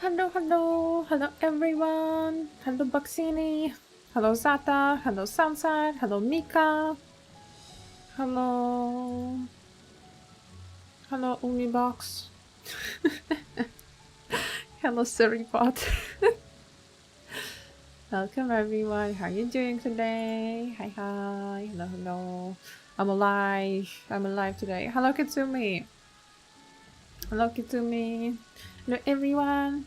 Hello everyone. Hello Baxini. Hello Zata. Hello Sunset. Hello Mika. Hello. Hello Unibox. Hello Suripot. Welcome everyone. How are you doing today? Hi. Hello. I'm alive today. Hello Kitsumi. Hello everyone.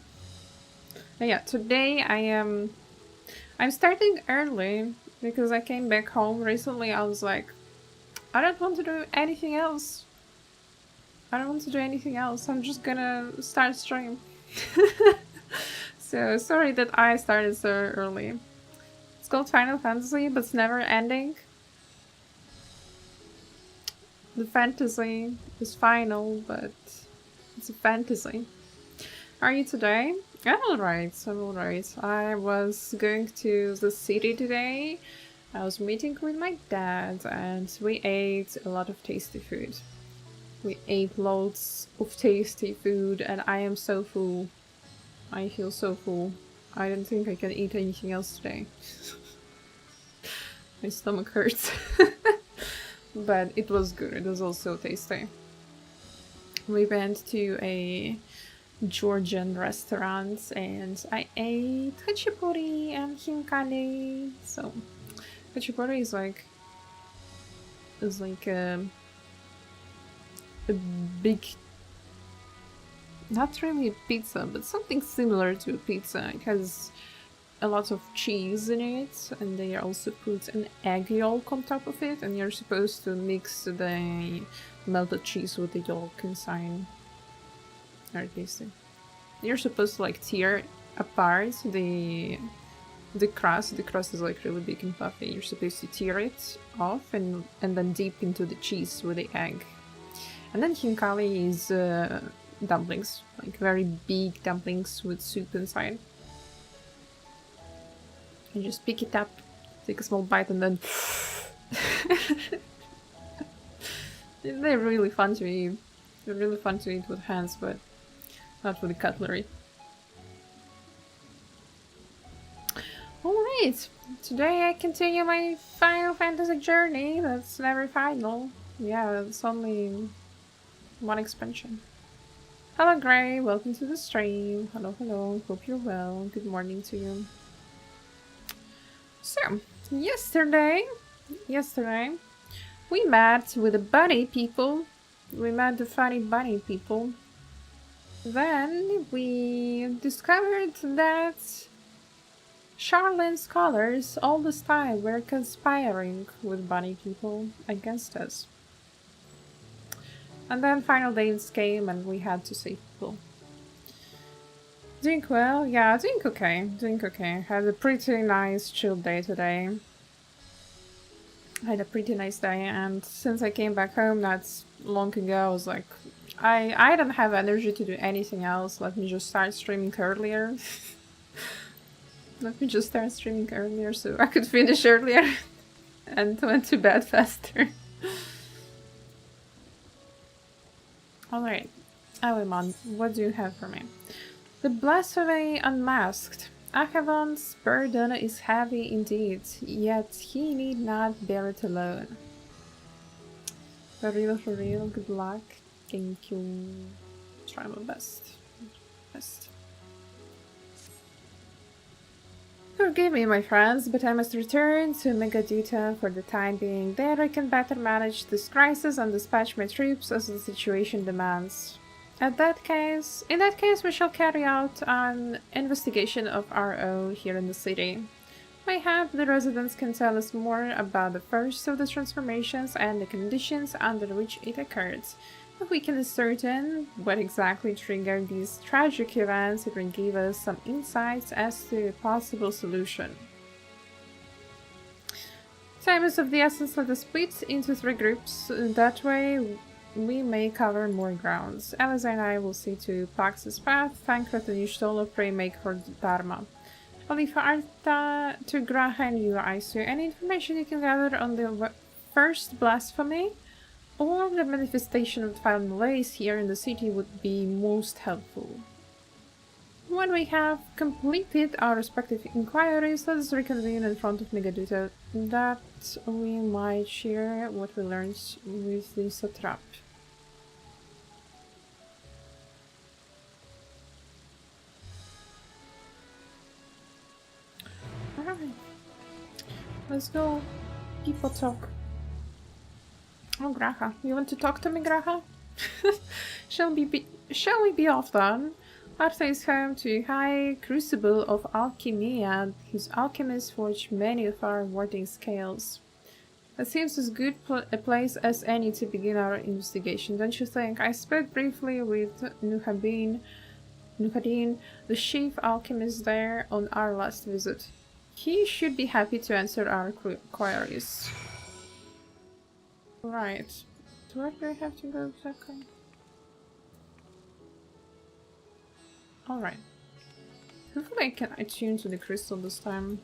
Yeah, today I'm starting early because I came back home recently. I was like, I don't want to do anything else. I'm just gonna start stream. So sorry that I started so early. It's called Final Fantasy, but it's never ending. The fantasy is final, but it's a fantasy. How are you today? I'm alright. I was going to the city today. I was meeting with my dad and we ate a lot of tasty food. We ate loads of tasty food and I am so full. I feel so full. I don't think I can eat anything else today. My stomach hurts. But it was good. It was also tasty. We went to a Georgian restaurant and I ate hachapuri and hinkale. So hachapuri is like a big, not really a pizza, but something similar to a pizza. It has a lot of cheese in it, and they also put an egg yolk on top of it, and you're supposed to mix the melted cheese with the yolk inside. Very tasty. You're supposed to like tear apart the crust. The crust is like really big and puffy. You're supposed to tear it off and then dip into the cheese with the egg. And then hinkale is dumplings, like very big dumplings with soup inside. You just pick it up, take a small bite, and then they're really fun to eat. They're really fun to eat with hands, but not with the cutlery. Alright, today I continue my Final Fantasy journey. That's never final. Yeah, it's only one expansion. Hello Gray, welcome to the stream. Hello, hope you're well. Good morning to you. So, yesterday, we met with the bunny people. We met the funny bunny people. Then we discovered that Charlene scholars all this time were conspiring with bunny people against us. And then final days came and we had to save people. Doing well? Yeah, doing okay. Had a pretty nice chill day today. And since I came back home not long ago, I was like, I don't have energy to do anything else. Let me just start streaming earlier. So I could finish earlier and went to bed faster. Alright, Alimon, what do you have for me? The Blasphemy Unmasked. Acheron's burden is heavy indeed, yet he need not bear it alone. For real, good luck. Thank you. Try my best. Forgive me, my friends, but I must return to Megadita for the time being. There I can better manage this crisis and dispatch my troops as the situation demands. In that case, we shall carry out an investigation of our own here in the city. Mayhap the residents can tell us more about the first of the transformations and the conditions under which it occurred. If we can ascertain what exactly triggered these tragic events, it will give us some insights as to a possible solution. Time is of the essence. Let us split into 3 groups. That way we may cover more grounds. Eliza and I will see to Pax's path, Thancred and Yshtola pray make for Dharma. Olifa Arta to Graha and you, Isu. Any information you can gather on the first blasphemy or the manifestation of the final malaise here in the city would be most helpful. When we have completed our respective inquiries, let us reconvene in front of Megaduta, that we might share what we learned with the satrap. Alright. Let's go. People talk. Oh, Graha. You want to talk to me, Graha? Shall we be off then? Artha is home to a high crucible of alchemy, whose alchemists forge many of our warding scales. It seems as good a place as any to begin our investigation, don't you think? I spoke briefly with Nuhadin, the chief alchemist there, on our last visit. He should be happy to answer our queries. Right. Where do I have to go exactly? Alright. Hopefully I can attune to the crystal this time.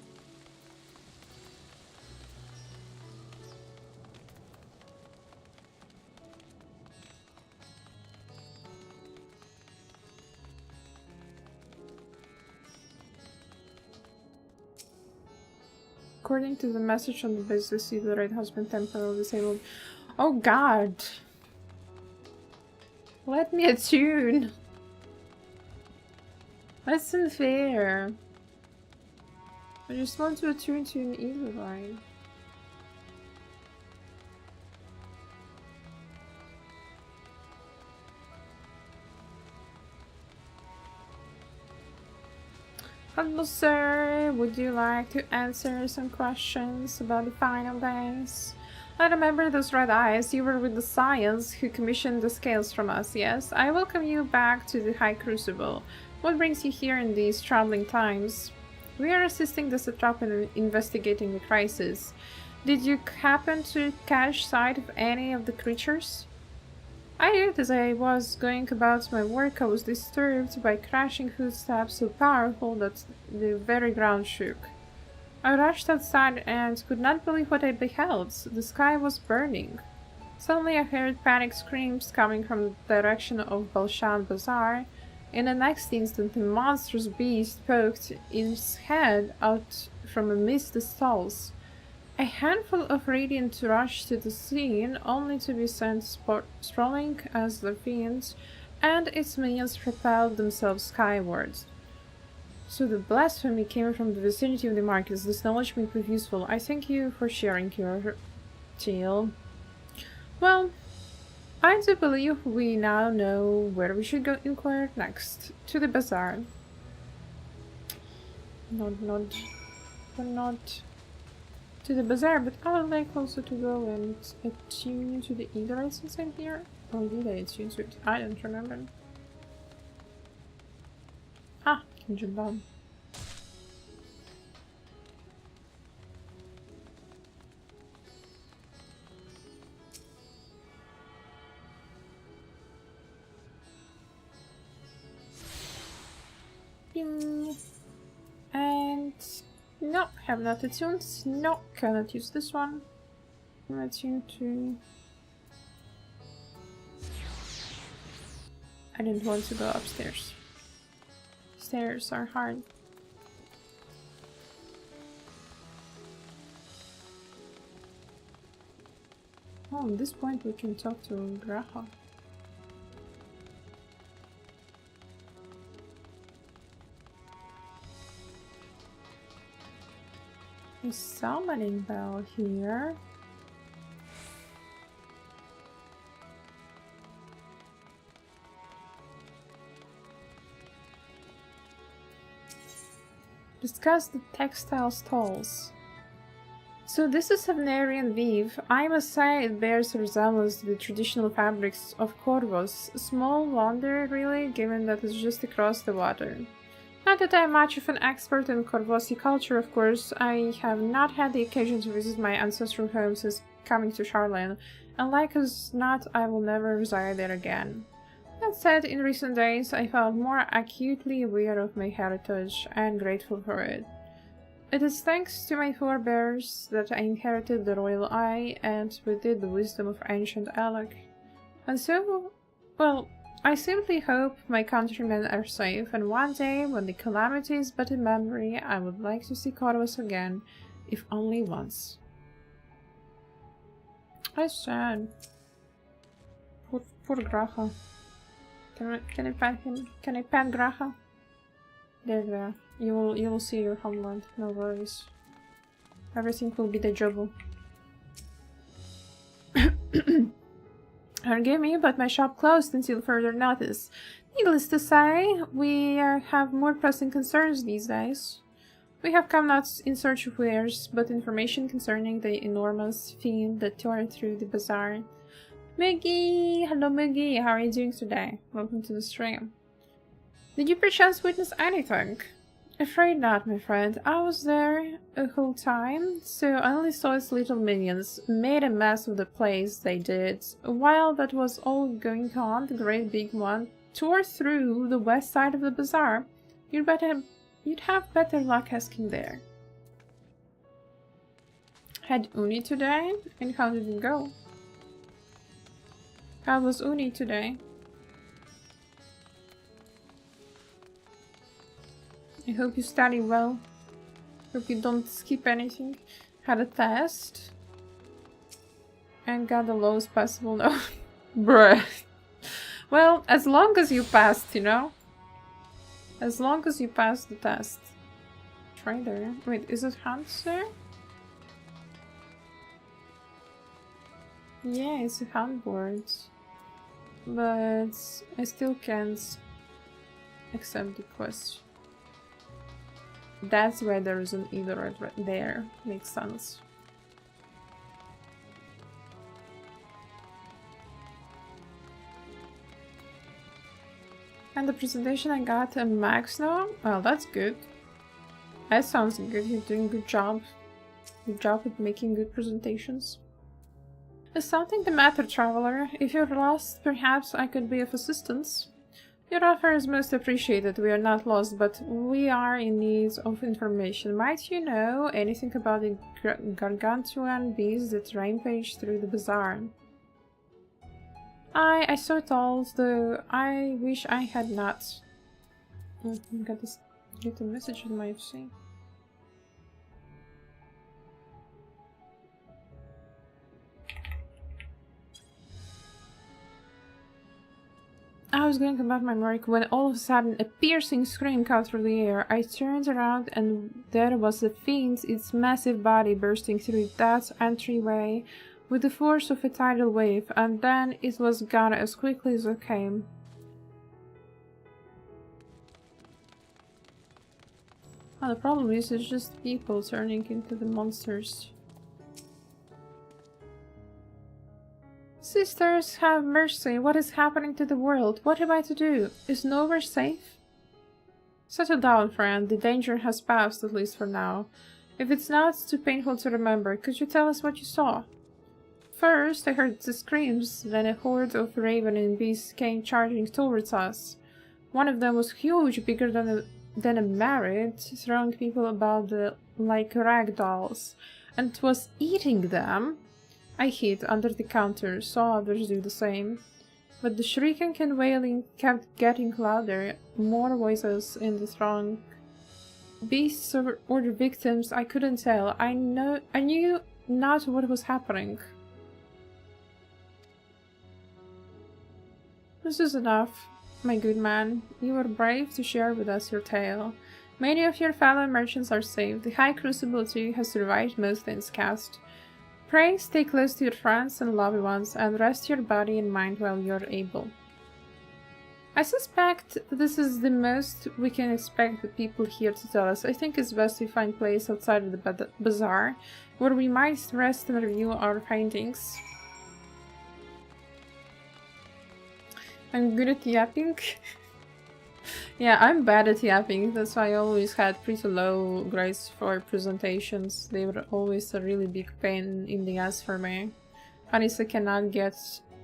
According to the message on the base, the sea raid has been temporarily disabled. Oh god! Let me attune! That's unfair. I just want to attune to an evil ride. Hello, sir. Would you like to answer some questions about the final days? I remember those red eyes. You were with the Science who commissioned the scales from us, yes? I welcome you back to the High Crucible. What brings you here in these troubling times? We are assisting the satrap in investigating the crisis. Did you happen to catch sight of any of the creatures? I did. As I was going about my work, I was disturbed by crashing footsteps so powerful that the very ground shook. I rushed outside and could not believe what I beheld. The sky was burning. Suddenly I heard panic screams coming from the direction of Balshan Bazaar. In the next instant, a monstrous beast poked its head out from amidst the stalls. A handful of Radiant rushed to the scene, only to be sent sprawling as the fiends, and its minions propelled themselves skywards. So the blasphemy came from the vicinity of the markets. This knowledge may prove useful. I thank you for sharing your tale. Well, I do believe we now know where we should go inquire next. To the bazaar. Not to the bazaar, but I would like also to go and attune to the Eagle since I'm here. Or did I attune to it? I don't remember. Ah, I can jump down. Bing. And no, have not attuned. No, cannot use this one. I'm attuned to. I didn't want to go upstairs. Stairs are hard. Oh, at this point we can talk to Graha. A summoning bell here. Discuss the textile stalls. So this is Havnarian weave. I must say it bears a resemblance to the traditional fabrics of Corvus. Small wonder, really, given that it's just across the water. Not that I'm much of an expert in Corvosi culture, of course. I have not had the occasion to visit my ancestral home since coming to Charlene, and like as not, I will never reside there again. That said, in recent days, I felt more acutely aware of my heritage and grateful for it. It is thanks to my forebears that I inherited the royal eye and with it the wisdom of ancient Alec. And so, well, I simply hope my countrymen are safe, and one day, when the calamity is but a memory, I would like to see Corvus again, if only once. I said. Poor Graha. Can I pet him? Can I pet Graha? There. You will see your homeland. No worries. Everything will be dejoable. Forgive me, but my shop closed until further notice. Needless to say, we have more pressing concerns these days. We have come not in search of wares, but information concerning the enormous fiend that tore through the bazaar. Muggy! Hello Muggy, how are you doing today? Welcome to the stream. Did you perchance witness anything? Afraid not, my friend. I was there a whole time, so I only saw its little minions made a mess of the place, they did. While that was all going on, the great big one tore through the west side of the bazaar. You'd have better luck asking there. Had Uni today? And how did it go? How was Uni today? I hope you study well. Hope you don't skip anything. Had a test. And got the lowest possible note. Bruh. Well, as long as you passed, you know? As long as you passed the test. Try there. Wait, is it Hunter? Yeah, it's a handboard. But I still can't accept the quest. That's why there is an either right there. Makes sense. And the presentation I got a max now? Well, that's good. That sounds good. You're doing a good job. Good job at making good presentations. Is something the matter, traveler? If you're lost, perhaps I could be of assistance. Your offer is most appreciated. We are not lost, but we are in need of information. Might you know anything about the gargantuan beast that rampaged through the bazaar? I saw it all, though I wish I had not. Get a message on my FC. I was going about my work when all of a sudden a piercing scream came through the air. I turned around and there was the fiend, its massive body bursting through that entryway with the force of a tidal wave, and then it was gone as quickly as it came. Well, the problem is it's just people turning into the monsters. Sisters, have mercy. What is happening to the world? What am I to do? Is nowhere safe? Settle down, friend. The danger has passed, at least for now. If it's not too painful to remember, could you tell us what you saw? First, I heard the screams, then a horde of raven and beasts came charging towards us. One of them was huge, bigger than a merit, throwing people about like rag dolls, and was eating them. I hid under the counter, saw others do the same. But the shrieking and wailing kept getting louder, more voices in the throng. Beasts or the victims, I couldn't tell. I knew not what was happening. This is enough, my good man. You were brave to share with us your tale. Many of your fellow merchants are saved. The High Crucible too has survived most things cast. Pray stay close to your friends and loved ones, and rest your body and mind while you're able. I suspect this is the most we can expect the people here to tell us. I think it's best we find a place outside of the bazaar, where we might rest and review our findings. I'm good at yapping. Yeah, I'm bad at yapping, that's why I always had pretty low grades for presentations. They were always a really big pain in the ass for me. Honestly, I cannot get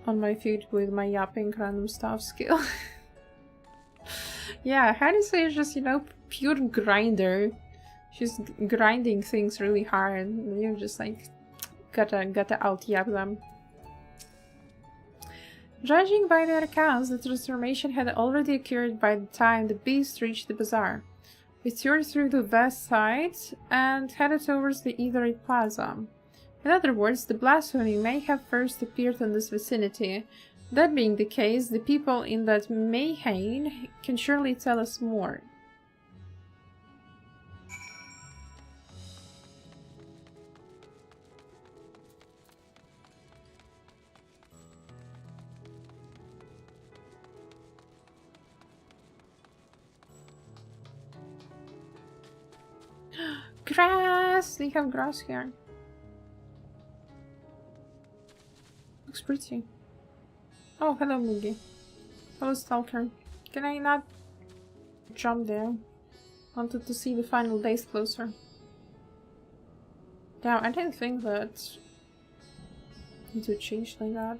on my feet with my yapping random stuff skill. Yeah, Honestly is just, you know, pure grinder. She's grinding things really hard. You're just like, gotta out-yap them. Judging by their accounts, the transformation had already occurred by the time the beast reached the bazaar. We toured through the west side and headed towards the Eatery Plaza. In other words, the blasphemy may have first appeared in this vicinity. That being the case, the people in that Mayhain can surely tell us more. Grass! They have grass here. Looks pretty. Oh, hello, Mugi. Hello, Stalker. Can I not jump there? Wanted to see the final days closer. Damn, I didn't think that it would change like that.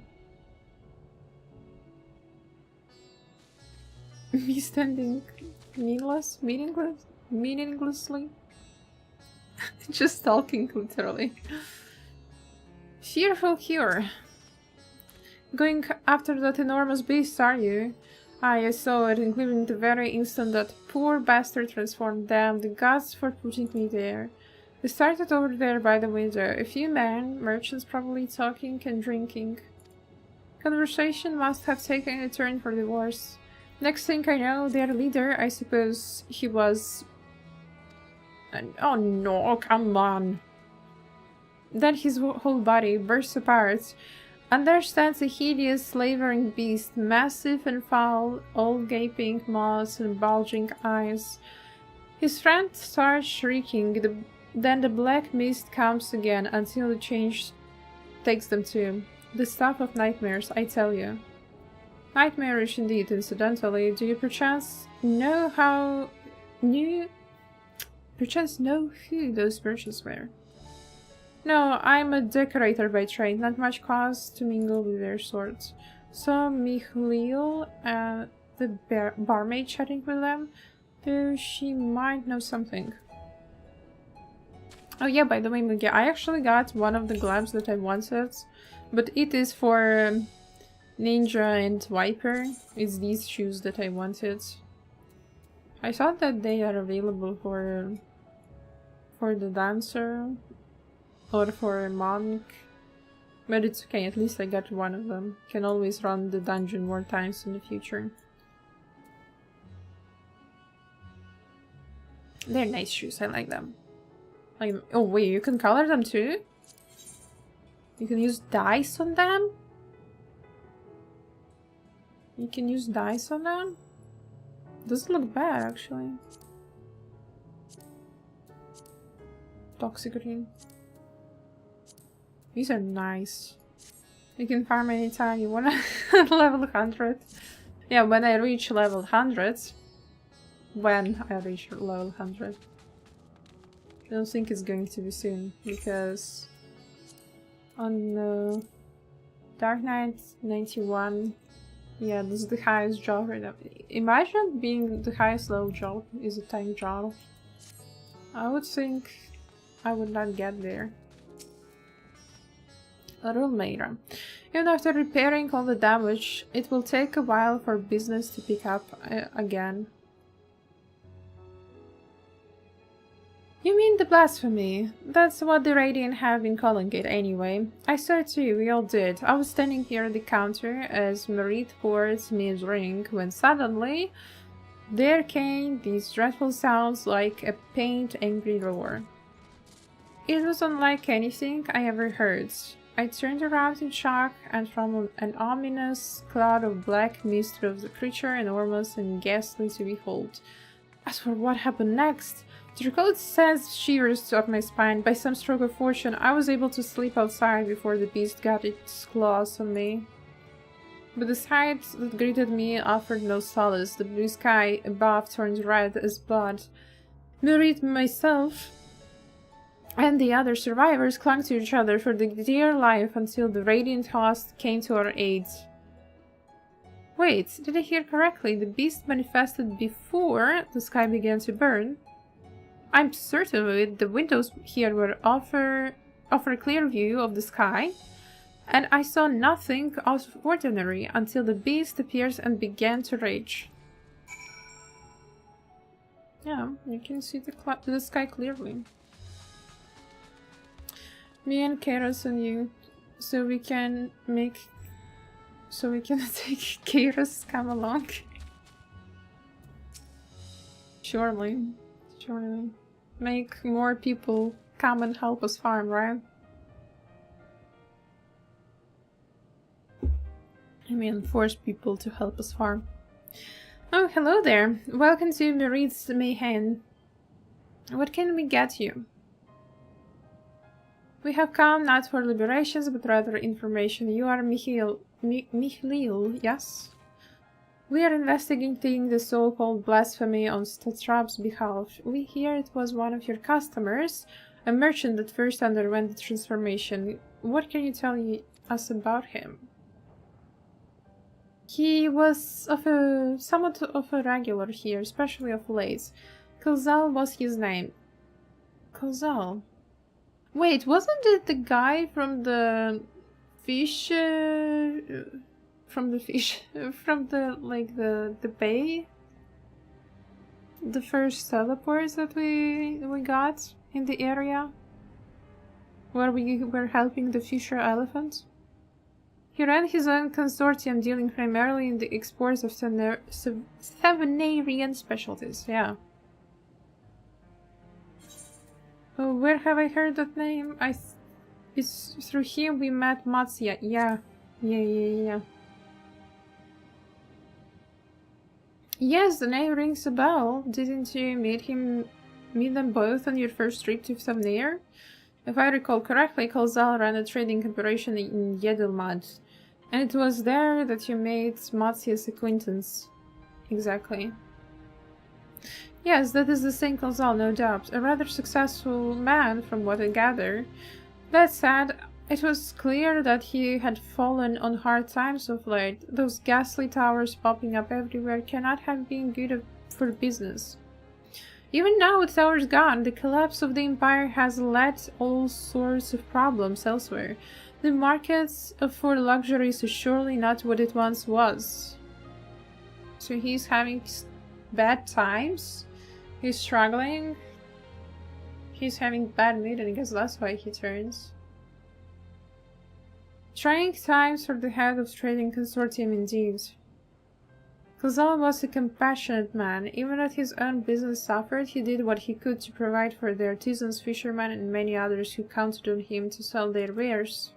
Me standing meaninglessly. Just talking, literally. Fearful cure. Going after that enormous beast, are you? I saw it, including the very instant that poor bastard transformed. Damn, the gods for putting me there. We started over there by the window. A few men, merchants probably talking and drinking. Conversation must have taken a turn for the worse. Next thing I know, their leader, I suppose he was... Oh no, come on. Then his whole body bursts apart. And there stands a hideous, slavering beast, massive and foul, all gaping mouths and bulging eyes. His friends start shrieking, then the black mist comes again until the change takes them to the stuff of nightmares, I tell you. Nightmarish indeed, incidentally. Do you perchance know who those merchants were? No, I'm a decorator by trade, not much cause to mingle with their sorts. So Michael, the barmaid chatting with them, though she might know something. Oh yeah, by the way, Mugi, I actually got one of the gloves that I wanted, but it is for Ninja and Viper. It's these shoes that I wanted. I thought that they are available for the dancer or for a monk, but it's okay, at least I got one of them. Can always run the dungeon more times in the future. They're nice shoes, I like them. Oh wait, you can color them too? You can use dice on them? You can use dice on them? Doesn't look bad, actually. Toxic green. These are nice. You can farm anytime you wanna level 100. Yeah, when I reach level 100. When I reach level 100. I don't think it's going to be soon, because on Dark Knight 91, yeah, this is the highest job right now. Imagine being the highest level job is a time job. I would think I would not get there. A Rulemaker. Even after repairing all the damage, it will take a while for business to pick up again. You mean the blasphemy? That's what the Radiant have been calling it anyway. I saw it too, we all did. I was standing here at the counter as Marit poured me a drink when suddenly there came these dreadful sounds like a pained angry roar. It was unlike anything I ever heard. I turned around in shock, and from an ominous cloud of black mist rose a creature enormous and ghastly to behold. As for what happened next, the cold sends shivers up my spine. By some stroke of fortune, I was able to sleep outside before the beast got its claws on me. But the sight that greeted me offered no solace. The blue sky above turned red as blood. Marit, myself, and the other survivors clung to each other for their dear life until the Radiant host came to our aid. Wait, did I hear correctly? The beast manifested before the sky began to burn? I'm certain of it. The windows here were offer a clear view of the sky. And I saw nothing out of ordinary until the beast appeared and began to rage. Yeah, you can see the sky clearly. Me and Kairos and you, so we can take Kairos come along. Surely. Make more people come and help us farm, right? I mean, force people to help us farm. Oh, hello there. Welcome to Radz-at-han. What can we get you? We have come not for liberations, but rather information. You are Michiel, yes? We are investigating the so-called blasphemy on Statrap's behalf. We hear it was one of your customers, a merchant that first underwent the transformation. What can you tell us about him? He was somewhat of a regular here, especially of late. Kozal was his name. Kozal? Wait, wasn't it the guy from the fish... from the bay? The first teleports that we got in the area? Where we were helping the fisher elephant? He ran his own consortium dealing primarily in the exports of Savanarian specialties, yeah. Oh, where have I heard that name? It's through him we met Matsya, yeah. Yes, the name rings a bell. Didn't you meet them both on your first trip to Savnair? If I recall correctly, Kalzal ran a trading operation in Yedelmad, and it was there that you made Matsya's acquaintance. Exactly. Yes, that is the same Kalzal, no doubt. A rather successful man, from what I gather. That said, it was clear that he had fallen on hard times of late. Those ghastly towers popping up everywhere cannot have been good for business. Even now with towers gone, the collapse of the empire has led all sorts of problems elsewhere. The market for luxuries is surely not what it once was. So he's having bad times? He's struggling? He's having bad mood, and I guess that's why he turns. Trying times for the head of trading consortium indeed. Kozal was a compassionate man. Even as his own business suffered, he did what he could to provide for the artisans, fishermen, and many others who counted on him to sell their wares.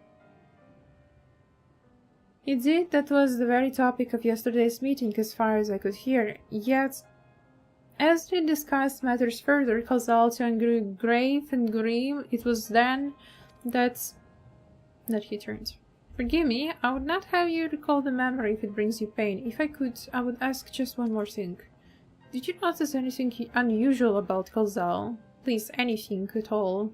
Indeed, that was the very topic of yesterday's meeting, as far as I could hear. Yet, as we discussed matters further, Kozal grew grave and grim. It was then that he turned. Forgive me, I would not have you recall the memory if it brings you pain. If I could, I would ask just one more thing. Did you notice anything unusual about Kozal? Please, anything at all.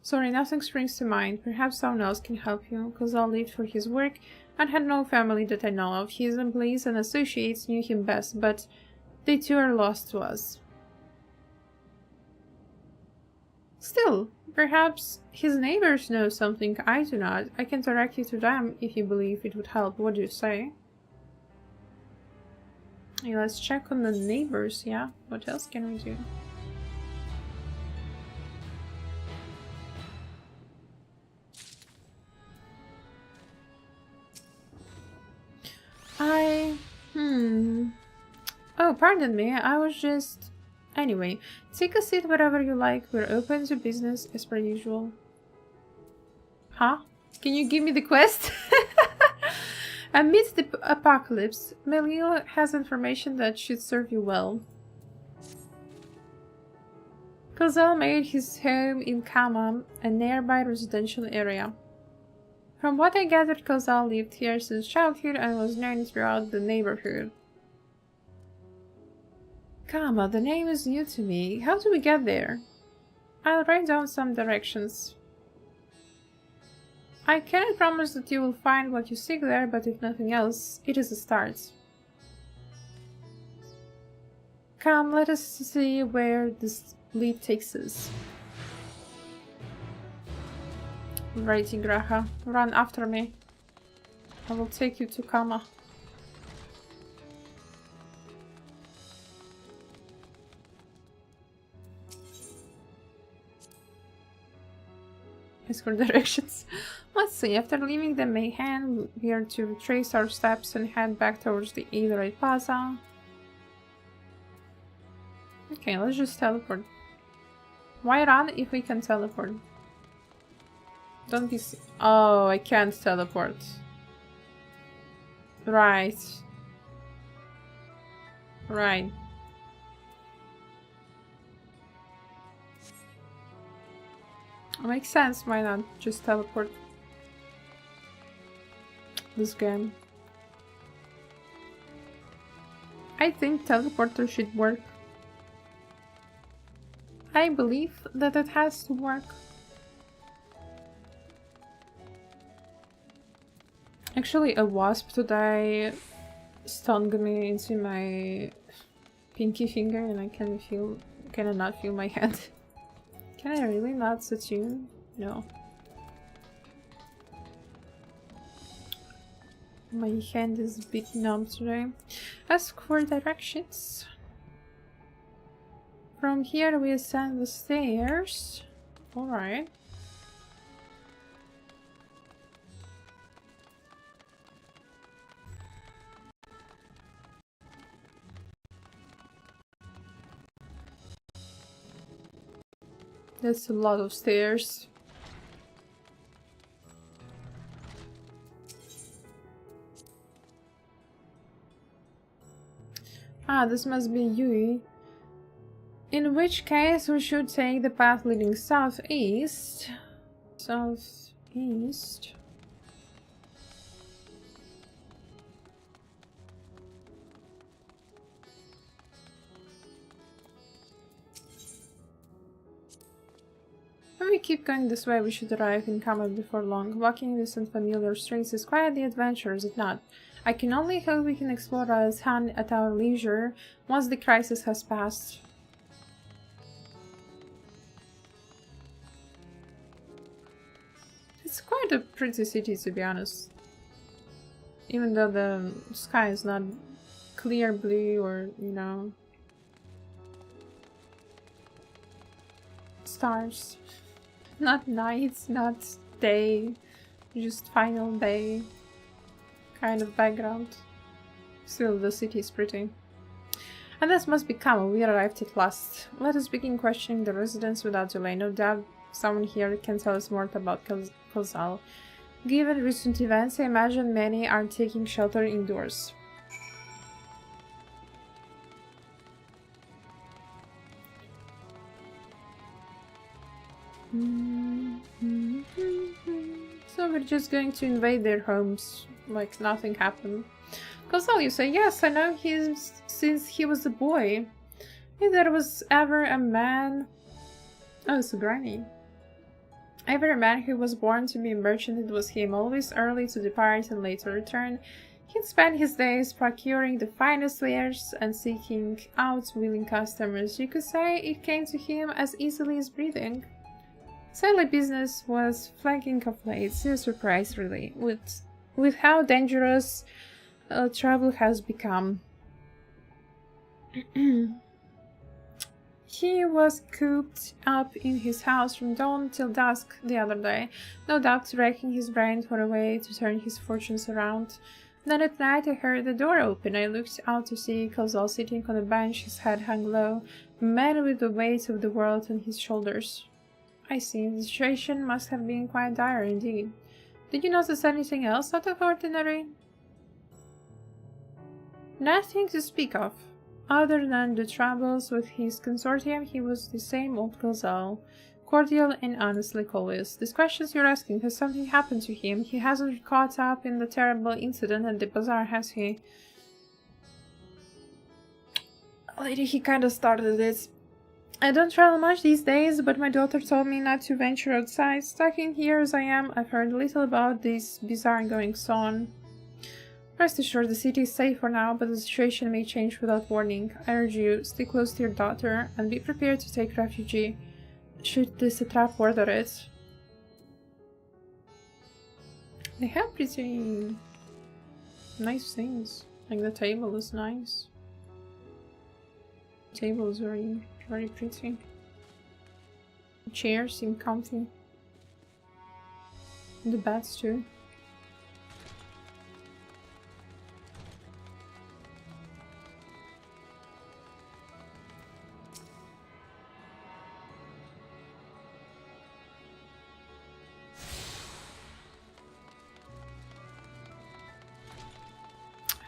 Sorry, nothing springs to mind. Perhaps someone else can help you. Kozal lived for his work and had no family that I know of. His employees and associates knew him best, but they too are lost to us. Still, perhaps his neighbors know something I do not. I can direct you to them if you believe it would help. What do you say? Okay, let's check on the neighbors, yeah? What else can we do? Oh, pardon me, I was just... Anyway, take a seat wherever you like. We're open to business as per usual. Huh? Can you give me the quest? Amidst the apocalypse, Melil has information that should serve you well. Kozal made his home in Kama, a nearby residential area. From what I gathered, Kozal lived here since childhood and was known throughout the neighborhood. Kama, the name is new to me. How do we get there? I'll write down some directions. I cannot promise that you will find what you seek there, but if nothing else, it is a start. Come, let us see where this lead takes us. Righty, Graha. Run after me. I will take you to Kama. Ask for directions. Let's see, after leaving the Mayhem, we are to retrace our steps and head back towards the Eatery Plaza. Okay, let's just teleport. Why run if we can teleport? Don't be oh, I can't teleport. Right. Right. Makes sense, why not just teleport this game? I think teleporter should work. I believe that it has to work. Actually, a wasp today stung me into my pinky finger and I cannot feel my hand. Can I really not attune? No. My hand is a bit numb today. Ask for directions. From here we ascend the stairs. Alright. That's a lot of stairs. Ah, this must be Yui. In which case we should take the path leading southeast. Southeast. When we keep going this way, we should arrive in Kama before long. Walking these unfamiliar streets is quite the adventure, is it not? I can only hope we can explore Radz-at-han at our leisure once the crisis has passed. It's quite a pretty city, to be honest. Even though the sky is not clear blue or, you know, stars. Not nights, not day, just final day kind of background. Still, the city is pretty. And this must be Kama. We arrived at last. Let us begin questioning the residents without delay. No doubt someone here can tell us more about Kozal. Given recent events, I imagine many are taking shelter indoors. So we're just going to invade their homes like nothing happened. Kozal, you say, yes, I know him since he was a boy. If there was ever a man... Oh, it's a granny. Ever a man who was born to be a merchant, it was him, always early to depart and late to return. He'd spend his days procuring the finest wares and seeking out willing customers. You could say it came to him as easily as breathing. Sadly, business was flagging of late, to a surprise really, with how dangerous travel has become. He was cooped up in his house from dawn till dusk the other day, no doubt racking his brain for a way to turn his fortunes around. Then at night I heard the door open. I looked out to see Kozal sitting on a bench, his head hung low, a man with the weight of the world on his shoulders. I see, the situation must have been quite dire indeed. Did you notice anything else out of ordinary? Nothing to speak of. Other than the troubles with his consortium, he was the same old Kozal, cordial and honest like always. These questions you're asking, has something happened to him? He hasn't caught up in the terrible incident at the bazaar, has he? Lady, he kinda started it. I don't travel much these days, but my daughter told me not to venture outside. Stuck in here as I am, I've heard little about this bizarre goings on. Rest assured, the city is safe for now, but the situation may change without warning. I urge you, stay close to your daughter, and be prepared to take refuge should this trap order it. They have pretty nice things. Like the table is nice. The table is very, very pretty. The chairs seem comfy. And the beds too.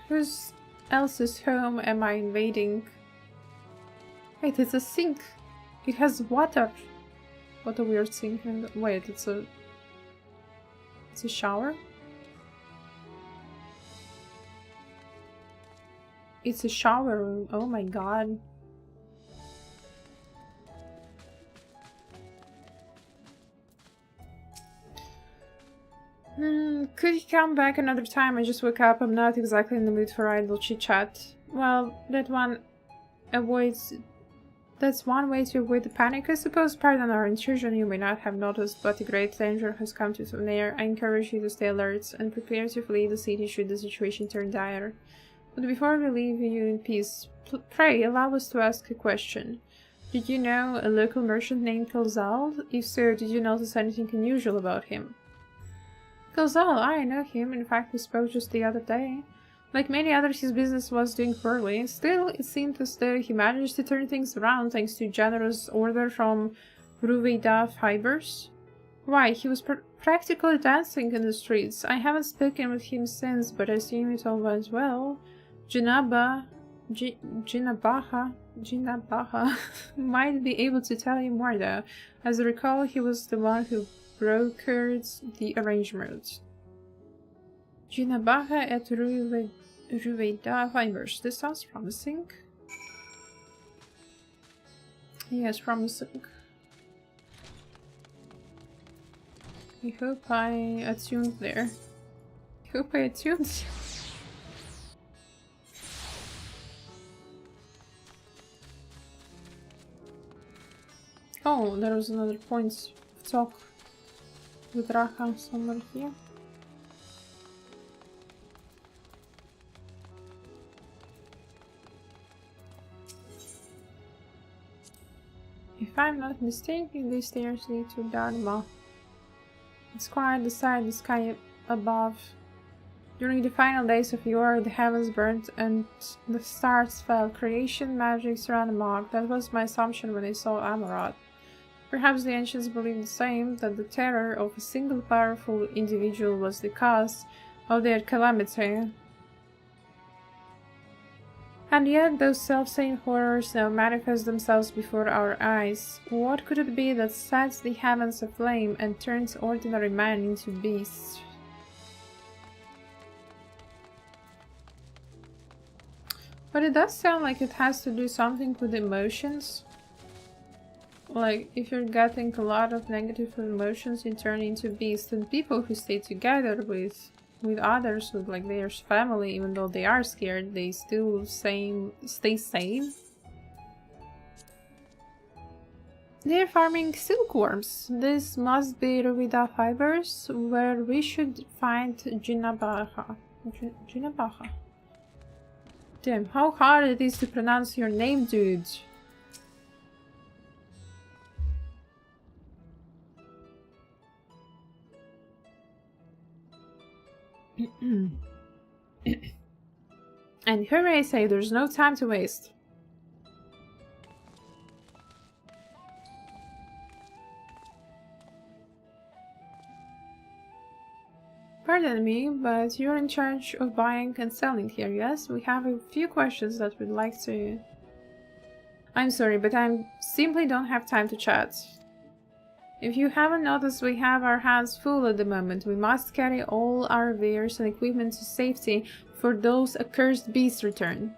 Whose else's home am I invading? Wait, it's a sink. It has water. What a weird sink. Wait, it's a shower? It's a shower room. Oh my god. Could you come back another time? I just woke up. I'm not exactly in the mood for idle chit-chat. Well, that's one way to avoid the panic, I suppose. Pardon our intrusion, you may not have noticed, but a great danger has come to the near. I encourage you to stay alert and prepare to flee the city should the situation turn dire. But before we leave you in peace, pray allow us to ask a question. Did you know a local merchant named Kalzal? If so, did you notice anything unusual about him? Kalzal, I know him. In fact, we spoke just the other day. Like many others, his business was doing poorly. Still, it seemed as though he managed to turn things around thanks to generous order from Ruveida Fibers. Why, he was practically dancing in the streets. I haven't spoken with him since, but I assume it all went well. Jinabaha might be able to tell you more though. As I recall, he was the one who brokered the arrangement. Jinabaha at Ruveida Fibers. This sounds promising. Yes, promising. I hope I attuned there. I hope I attuned. Oh, there was another point of talk with Raha somewhere here. If I'm not mistaken, these stairs lead to Dharma. It's quiet beside the sky above. During the final days of Yore, the heavens burnt and the stars fell. Creation magics ran amok. That was my assumption when I saw Amarat. Perhaps the ancients believed the same, that the terror of a single powerful individual was the cause of their calamity. And yet those self-same horrors now manifest themselves before our eyes. What could it be that sets the heavens aflame and turns ordinary man into beasts? But it does sound like it has to do something with emotions. Like, if you're getting a lot of negative emotions, you turn into beasts, and people who stay together with others, with like their family, even though they are scared, they still stay sane. They're farming silkworms. This must be Ruveida Fibers, where we should find Jinabaha. Jinabaha. Damn, how hard it is to pronounce your name, dude. And hooray, say, there's no time to waste. Pardon me, but you're in charge of buying and selling here, yes? We have a few questions that we'd like to... I'm sorry, but I simply don't have time to chat. If you haven't noticed, we have our hands full at the moment. We must carry all our wares and equipment to safety for those accursed beasts return.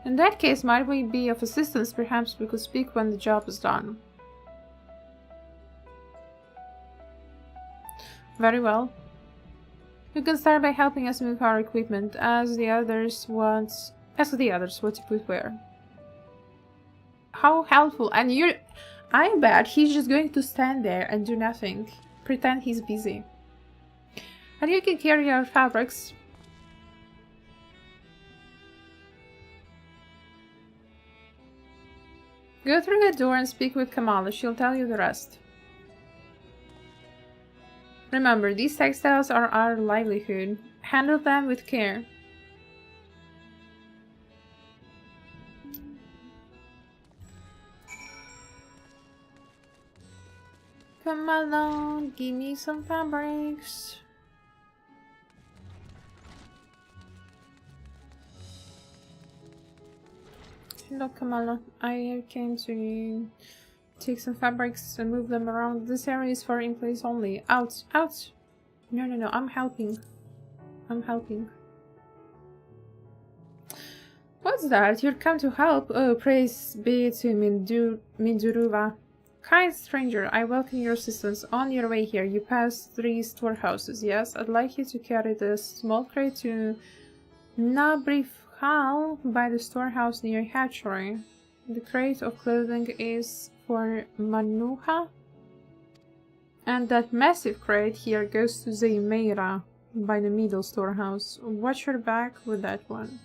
In that case, might we be of assistance? Perhaps we could speak when the job is done. Very well. You can start by helping us move our equipment. Ask the others what to put where. How helpful! And I bet he's just going to stand there and do nothing. Pretend he's busy. And you can carry our fabrics. Go through the door and speak with Kamala. She'll tell you the rest. Remember, these textiles are our livelihood. Handle them with care. Come along, give me some fabrics. Hello, Kamala. I came to take some fabrics and move them around. This area is for in place only. Out! Out! No, I'm helping. I'm helping. What's that? You're come to help? Oh, praise be to Minduruva. Kind stranger, I welcome your assistance. On your way here, you pass 3 storehouses. Yes, I'd like you to carry the small crate to Nabrifhal by the storehouse near hatchery. The crate of clothing is for Manuha. And that massive crate here goes to Zaymeira by the middle storehouse. Watch your back with that one.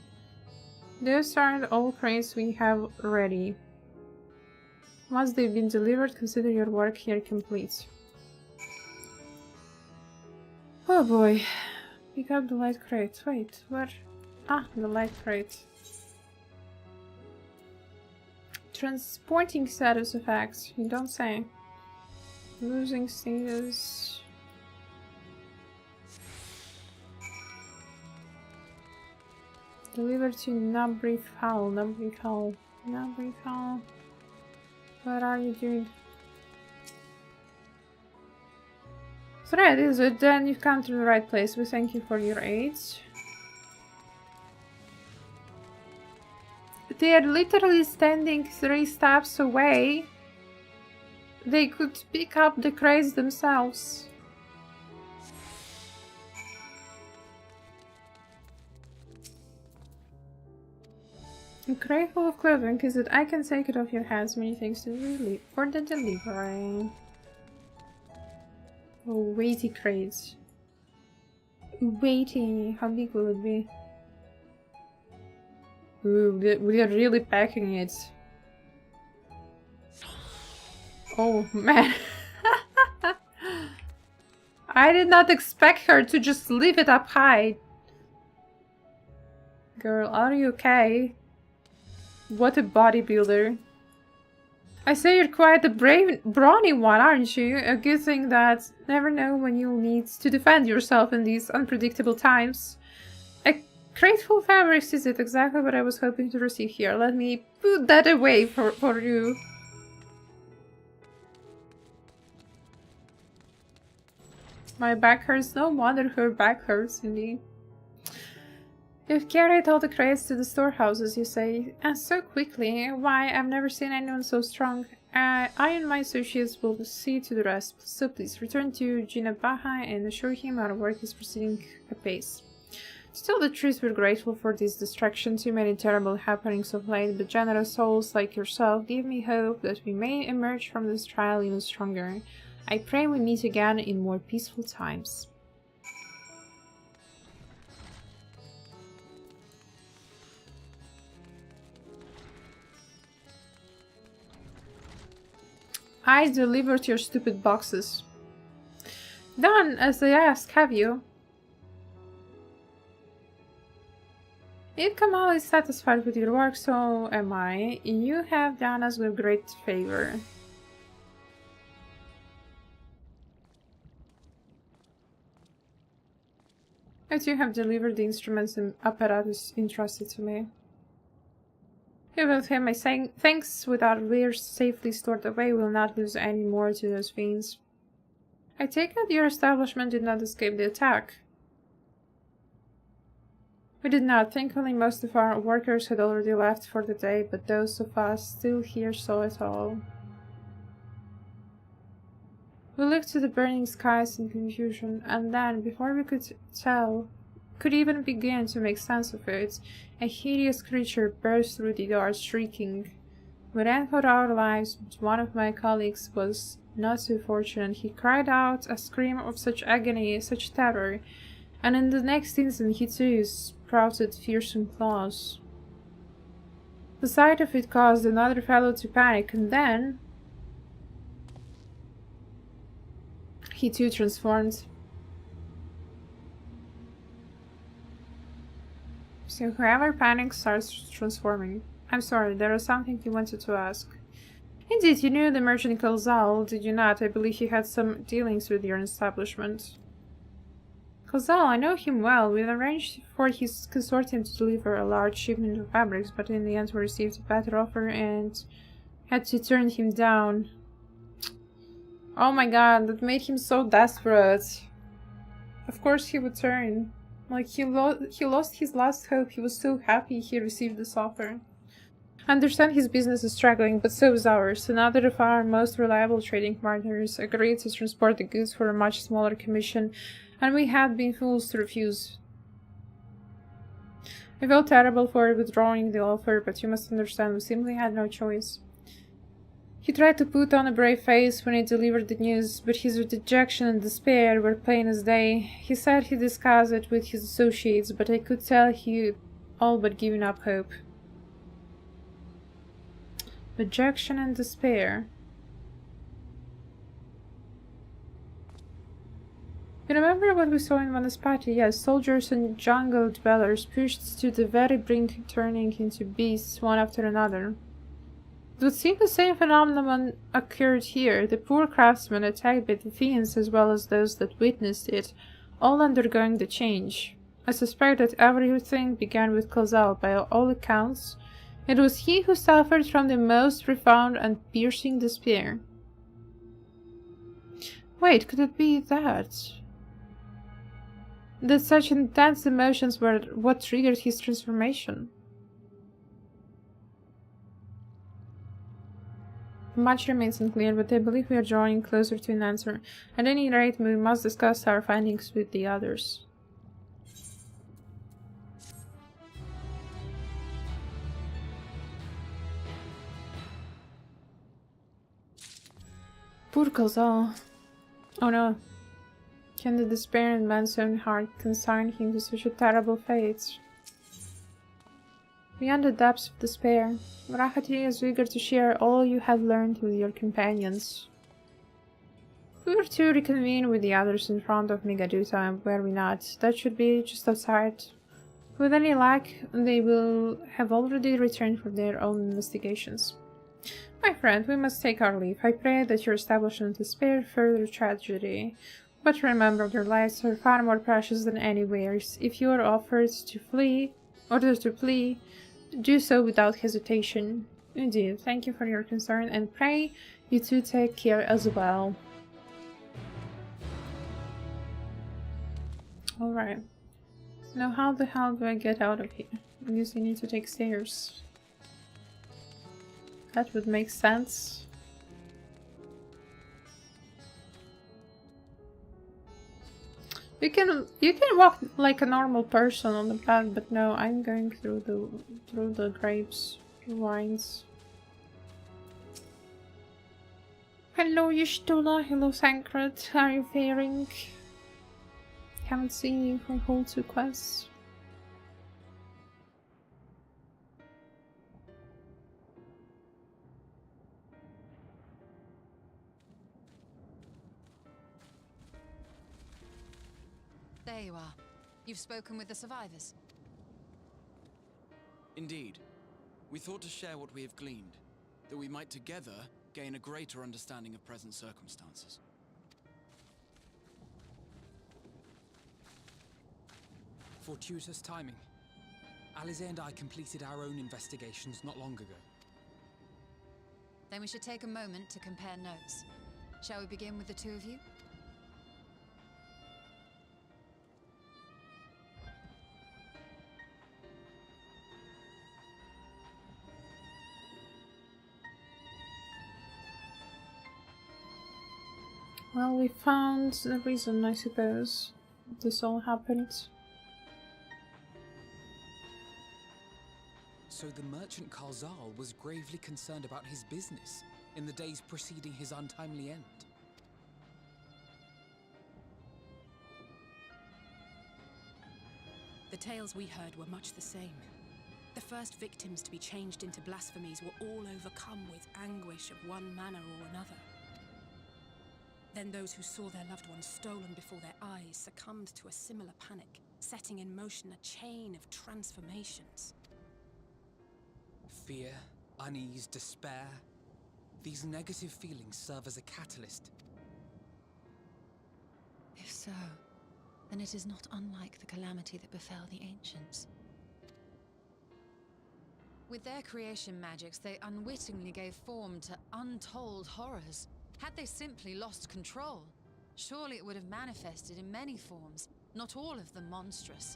Those are all crates we have ready. Once they've been delivered, consider your work here complete. Oh boy. Pick up the light crate. Wait, where? Ah, the light crate. Transporting status effects. You don't say. Losing status. Delivered to Nabrifhal. Nabrifhal. What are you doing? Thread, is it? Then you've come to the right place. We thank you for your aid. They are literally standing 3 steps away. They could pick up the crates themselves. A crate full of clothing, is it? I can take it off your hands. Many thanks for the delivery. Oh, weighty crates. Weighty. How big will it be? Ooh, we are really packing it. Oh, man. I did not expect her to just leave it up high. Girl, are you okay? What a bodybuilder. I say you're quite a brave, brawny one, aren't you? A good thing that never know when you'll need to defend yourself in these unpredictable times. A crate full of fabrics is it exactly what I was hoping to receive here. Let me put that away for you. My back hurts. No wonder her back hurts, indeed. You've carried all the crates to the storehouses, you say, and so quickly. Why, I've never seen anyone so strong. I and my associates will see to the rest, so please return to Jinabaha and assure him our work is proceeding apace. To tell the truth, we're grateful for this distraction. Too many terrible happenings of late, but generous souls like yourself give me hope that we may emerge from this trial even stronger. I pray we meet again in more peaceful times. I delivered your stupid boxes. Done as I asked, have you? If Kamal is satisfied with your work, so am I. You have done us with great favor. But you have delivered the instruments and apparatus entrusted to me. You will have my thanks. With our wares safely stored away, we'll not lose any more to those fiends. I take it your establishment did not escape the attack. We did not. Thankfully, most of our workers had already left for the day, but those of us still here saw it all. We looked to the burning skies in confusion, and then, before we could even begin to make sense of it, a hideous creature burst through the yard, shrieking. We ran for our lives, but one of my colleagues was not so fortunate. He cried out a scream of such agony, such terror, and in the next instant he too sprouted fearsome claws. The sight of it caused another fellow to panic, and then he too transformed. So whoever panics starts transforming. I'm sorry, there was something you wanted to ask. Indeed, you knew the merchant Kalzal, did you not? I believe he had some dealings with your establishment. Kalzal, I know him well. We arranged for his consortium to deliver a large shipment of fabrics, but in the end we received a better offer and had to turn him down. Oh my god, that made him so desperate. Of course he would turn. Like, he lost his last hope. He was so happy he received this offer. I understand his business is struggling, but so is ours. Another of our most reliable trading partners agreed to transport the goods for a much smaller commission, and we had been fools to refuse. I felt terrible for withdrawing the offer, but you must understand we simply had no choice. He tried to put on a brave face when he delivered the news, but his dejection and despair were plain as day. He said he discussed it with his associates, but I could tell he all but given up hope. Dejection and despair. You remember what we saw in Vanaspati? Yes, soldiers and jungle dwellers pushed to the very brink, turning into beasts one after another. It would seem the same phenomenon occurred here. The poor craftsmen attacked by the fiends as well as those that witnessed it, all undergoing the change. I suspect that everything began with Kalzal. By all accounts, it was he who suffered from the most profound and piercing despair. Wait, could it be that such intense emotions were what triggered his transformation? Much remains unclear, but I believe we are drawing closer to an answer. At any rate, we must discuss our findings with the others. Poor Kalzal. Oh no. Can the despair in man's own heart consign him to such a terrible fate? Beyond the depths of despair, Radz-at-han is eager to share all you have learned with your companions. We were to reconvene with the others in front of Megaduta, were we not? That should be just outside. With any luck, they will have already returned from their own investigations. My friend, we must take our leave. I pray that your establishment is spared further tragedy. But remember, your lives are far more precious than anywhere's. If you are offered to flee, ordered to flee, do so without hesitation. Indeed, thank you for your concern, and pray you too take care as well. Alright. Now how the hell do I get out of here? I guess I need to take stairs. That would make sense. You can walk like a normal person on the path, but no, I'm going through the grapes, the vines. Hello, Yishtula. Hello, Sankrat. How are you faring? Haven't seen you for whole 2 quests. There you are. You've spoken with the survivors. Indeed. We thought to share what we have gleaned, that we might together gain a greater understanding of present circumstances. Fortuitous timing. Alize and I completed our own investigations not long ago. Then we should take a moment to compare notes. Shall we begin with the 2 of you? Well, we found the reason, I suppose, this all happened. So the merchant Karzal was gravely concerned about his business in the days preceding his untimely end. The tales we heard were much the same. The first victims to be changed into blasphemies were all overcome with anguish of one manner or another. Then those who saw their loved ones stolen before their eyes succumbed to a similar panic, setting in motion a chain of transformations. Fear, unease, despair. These negative feelings serve as a catalyst. If so, then it is not unlike the calamity that befell the ancients. With their creation magics, they unwittingly gave form to untold horrors. Had they simply lost control, surely it would have manifested in many forms, not all of them monstrous.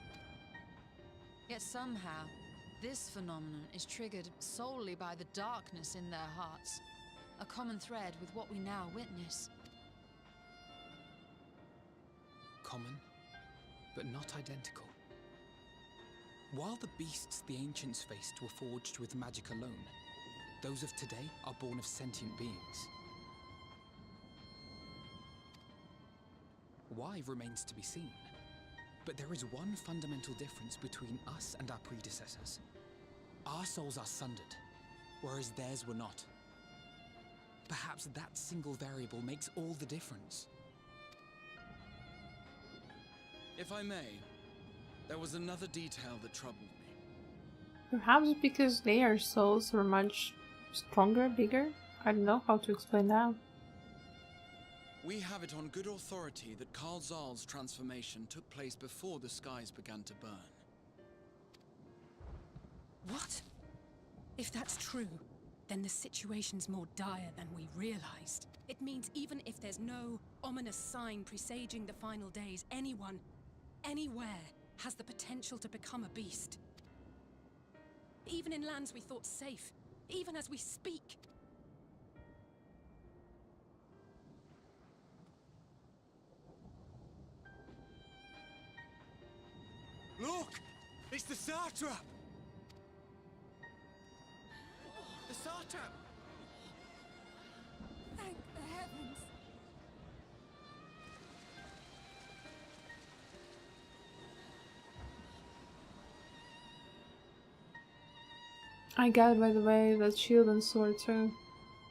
Yet somehow, this phenomenon is triggered solely by the darkness in their hearts, a common thread with what we now witness. Common, but not identical. While the beasts the ancients faced were forged with magic alone, those of today are born of sentient beings. Why remains to be seen, but there is one fundamental difference between us and our predecessors. Our souls are sundered, whereas theirs were not. Perhaps that single variable makes all the difference. If I may, there was another detail that troubled me. Perhaps because their souls were much stronger, bigger? I don't know how to explain that. We have it on good authority that Karzal's transformation took place before the skies began to burn. What? If that's true, then the situation's more dire than we realized. It means even if there's no ominous sign presaging the final days, anyone, anywhere, has the potential to become a beast. Even in lands we thought safe, even as we speak. Look! It's the Satrap! The Satrap! Thank the heavens. I got, by the way, that shield and sword too,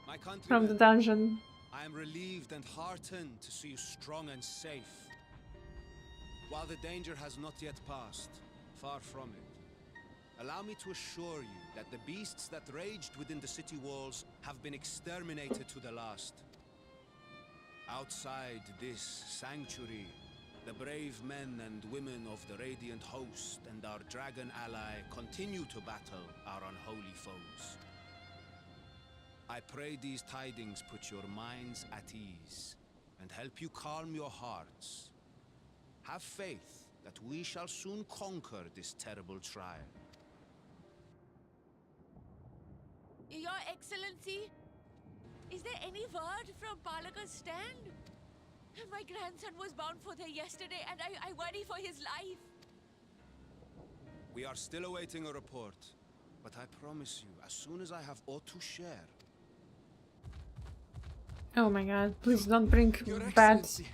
My from the countrymen, dungeon. I am relieved and heartened to see you strong and safe. While the danger has not yet passed, far from it, allow me to assure you that the beasts that raged within the city walls have been exterminated to the last. Outside this sanctuary, the brave men and women of the Radiant Host and our dragon ally continue to battle our unholy foes. I pray these tidings put your minds at ease and help you calm your hearts. Have faith that we shall soon conquer this terrible trial. Your Excellency, is there any word from Palaka's stand? My grandson was bound for there yesterday and I worry for his life. We are still awaiting a report, but I promise you, as soon as I have aught to share. Oh my god, please don't bring Your bad... Excellency,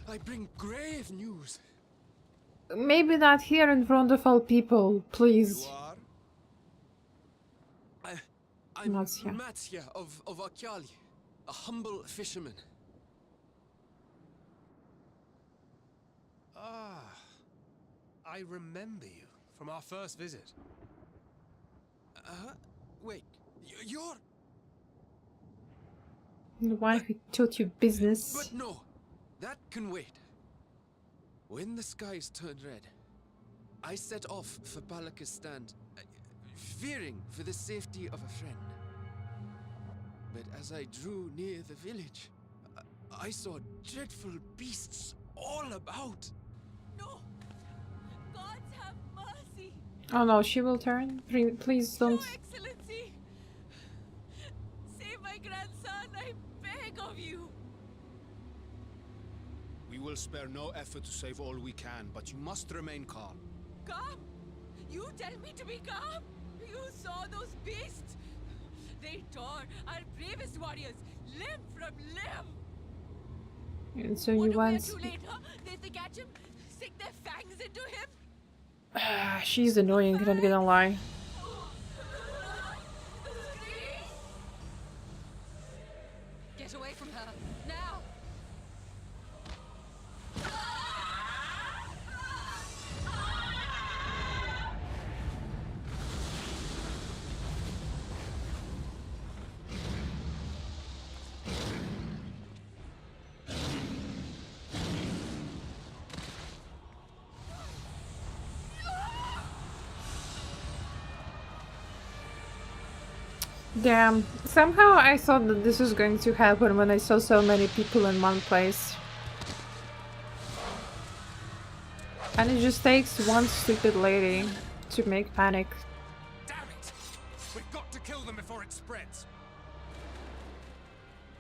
I bring grave news. Maybe not here in front of all people, You please. are? I'm Matsya. Matsya of Akyali, a humble fisherman. Ah, I remember you from our first visit. Wait, you're... Why he taught you business? But no, that can wait. When the skies turned red, I set off for Palaka's stand, fearing for the safety of a friend. But as I drew near the village, I saw dreadful beasts all about. No! Gods have mercy! Oh no, she will turn? Please don't. Your Excellency! Save my grandson, I beg of you! We will spare no effort to save all we can, but you must remain calm. Calm? You tell me to be calm? You saw those beasts? They tore our bravest warriors limb from limb. And so you What, want... too late, huh? They catch him, sink their fangs into him. She's annoying, not gonna lie. Get away from her, now! Damn. Somehow I thought that this was going to happen when I saw so many people in one place. And it just takes one stupid lady to make panic. Damn it! We've got to kill them before it spreads.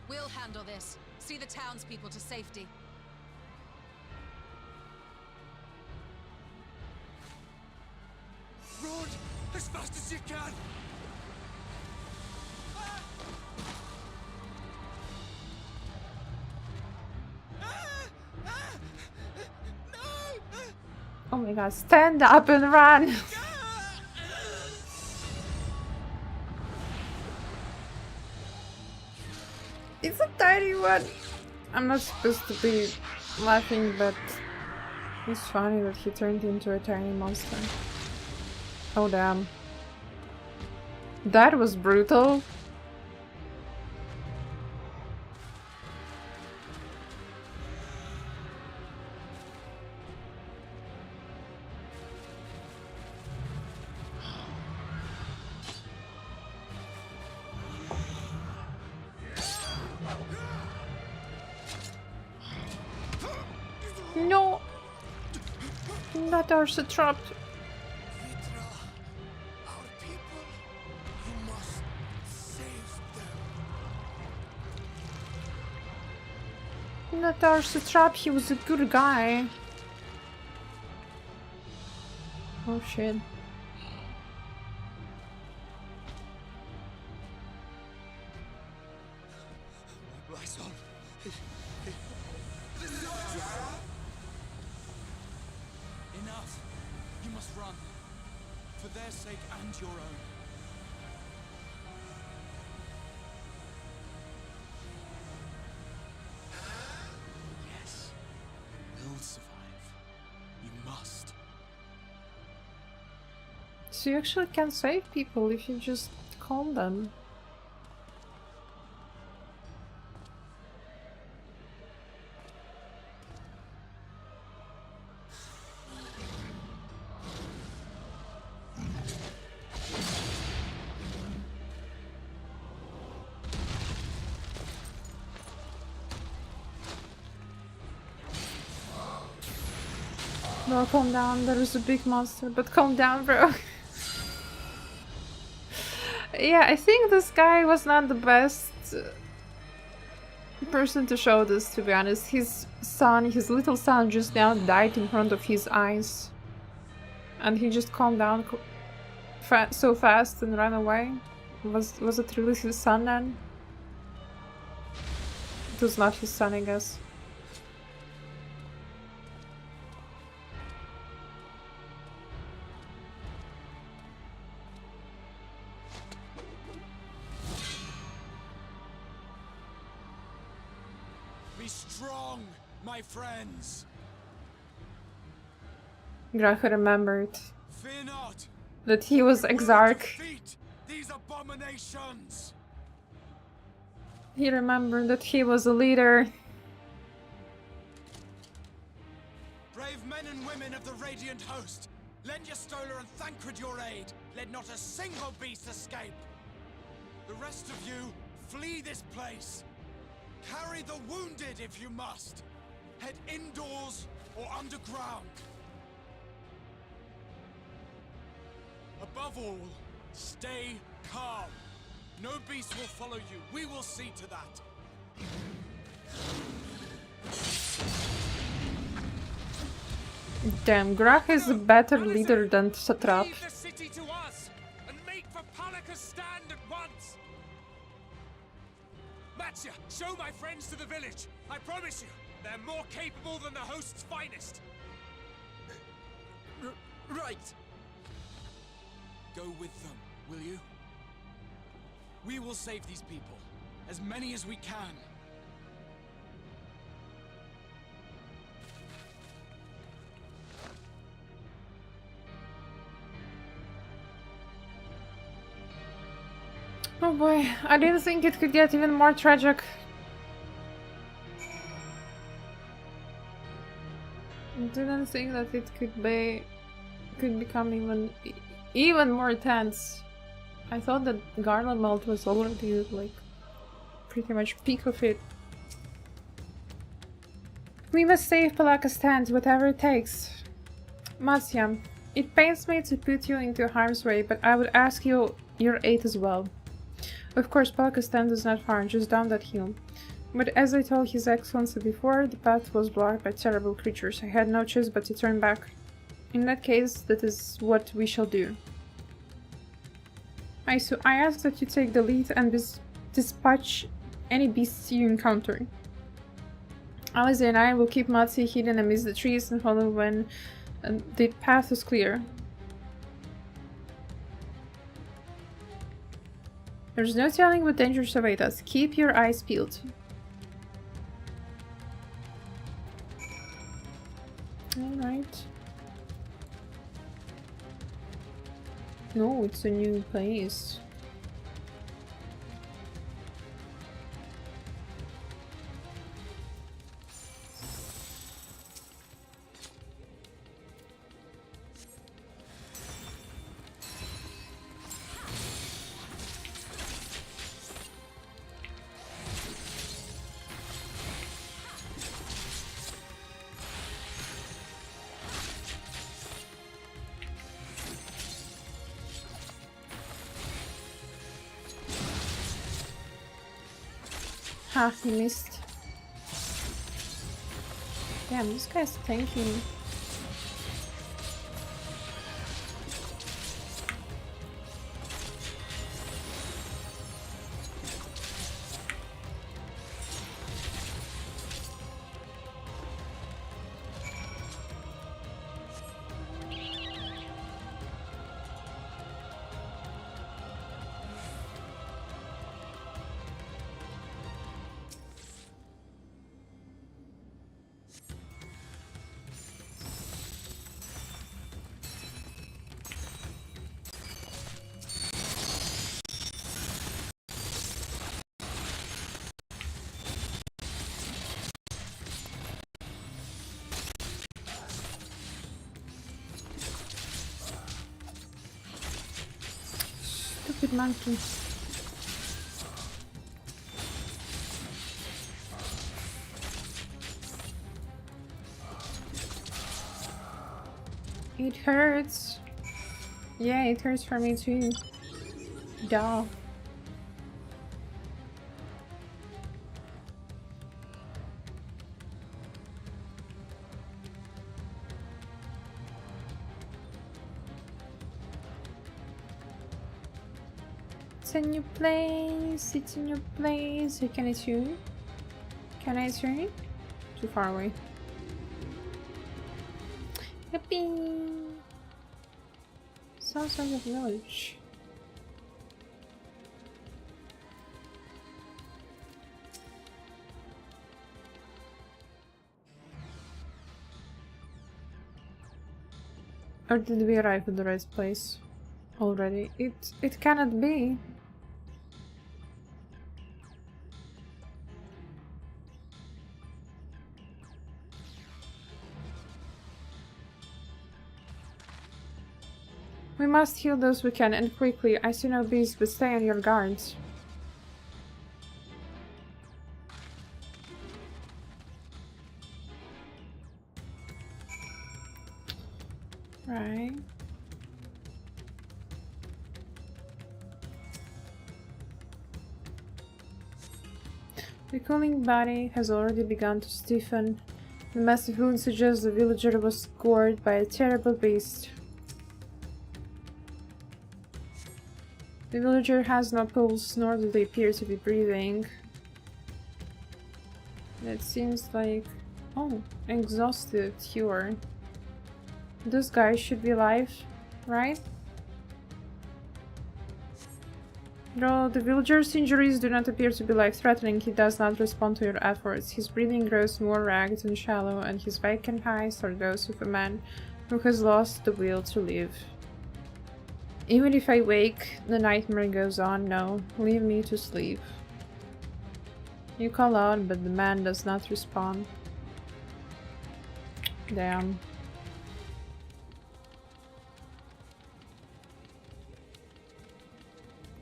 We'll handle this. See the townspeople to safety. Run as fast as you can. Oh my god, stand up and run! It's a tiny one! I'm not supposed to be laughing, but it's funny that he turned into a tiny monster. Oh damn. That was brutal. No! Not our trap. Our people, you must save them. Not our trap, he was a good guy. Oh shit. Lyson. Enough! You must run. For their sake and your own. Yes. We'll survive. You must. So you actually can save people if you just calm them. No, calm down, there is a big monster, but calm down, bro. Yeah, I think this guy was not the best person to show this, to be honest. His son, his little son, just now died in front of his eyes. And he just calmed down so fast and ran away. Was it really his son then? It was not his son, I guess. Be strong, my friends. Graha remembered Fear not. that he was We will Exarch. defeat these abominations. He remembered that he was a leader. Brave men and women of the Radiant Host, lend your Stola and Thancred your aid. Let not a single beast escape. The rest of you, flee this place. Carry the wounded if you must. Head indoors or underground. Above all, stay calm. No beast will follow you. We will see to that. Damn, Graha is a better leader than Satrap. Leave the city to us and make for Gotcha! Show my friends to the village! I promise you, they're more capable than the host's finest! Right! Go with them, will you? We will save these people. As many as we can. Oh boy, I didn't think it could get even more tragic. I didn't think that it could become even more tense. I thought that Garland Melt was already like pretty much peak of it. We must save Palakastan, whatever it takes. Matya, it pains me to put you into harm's way, but I would ask you your aid as well. Of course, Palakastan is not far, just down that hill. But as I told His Excellency before, the path was blocked by terrible creatures. I had no choice but to turn back. In that case, that is what we shall do. I ask that you take the lead and dispatch any beasts you encounter. Alice and I will keep Matsi hidden amidst the trees and follow when the path is clear. There's no telling what dangers await us. Keep your eyes peeled. Alright. No, it's a new place. Ha, he missed. Damn, this guy's tanking. Stupid monkey. It hurts. Yeah, it hurts for me too. Duh. It's a new place. It's a new place. So can I turn? Can I turn? Too far away. Yippee! Sounds like a village. Or did we arrive at the right place already? It cannot be. We must heal those we can, and quickly. I see no beasts, but stay on your guards. Right. The cooling body has already begun to stiffen. The massive wound suggests the villager was gored by a terrible beast. The villager has no pulse, nor do they appear to be breathing. It seems like... Oh, exhausted cure. This guy should be alive, right? Though the villager's injuries do not appear to be life-threatening, he does not respond to your efforts. His breathing grows more ragged and shallow, and his vacant eyes are those of a man who has lost the will to live. Even if I wake, the nightmare goes on. No, leave me to sleep. You call out, but the man does not respond. Damn.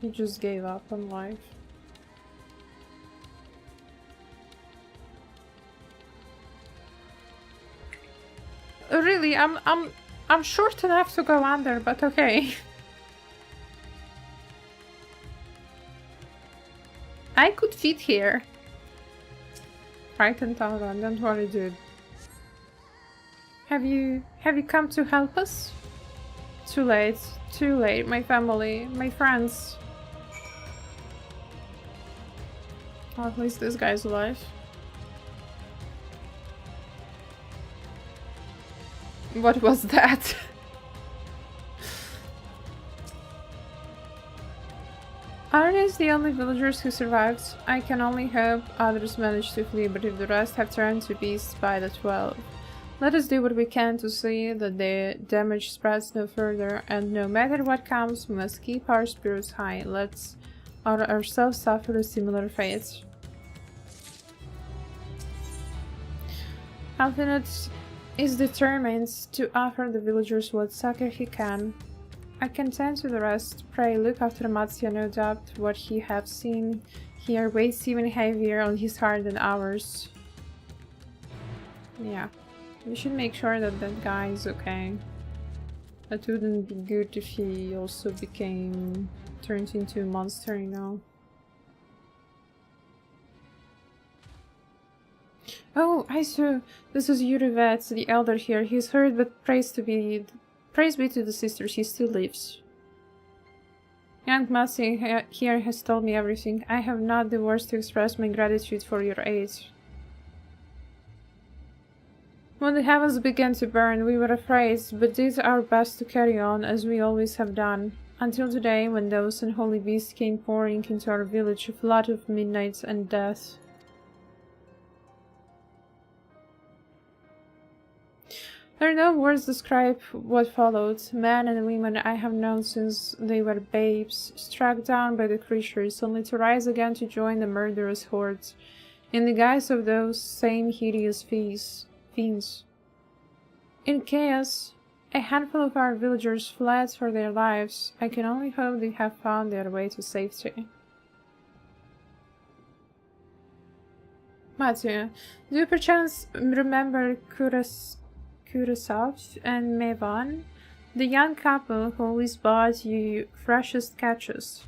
He just gave up on life. Really, I'm short enough to go under, but okay. I could fit here. Right and Talron, don't worry, dude. Have you come to help us? Too late, my family, my friends. Well, at least this guy's alive. What was that? Are these the only villagers who survived? I can only hope others managed to flee, but if the rest have turned to beasts by the 12. Let us do what we can to see that the damage spreads no further, and no matter what comes, we must keep our spirits high. Let's ourselves suffer a similar fate. Alpinot is determined to offer the villagers what succor he can. I can tend to the rest. Pray look after Matsya, no doubt what he have seen here weighs even heavier on his heart than ours. Yeah, we should make sure that that guy is okay. It wouldn't be good if he also turned into a monster, you know. Oh, I saw. This is Yurivet, the elder here. He's hurt, but praise be to the sisters, he still lives. Young Matsy here has told me everything. I have not the words to express my gratitude for your aid. When the heavens began to burn, we were afraid, but did our best to carry on, as we always have done. Until today, when those unholy beasts came pouring into our village, a flood of midnight and death. There are no words to describe what followed. Men and women I have known since they were babes, struck down by the creatures, only to rise again to join the murderous horde, in the guise of those same hideous fiends. In chaos, a handful of our villagers fled for their lives. I can only hope they have found their way to safety. Matthew, do you perchance remember Kurasov and Mevan, the young couple who always bought you freshest catches?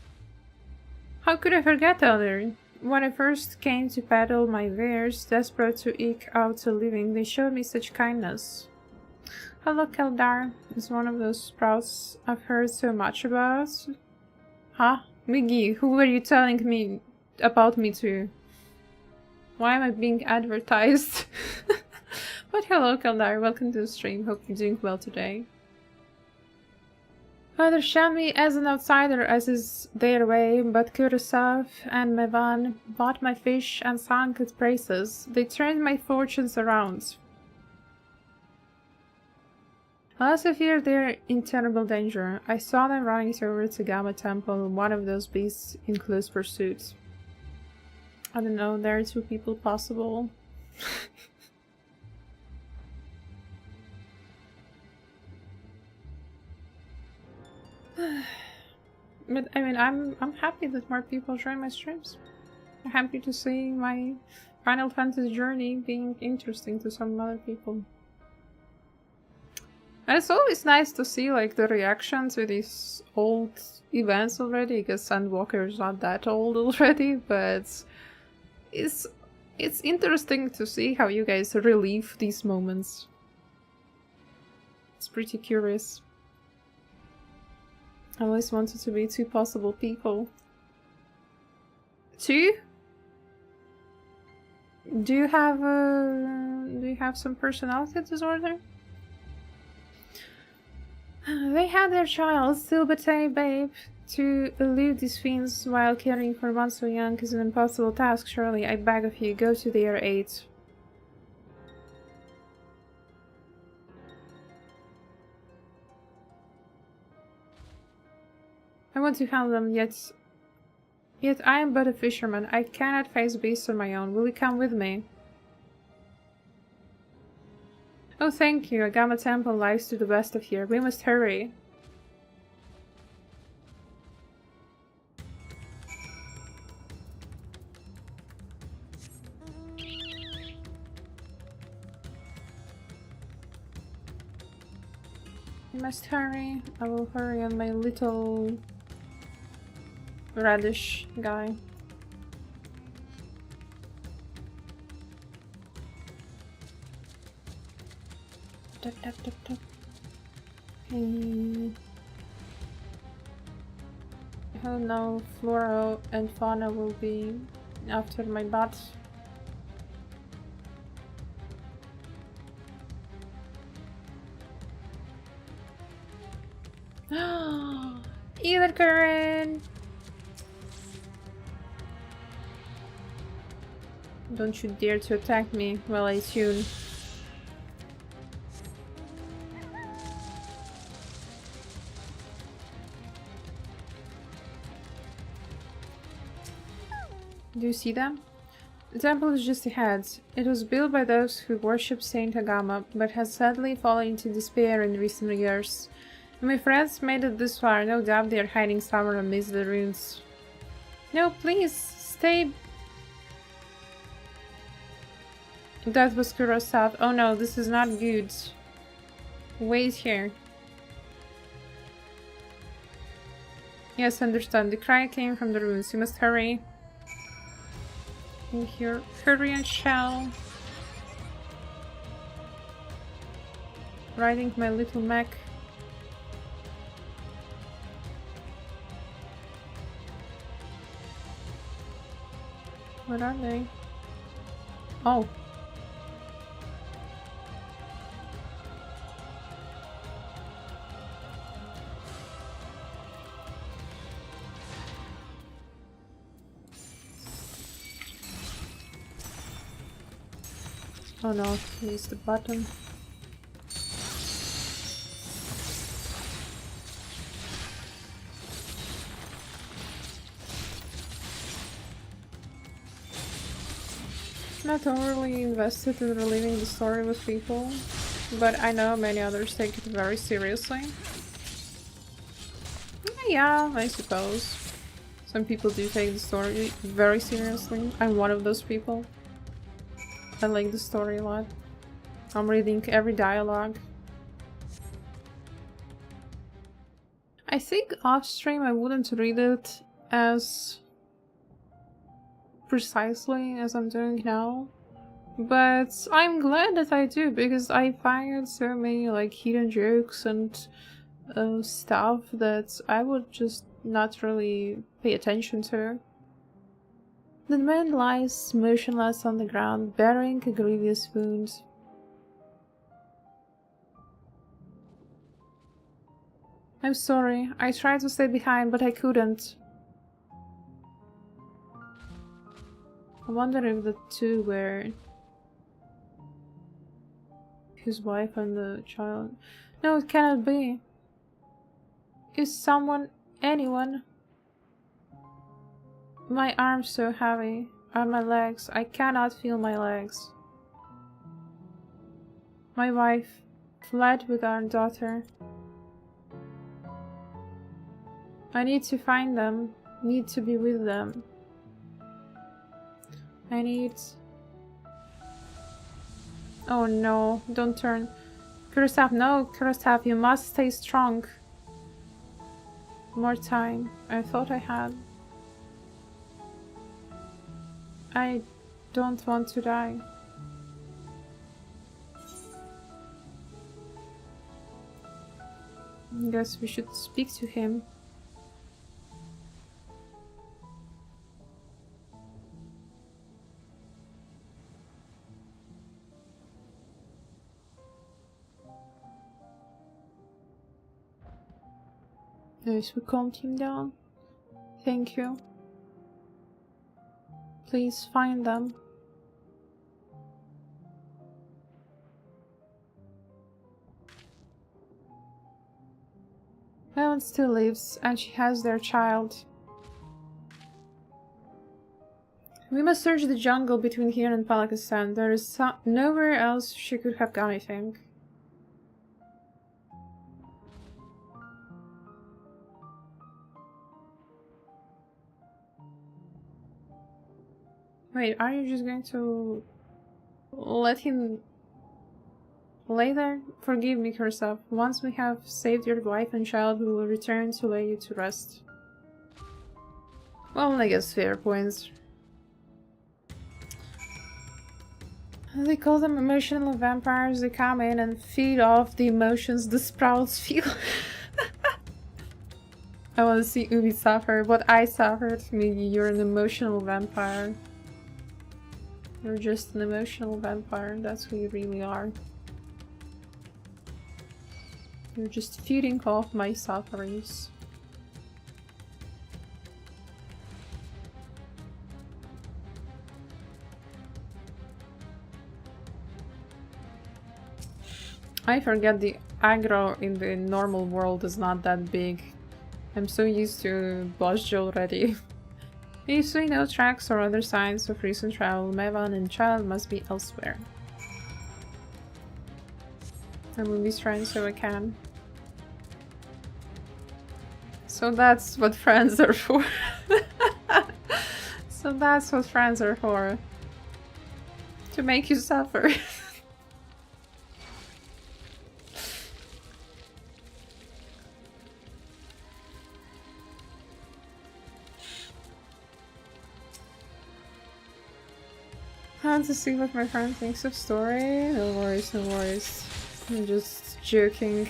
How could I forget, Elder? When I first came to peddle my wares, desperate to eke out a living, they showed me such kindness. Hello, Keldar. Is one of those sprouts I've heard so much about? Huh? Miggy, who were you telling me about me to? Why am I being advertised? But hello, Keldar. Welcome to the stream. Hope you're doing well today. Others shunned me as an outsider, as is their way, but Kurasov and Mevan bought my fish and sang its praises. They turned my fortunes around. I also fear they're in terrible danger. I saw them running over to Gamma Temple, one of those beasts in close pursuit. I don't know, there are two people possible. But I mean, I'm happy that more people join my streams. I'm happy to see my Final Fantasy journey being interesting to some other people. And it's always nice to see like the reaction to these old events already, because Endwalker is not that old already, but it's interesting to see how you guys relive these moments. It's pretty curious. I always wanted to be two possible people. Two? Do you have some personality disorder? They had their child, still but a babe. To elude these fiends while caring for one so young is an impossible task, surely. I beg of you, go to their aid. I want to help them, yet I am but a fisherman. I cannot face beasts on my own. Will you come with me? Oh, thank you. Agama Temple lies to the west of here. We must hurry. I must hurry. I will hurry on my little radish guy. Tap, tap, tap, tap. Hey. Oh no, Flora and Fauna will be after my butt. Either current. Don't you dare to attack me while I tune. Do you see them? The temple is just ahead. It was built by those who worship Saint Agama, but has sadly fallen into despair in recent years. And my friends made it this far. No doubt they are hiding somewhere amidst the ruins. No, please, stay. That was Kurosawa. Oh no, this is not good. Wait here. Yes, understand. The cry came from the ruins. You must hurry. In here. Hurry and shall. Riding my little mech. What are they? Oh. Oh no, use the button. Not overly invested in reliving the story with people, but I know many others take it very seriously. Yeah, I suppose. Some people do take the story very seriously. I'm one of those people. I like the story a lot. I'm reading every dialogue. I think off stream I wouldn't read it as precisely as I'm doing now, but I'm glad that I do, because I find so many like hidden jokes and stuff that I would just not really pay attention to. The man lies motionless on the ground, bearing a grievous wound. I'm sorry, I tried to stay behind, but I couldn't. I wonder if the two were his wife and the child. No, it cannot be. Is someone, anyone? My arms so heavy. On my legs. I cannot feel my legs. My wife fled with our daughter. I need to find them. Need to be with them. I need... Oh no, don't turn. Kurosawa, no, Kurosawa, you must stay strong. More time. I thought I had. I don't want to die. Guess we should speak to him. Yes, we calmed him down. Thank you. Please find them. Helen still lives, and she has their child. We must search the jungle between here and Palakistan. There is nowhere else she could have gone, I think. Wait, are you just going to let him lay there? Forgive me, Kursov. Once we have saved your wife and child, we will return to lay you to rest. Well, I guess fair points. They call them emotional vampires. They come in and feed off the emotions the sprouts feel. I want to see Ubi suffer, but I suffered. Maybe you're an emotional vampire. You're just an emotional vampire. That's who you really are. You're just feeding off my sufferings. I forget the aggro in the normal world is not that big. I'm so used to Bosch already. If we no tracks or other signs of recent travel, Mevan and child must be elsewhere. I will be trying so I can. So that's what friends are for. So that's what friends are for. To make you suffer. I want to see what my friend thinks of story. No worries, no worries. I'm just joking.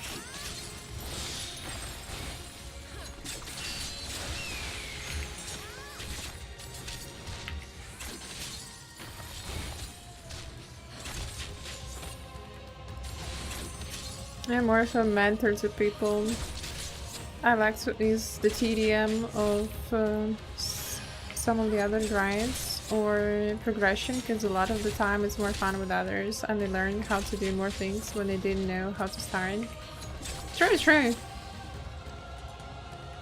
I'm more of a mentor to people. I like to ease the TDM of some of the other grinds or progression, because a lot of the time it's more fun with others and they learn how to do more things when they didn't know how to start. True.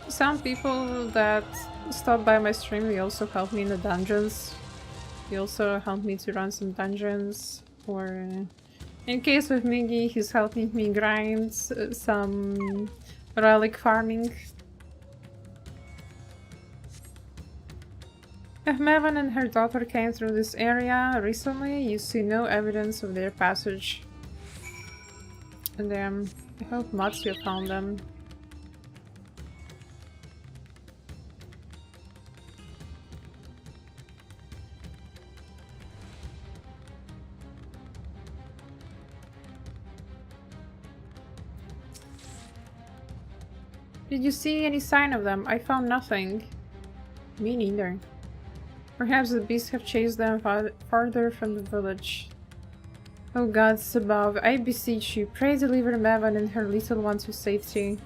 Some people that stop by my stream, they also help me in the dungeons. They also help me to run some dungeons, or in case of Miggy, he's helping me grind some relic farming. If Mevan and her daughter came through this area recently, you see no evidence of their passage. And I hope Matsuya found them. Did you see any sign of them? I found nothing. Me neither. Perhaps the beasts have chased them farther from the village. O gods above, I beseech you, pray deliver Mevan and her little one to safety.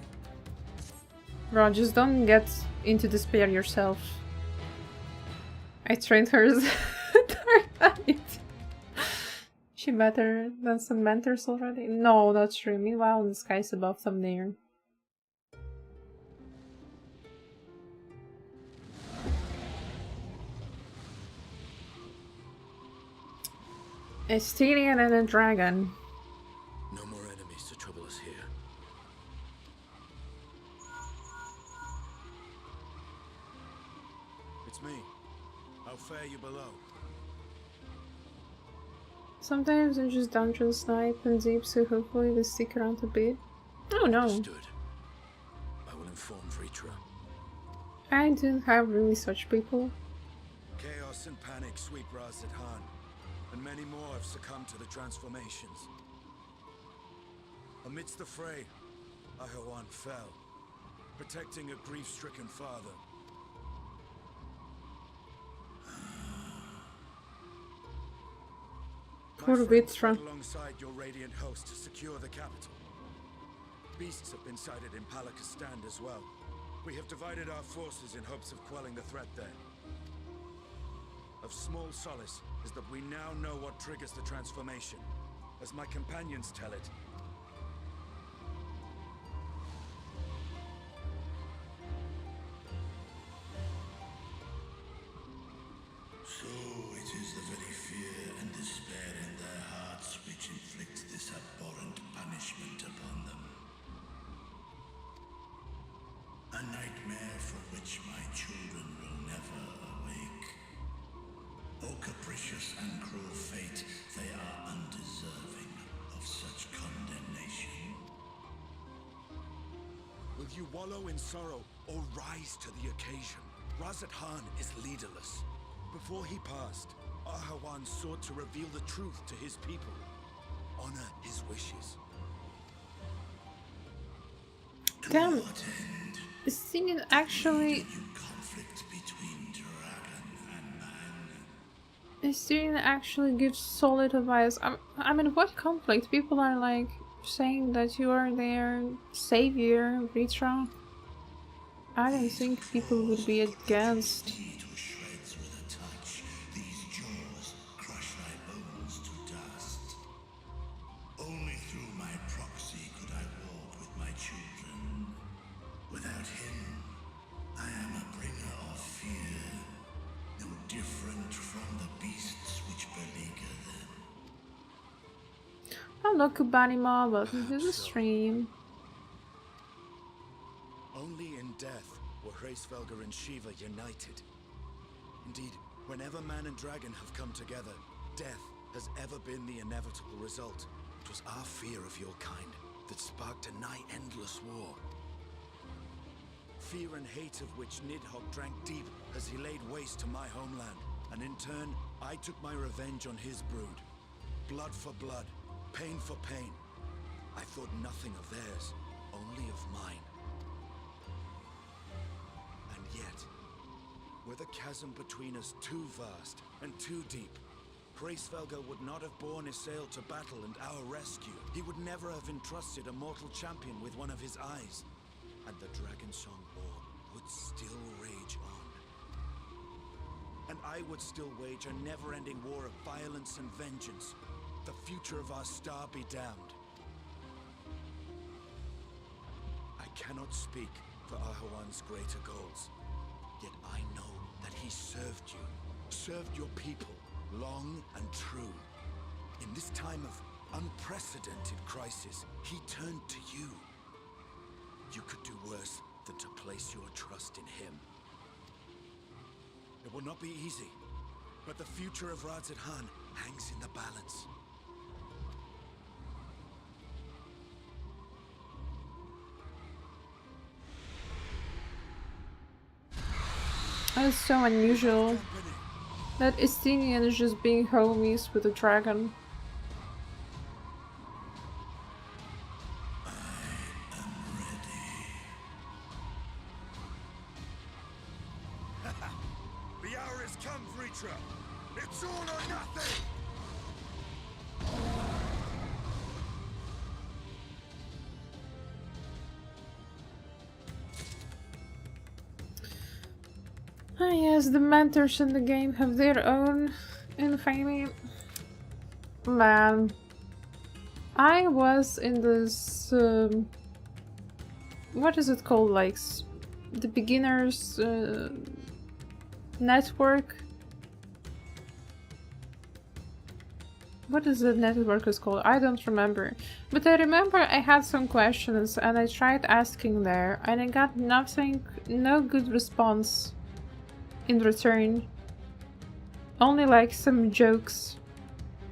Bro, just don't get into despair yourself. I trained her as Dark Knight. She better than some mentors already? No, not true. Meanwhile, the skies above them there. A Stelian and a dragon. No more enemies to trouble us here. It's me. How fare you below? Sometimes I just dungeon snipe and deep, so hopefully they stick around a bit. Oh no. Understood. I will inform Vritra. I don't have really such people. Chaos and panic sweep Radz-at-han, and many more have succumbed to the transformations. Amidst the fray, Ahawan fell, protecting a grief-stricken father. Poor Vritra. Alongside your radiant host to secure the capital. Beasts have been sighted in Palakistan as well. We have divided our forces in hopes of quelling the threat there. Of small solace is that we now know what triggers the transformation. As my companions tell it, so it is the very fear and despair in their hearts which inflict this abhorrent punishment upon them. A nightmare from which my children will never awake. O capricious and cruel fate, they are undeserving of such condemnation. will you wallow in sorrow or rise to the occasion? Radz-at-han is leaderless. Before he passed, Ahawan sought to reveal the truth to his people. Honor his wishes. Damn. Is singing actually... Assyrian actually gives solid advice. I mean, what conflict? People are like saying that you are their savior, Ritra. I don't think people would be against. Only through my proxy could I walk with my children. Without him, I am a bringer of fear, no different from the beasts which beleaguer them. Oh look, Banima, welcome to the stream. Only in death were Hraesvelgr and Shiva united. Indeed, whenever man and dragon have come together, death has ever been the inevitable result. It was our fear of your kind that sparked a nigh-endless war. Fear and hate of which Nidhogg drank deep as he laid waste to my homeland, and in turn, I took my revenge on his brood. Blood for blood, pain for pain. I thought nothing of theirs, only of mine. And yet, were the chasm between us too vast and too deep, Hraesvelgr would not have borne Isael to battle and our rescue. He would never have entrusted a mortal champion with one of his eyes. And the Dragonsong War would still rage on. And I would still wage a never-ending war of violence and vengeance. The future of our star be damned. I cannot speak for Ahawan's greater goals. Yet I know that he served you, served your people, long and true. In this time of unprecedented crisis, he turned to you. You could do worse than to place your trust in him. It will not be easy, but the future of Radz-at-han hangs in the balance. That's so unusual. That Estinian is just being homies with a dragon. The hour has come, Vritra! It's all or nothing! Ah yes, the mentors in the game have their own infamy. Man, I was in this... what is it called? Like, the beginners network? What is the network is called? I don't remember. But I remember I had some questions and I tried asking there and I got nothing, no good response in return. Only like some jokes.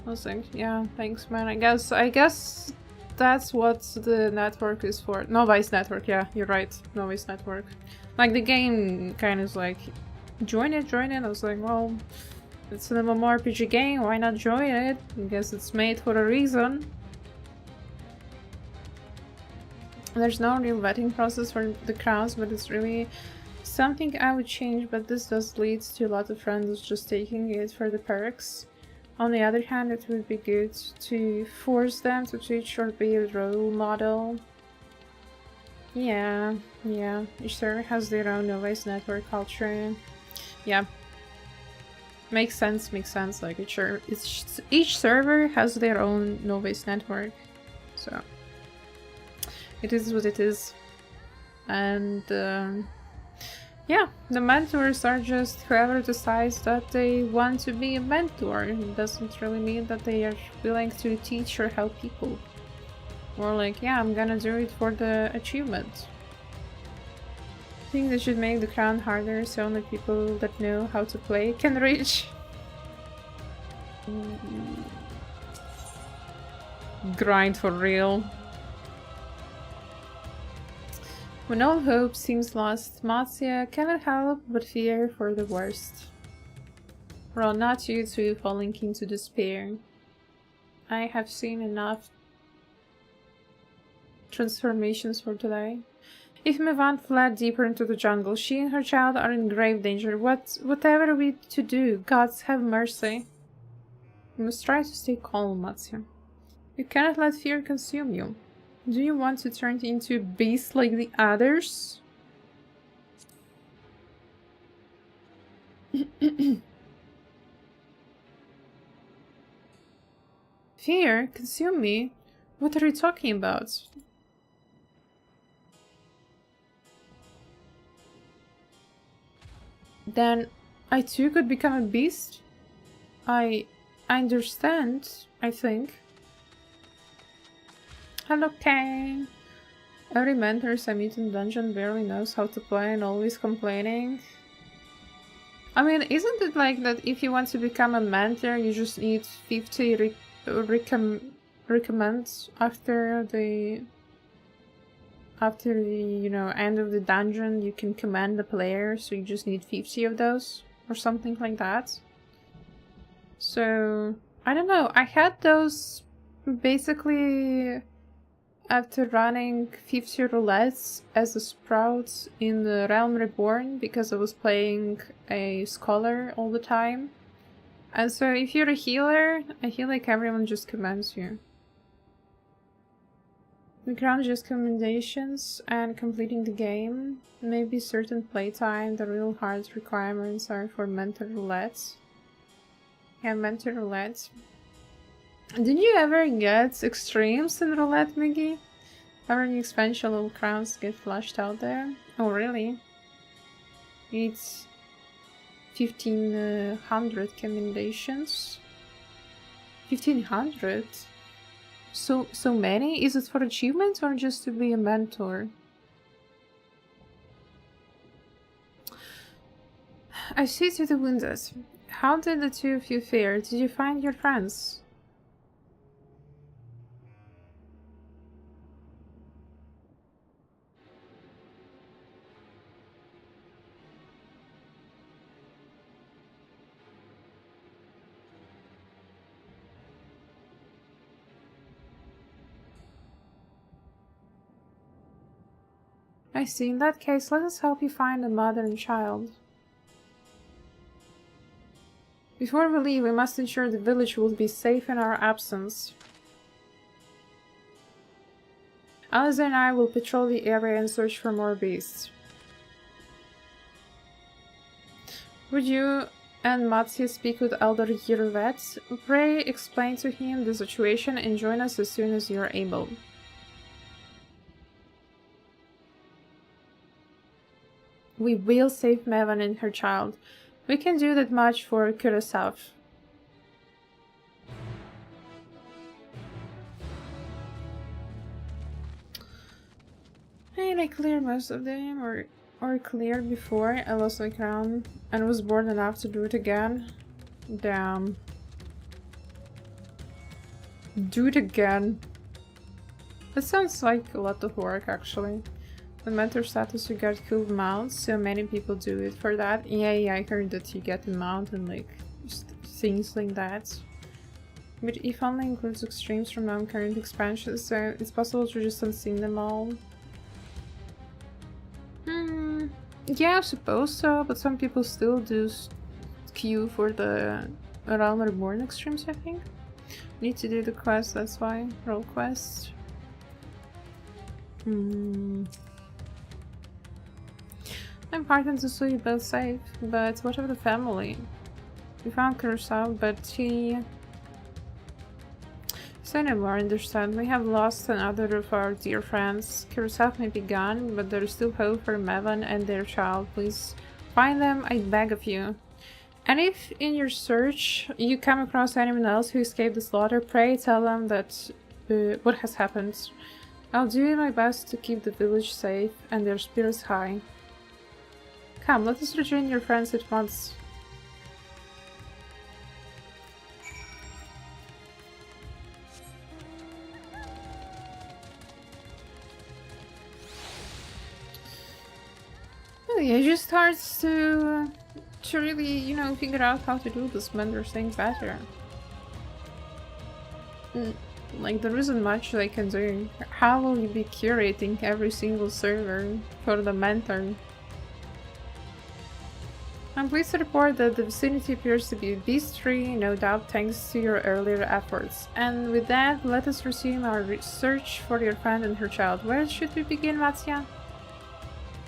I was like, yeah, thanks man. I guess that's what the network is for. Novice network, yeah, you're right. Novice network. Like the game kind of is like, join it. I was like, well, it's an MMORPG game, why not join it? I guess it's made for a reason. There's no real vetting process for the crowds, but it's really something I would change, but this does lead to a lot of friends just taking it for the perks. On the other hand, it would be good to force them to teach or be a role model. Yeah, yeah. Each server has their own novice network culture. Yeah. Makes sense, makes sense. Like each server has their own novice network. So it is what it is. And yeah, the mentors are just whoever decides that they want to be a mentor. It doesn't really mean that they are willing to teach or help people. Or like, yeah, I'm gonna do it for the achievement. I think they should make the crown harder so only people that know how to play can reach. Grind for real. When all hope seems lost, Matsuya cannot help but fear for the worst. Well, not you two falling into despair. I have seen enough transformations for today. If Mivan fled deeper into the jungle, she and her child are in grave danger. Whatever we to do, gods have mercy. You must try to stay calm, Matsuya. You cannot let fear consume you. Do you want to turn into a beast like the others? Fear? Consume me? What are you talking about? Then I too could become a beast? I understand, I think. Hello, Kang. Every mentor I meet in dungeon barely knows how to play and always complaining. I mean, isn't it like that if you want to become a mentor, you just need 50 recommends after the you know, end of the dungeon, you can command the player, so you just need 50 of those or something like that. So I don't know, I had those basically after running 50 roulettes as a sprout in the Realm Reborn because I was playing a scholar all the time. And so if you're a healer, I feel like everyone just commands you. The ground just commendations and completing the game. Maybe certain playtime, the real hard requirements are for mentor roulettes. Yeah, mentor roulette. Did you ever get extremes in roulette, Miggy? Every new expansion little crowns get flushed out there? Oh, really? It's 1500 commendations. 1500? So many? Is it for achievements or just to be a mentor? I see to the windows. How did the two of you fare? Did you find your friends? I see. In that case, let us help you find a mother and child. Before we leave, we must ensure the village will be safe in our absence. Alice and I will patrol the area and search for more beasts. Would you and Matsuya speak with Elder Yiruvet? Pray explain to him the situation and join us as soon as you are able. We will save Mevan and her child. We can do that much for Kurosawa. And I cleared most of them, or cleared before I lost my crown and was bored enough to do it again. Damn. Do it again. That sounds like a lot of work, actually. The mentor status, you get cool mounts, so many people do it for that. Yeah, I heard that you get a mount and like things like that. But if only includes extremes from non-current expansions, so it's possible to just unseen them all. Yeah, I suppose so, but some people still do queue for the Realm Reborn extremes, I think. Need to do the quest, that's why. Roll quest. I'm important to see you both safe, but what of the family? We found Curacao, but he... Say no more, understand. We have lost another of our dear friends. Curacao may be gone, but there is still hope for Mevan and their child. Please find them, I beg of you. And if in your search you come across anyone else who escaped the slaughter, pray tell them that what has happened. I'll do my best to keep the village safe and their spirits high. Come, let us rejoin your friends at once. Yeah, just starts to really, you know, figure out how to do this Mender thing better. Like, there isn't much they can do. How will you be curating every single server for the mentor? I'm pleased to report that the vicinity appears to be beast-free, no doubt thanks to your earlier efforts. And with that, let us resume our search for your friend and her child. Where should we begin, Matzia?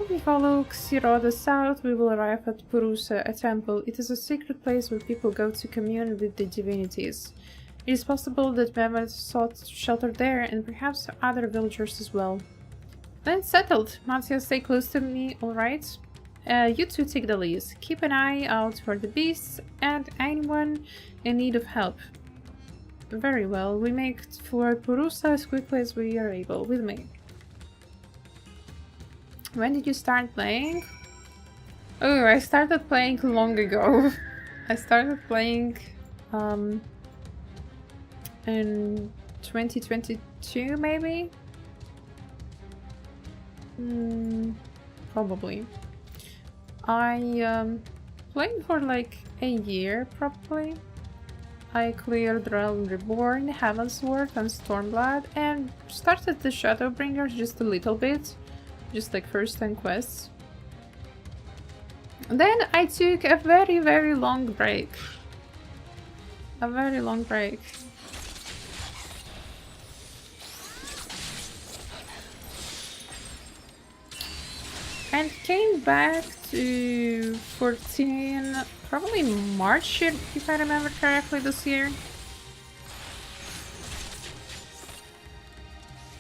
If we follow Xiroda south, we will arrive at Purusa, a temple. It is a sacred place where people go to commune with the divinities. It is possible that Mehmet sought shelter there, and perhaps other villagers as well. Then settled. Matzia, stay close to me, alright? You two take the lead. Keep an eye out for the beasts and anyone in need of help. Very well. We make for Purusa as quickly as we are able. With me. When did you start playing? Oh, I started playing long ago. I started playing in 2022 maybe? Probably. I played for like a year probably. I cleared Realm Reborn, Heavensward and Stormblood and started the Shadowbringers just a little bit. Just like first 10 quests. Then I took a very long break. A very long break. And came back to 14, probably March if I remember correctly this year.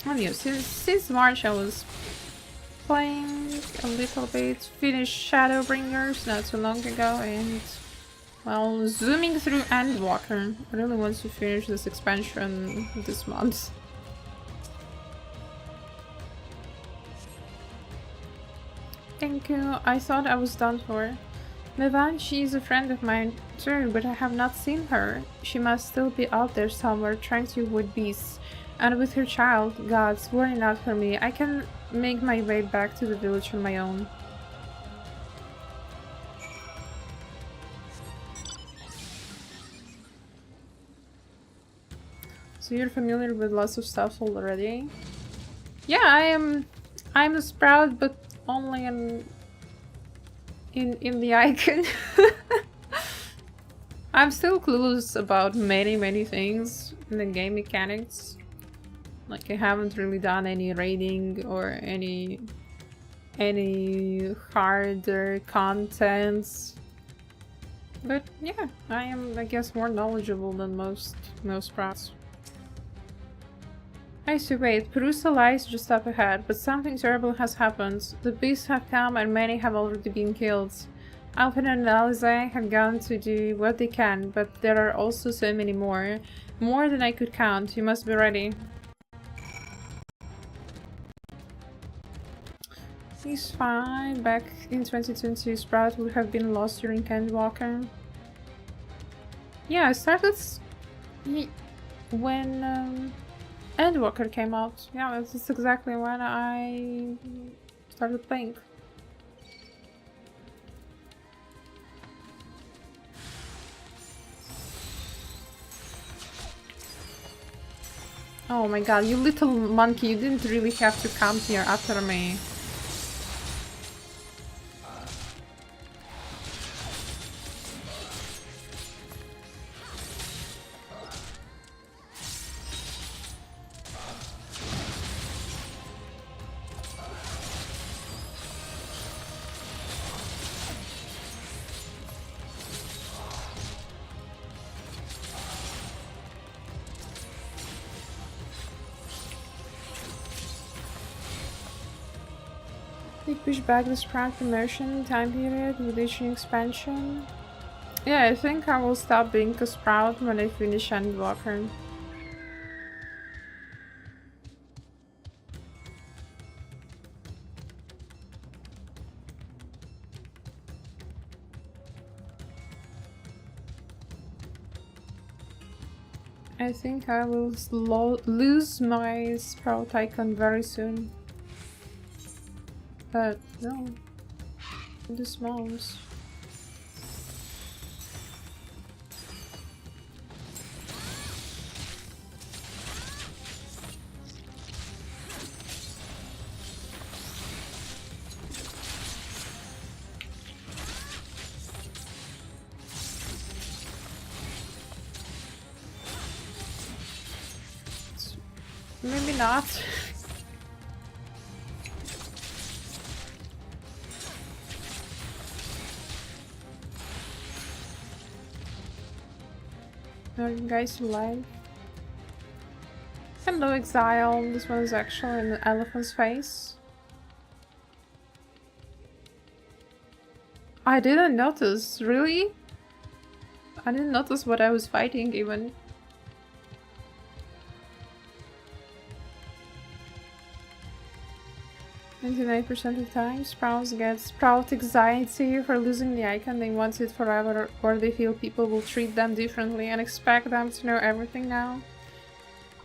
And yeah, since March I was playing a little bit, finished Shadowbringers not too long ago, and well, zooming through Endwalker. I really want to finish this expansion this month. Thank you, I thought I was done for. Mevan, she is a friend of mine too, but I have not seen her. She must still be out there somewhere trying to avoid beasts. And with her child, gods, worry not for me. I can make my way back to the village on my own. So you're familiar with lots of stuff already? Yeah, I'm a sprout, but only in the icon. I'm still clueless about many things in the game mechanics. Like, I haven't really done any raiding or any harder contents. But yeah, I am, I guess, more knowledgeable than most sprouts. I see, wait, Purusa lies just up ahead, but something terrible has happened. The beasts have come and many have already been killed. Alphen and Alize have gone to do what they can, but there are also so many more. More than I could count. You must be ready. He's fine. Back in 2020, Sprout would have been lost during Endwalker. Yeah, I started when Endwalker came out. Yeah, that's exactly when I started playing. Oh my god, you little monkey, you didn't really have to come here after me. They push back the Sprout promotion time period with each new expansion. Yeah, I think I will stop being a Sprout when I finish Endwalker. I think I will lose my Sprout icon very soon. But no, this mounts. Maybe not. Are you guys alive? Hello, Exile. This one is actually an elephant's face. I didn't notice, really? I didn't notice what I was fighting even. 99% of the time, Sprouts get Sprout anxiety for losing the icon. They want it forever, or they feel people will treat them differently and expect them to know everything now.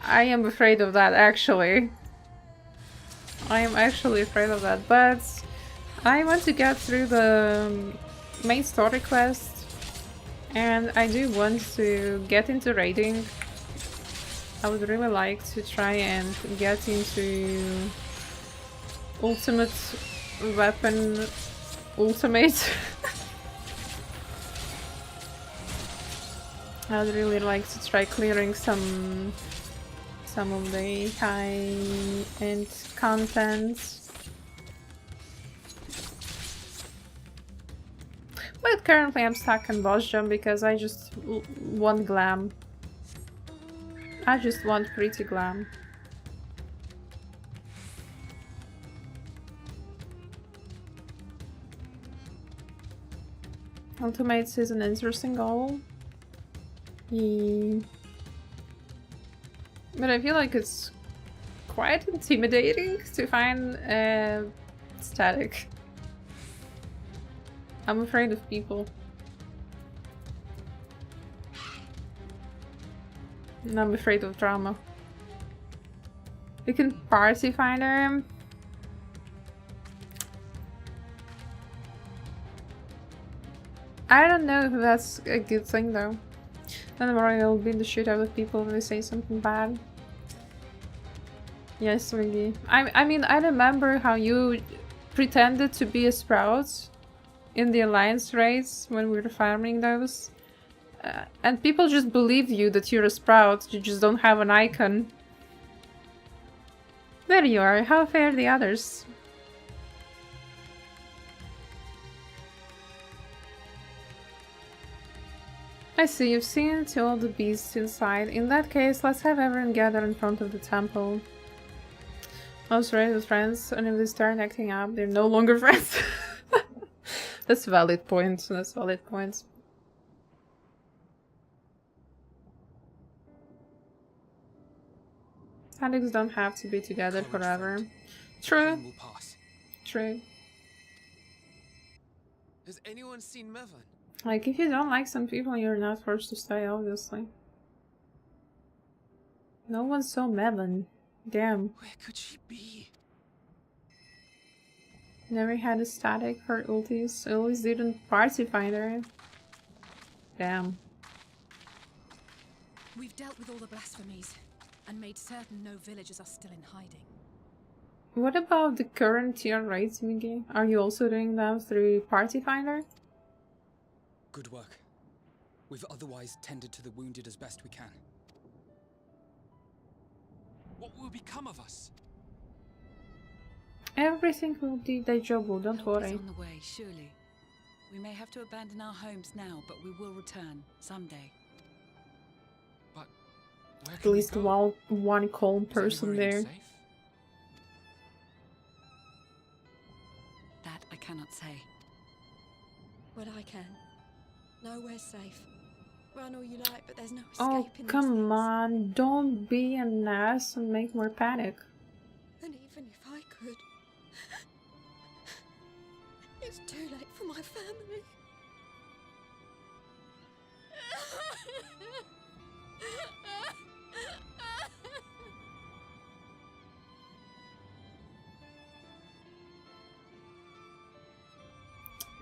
I am afraid of that, actually. I am actually afraid of that, but I want to get through the main story quest, and I do want to get into raiding. I would really like to try and get into ultimate weapon ultimate. I would really like to try clearing some of the high-end content. But currently I'm stuck in boss jump because I just want glam. I just want pretty glam. Ultimates is an interesting goal. But I feel like it's quite intimidating to find static. I'm afraid of people. And I'm afraid of drama. You can party finder him. I don't know if that's a good thing though. Then I'll beat the shit out of people when they say something bad. Yes, Swiggy. I mean, I remember how you pretended to be a Sprout in the Alliance raids when we were farming those. And people just believe you that you're a Sprout, you just don't have an icon. There you are, how fare the others? I see, you've seen to all the beasts inside. In that case, let's have everyone gather in front of the temple. I was raised with friends, and if they start acting up, they're no longer friends. That's a valid point, that's a valid point. Addicts don't have to be together forever. True. True. Has anyone seen Mevan? Like, if you don't like some people, you're not forced to stay, obviously. No one saw Mevan. Damn. Where could she be? Never had a static for ultis. Always didn't party finder. Damn. We've dealt with all the blasphemies and made certain no villagers are still in hiding. What about the current tier raids, Miggy? Are you also doing them through party finder? Good work. We've otherwise tended to the wounded as best we can. What will become of us? Everything will be deja-vu, don't Help worry. is on the way, surely. We may have to abandon our homes now, but we will return someday. But where At can we least go? one calm Is person anywhere even there. safe? cannot say. Well, I can. Nowhere's safe. Run all you like, but there's no Oh, escaping these come things. on. Don't be an ass and make more panic. And even if I could, it's too late for my family.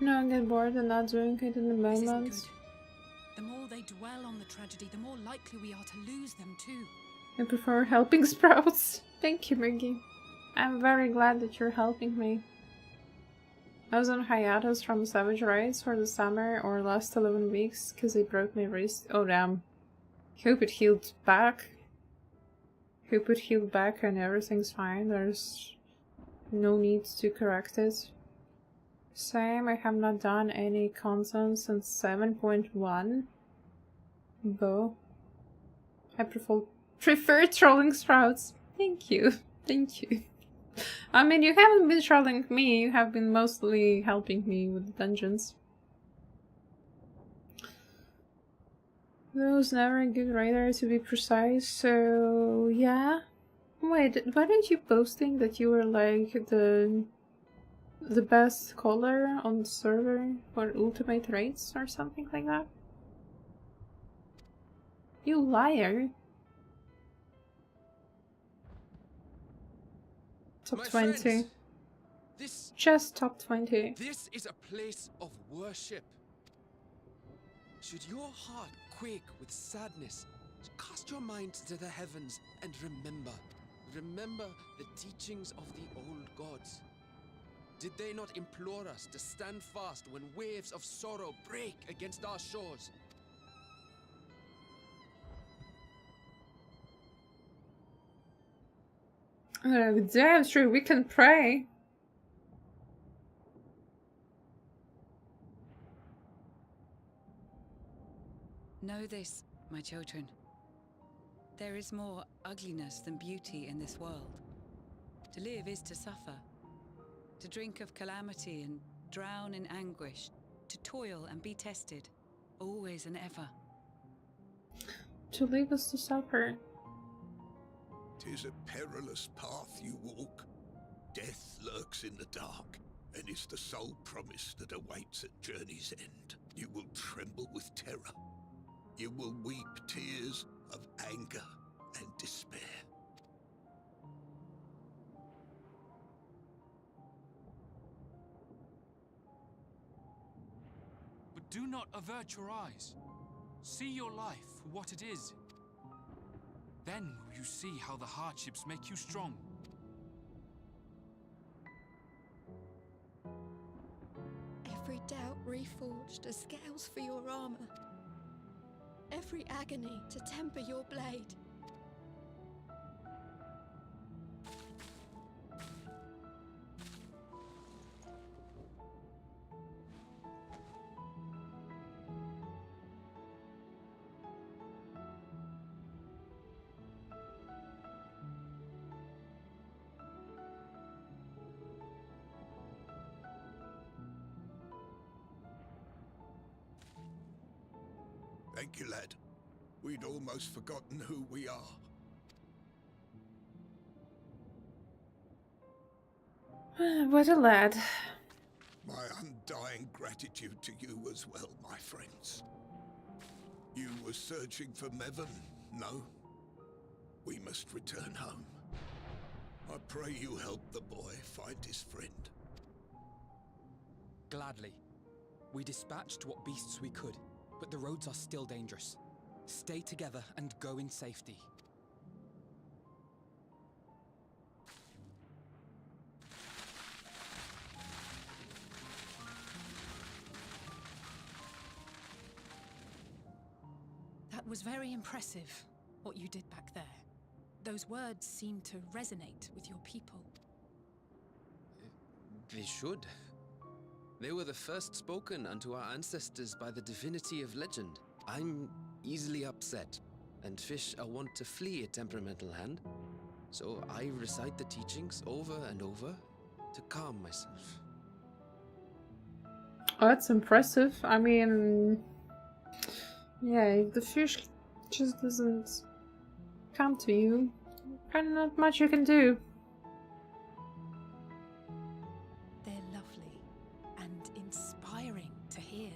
No, I get bored and not doing it in the This isn't moment. good. The more they dwell on the tragedy, the more likely we are to lose them too. I prefer helping sprouts. Thank you, Miggy. I'm very glad that you're helping me. I was on hiatus from Savage Raids for the summer or last 11 weeks because I broke my wrist. Oh damn. Hope it healed back. Hope it healed back and everything's fine. There's no need to correct it. Same, I have not done any content since 7.1. Though. I prefer trolling sprouts. Thank you. Thank you. I mean, you haven't been trolling me, you have been mostly helping me with the dungeons. Those never a good raider to be precise, so yeah. Wait, weren't you posting that you were like the best caller on the server for ultimate raids or something like that? You liar. Top My 20. friends, this Just top 20. This is a place of worship. Should your heart quake with sadness, cast your mind to the heavens and remember the teachings of the old gods. Did they not implore us to stand fast when waves of sorrow break against our shores? Damn true, we can pray. Know this, my children. There is more ugliness than beauty in this world. To live is to suffer. To drink of calamity and drown in anguish. To toil and be tested, always and ever. To leave us to suffer. 'Tis a perilous path you walk. Death lurks in the dark, and is the sole promise that awaits at journey's end. You will tremble with terror. You will weep tears of anger and despair. But do not avert your eyes. See your life for what it is. Then will you see how the hardships make you strong. Every doubt reforged as scales for your armor. Every agony to temper your blade. Thank you, lad. We'd almost forgotten who we are. What a lad. My undying gratitude to you as well, my friends. You were searching for Mevon, no? We must return home. I pray you help the boy find his friend. Gladly. We dispatched what beasts we could, but the roads are still dangerous. Stay together and go in safety. That was very impressive, what you did back there. Those words seem to resonate with your people. They should. They were the first spoken unto our ancestors by the divinity of legend. I'm easily upset, and fish are wont to flee a temperamental hand, so I recite the teachings over and over to calm myself. Oh, that's impressive. I mean, yeah, if the fish just doesn't come to you, kind of not much you can do. They're lovely and inspiring to hear,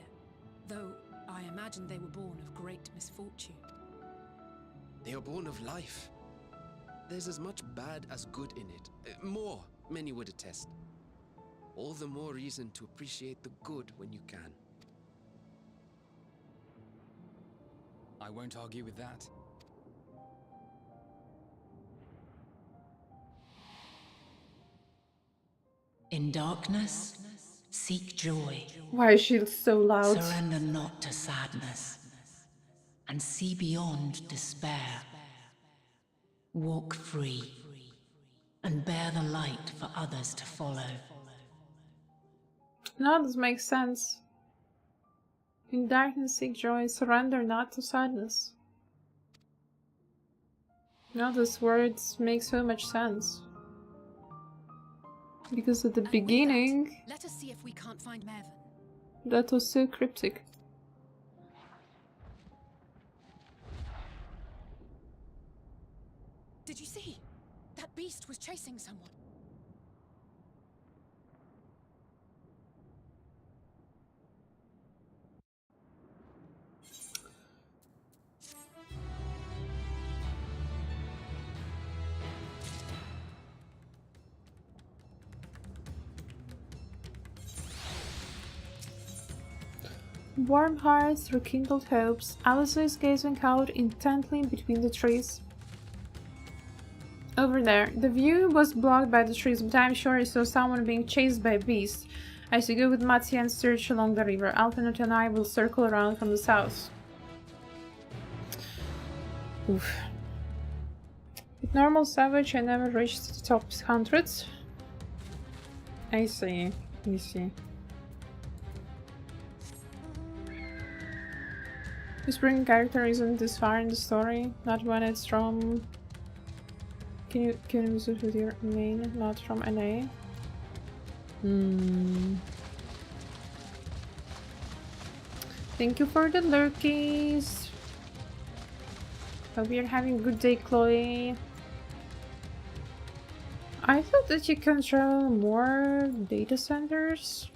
though I imagine they were born of great misfortune. They are born of life. There's as much bad as good in it. More, many would attest. All the more reason to appreciate the good when you can. I won't argue with that. In darkness, seek joy. Why is she so loud? Surrender not to sadness, and see beyond despair. Walk free, and bear the light for others to follow. No, this makes sense. In darkness seek joy, surrender not to sadness. No, these words make so much sense. Because at the beginning, Let us see if we can't find Mervyn. that was so cryptic. Did you see? That beast was chasing someone. Warm hearts, rekindled hopes. Alice is gazing out intently between the trees. Over there. The view was blocked by the trees, but I'm sure I saw someone being chased by a beast. I should go with Mattia and search along the river. Alpinot and I will circle around from the south. Oof. With normal savage, I never reached the top hundreds. I see. I see. The spring character isn't this far in the story, not when it's from... Can you visit with your main, not from NA? Thank you for the lurkies. Hope you're having a good day, Chloe. I thought that you can travel more data centers.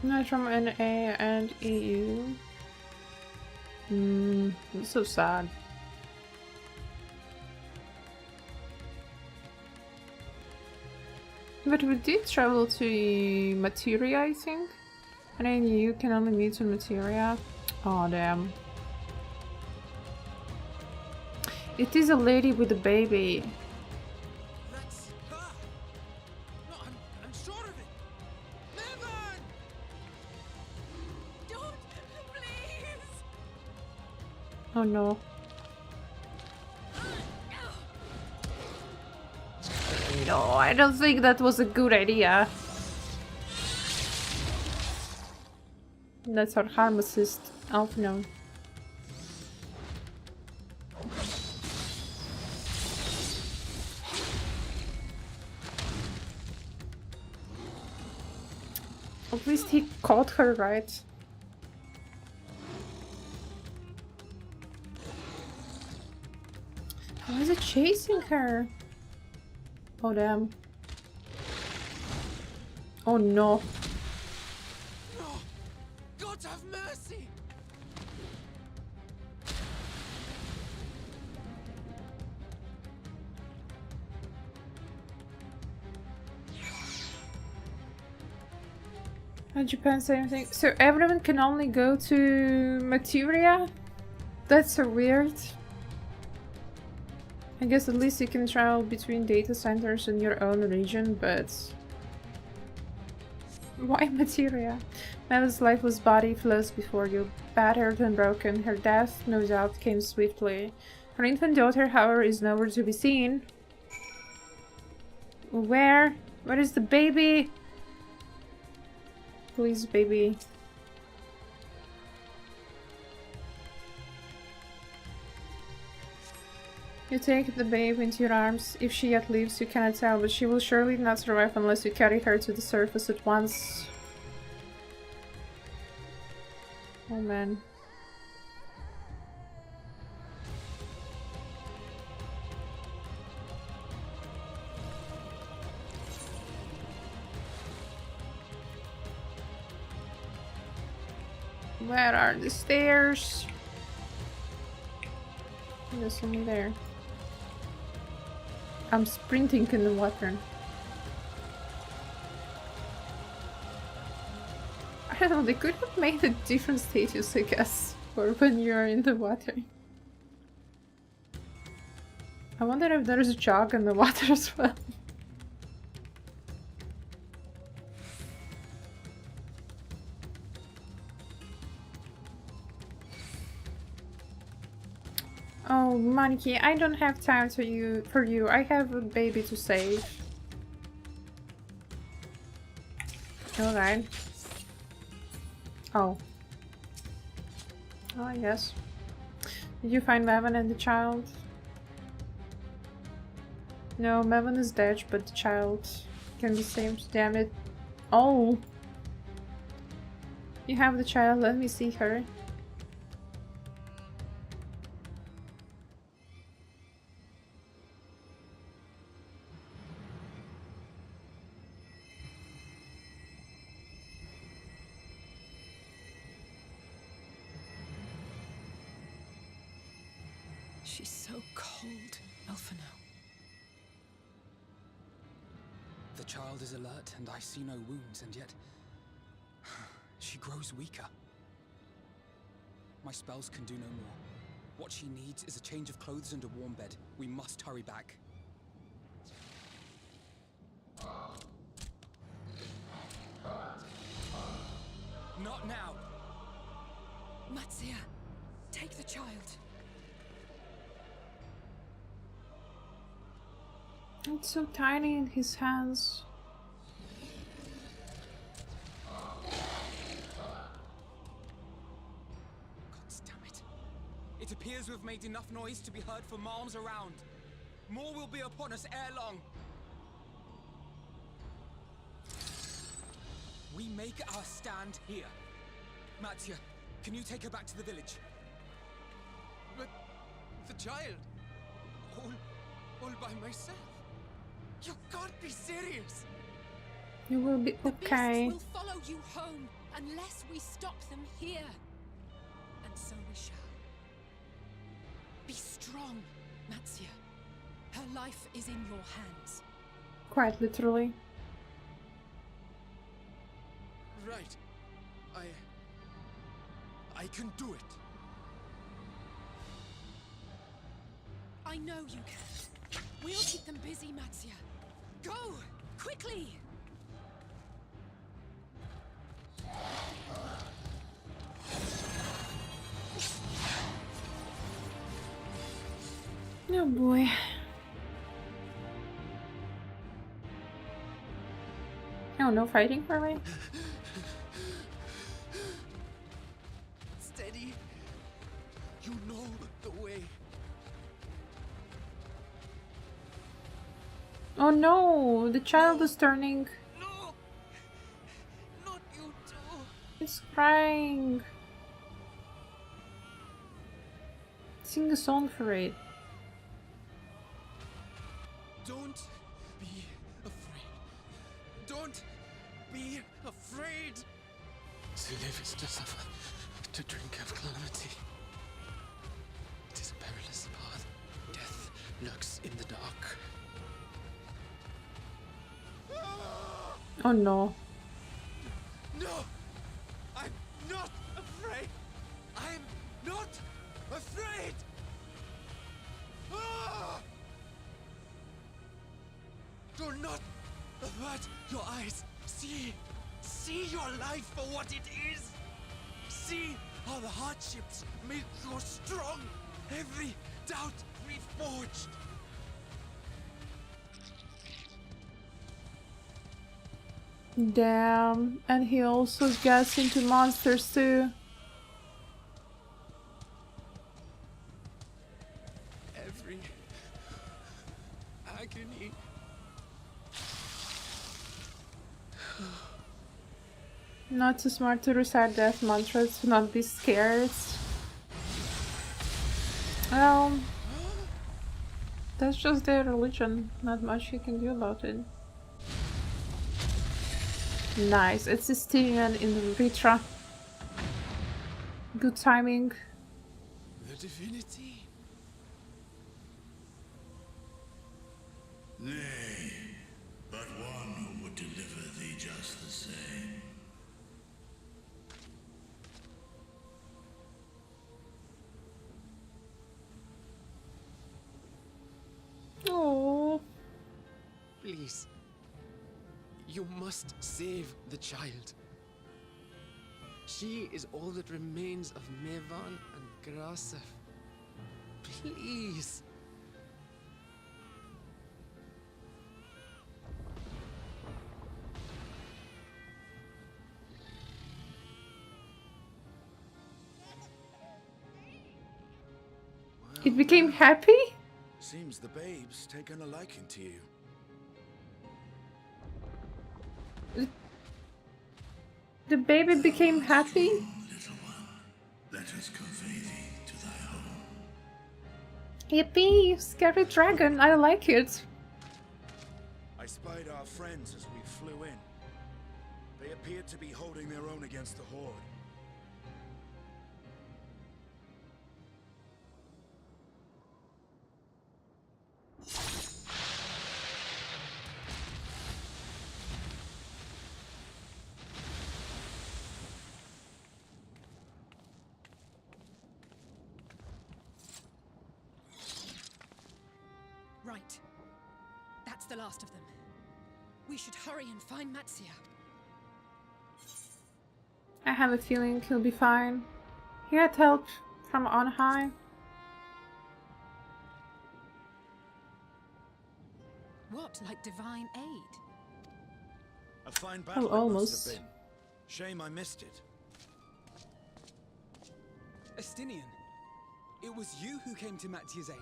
Not from NA and EU. It's so sad. But we did travel to Materia, I think. And in EU can only meet in Materia. Oh damn. It is a lady with a baby. That's her! No, I'm sure of it! Mervyn! Don't, please! Oh no. No, I don't think that was a good idea. That's our harm assist. Oh no. At least he caught her, right? Why is it chasing her? Oh damn. Oh no. No! God have mercy! Japan, same thing. So everyone can only go to Materia? That's so weird. I guess at least you can travel between data centers in your own region, but... Why Materia? Mava's lifeless body floats before you, battered and broken. Her death, no doubt, came swiftly. Her infant daughter, however, is nowhere to be seen. Where? Where is the baby? Please, baby. You take the babe into your arms. If she yet lives, you cannot tell, but she will surely not survive unless you carry her to the surface at once. Oh man. Where are the stairs? There's only there. I'm sprinting in the water. I don't know, they could have made a different status, I guess, for when you're in the water. I wonder if there's a jog in the water as well. Oh, Monkey, I don't have time for you. I have a baby to save. Alright. Oh. Oh, yes. Did you find Maven and the child? No, Maven is dead, but the child can be saved. Damn it. Oh! You have the child, let me see her. She's so cold, Elfino. The child is alert, and I see no wounds, and yet she grows weaker. My spells can do no more. What she needs is a change of clothes and a warm bed. We must hurry back. Not now! Matsia, take the child. It's so tiny in his hands. Damn it. It appears we've made enough noise to be heard for miles around. More will be upon us ere long. We make our stand here. Matsia, can you take her back to the village? But the child, all by myself. You can't be serious. You will be okay. The beasts will follow you home unless we stop them here. And so we shall. Be strong, Matsia. Her life is in your hands. Quite literally. Right. I can do it. I know you can. We'll keep them busy, Matsia. Go! Quickly! Oh boy. Oh, no fighting for me? Steady. You know the way. Oh no, the child is turning. No! Not you too! It's crying. Sing a song for it. Don't be afraid. Don't be afraid! To live is to suffer, to drink of calamity. It is a perilous path. Death lurks in the dark. Oh no. No! I'm not afraid! I'm not afraid! Ah! Do not avert your eyes. See your life for what it is. See how the hardships make you strong. Every doubt reforged. Damn, and he also gets into monsters too. Every Not too smart to recite death mantras, to not be scared. Well, that's just their religion. Not much you can do about it. Nice. It's Estinian in the Ritra. Good timing. The divinity. Nay, but one who would deliver thee just the same. Oh. Please. You must save the child. She is all that remains of Mevan and Grasef. Please. It became happy? Seems the babe's taken a liking to you. The baby became happy? Little one, let us convey thee to thy home. Yippee! Scary dragon, I like it. I spied our friends as we flew in. They appeared to be holding their own against the Horde. Right. That's the last of them. We should hurry and find Matsia. I have a feeling he'll be fine. He had help from on high. What, like divine aid? A fine battle it almost. must have been. Shame I missed it. Estinian, it was you who came to Matsia's aid.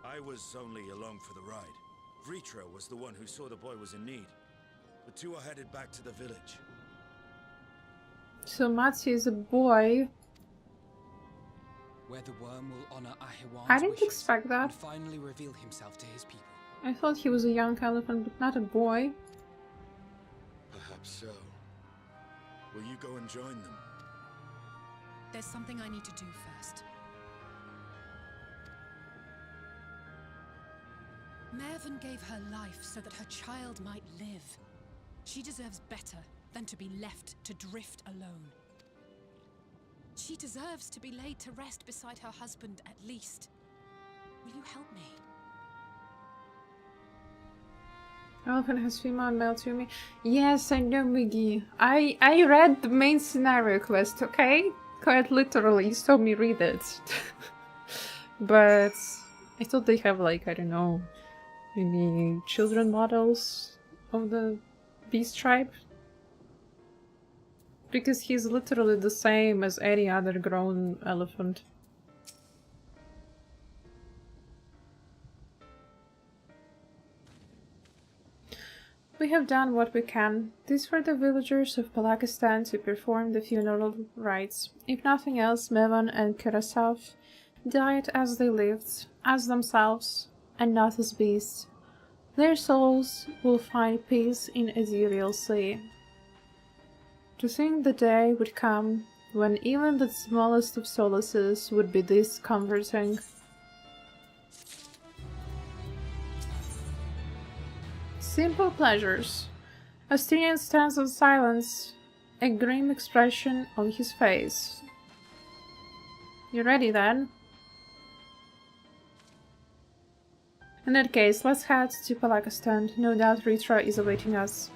I was only along for the ride. Vritra was the one who saw the boy was in need. The two are headed back to the village. So Matsi is a boy. Where the worm will honor Ahiwan's I didn't wishes expect that. and finally reveal himself to his people. I thought he was a young elephant, but not a boy. Perhaps so. Will you go and join them? There's something I need to do first. Mervyn gave her life so that her child might live. She deserves better than to be left to drift alone. She deserves to be laid to rest beside her husband, at least. Will you help me? Elephant has female and male to me. Yes, I know, Miggy. I read the main scenario quest, okay? Quite literally, you saw me read it. But I thought they have, like, I don't know, maybe children models of the beast tribe? Because he's literally the same as any other grown elephant. We have done what we can. These were the villagers of Pakistan to perform the funeral rites. If nothing else, Mevan and Kurasov died as they lived, as themselves, and not as beasts. Their souls will find peace in ethereal sea. To think the day would come when even the smallest of solaces would be this comforting. Simple pleasures. Astinian stands in silence, a grim expression on his face. You ready then? In that case, let's head to Pakistan. No doubt Ritra is awaiting us.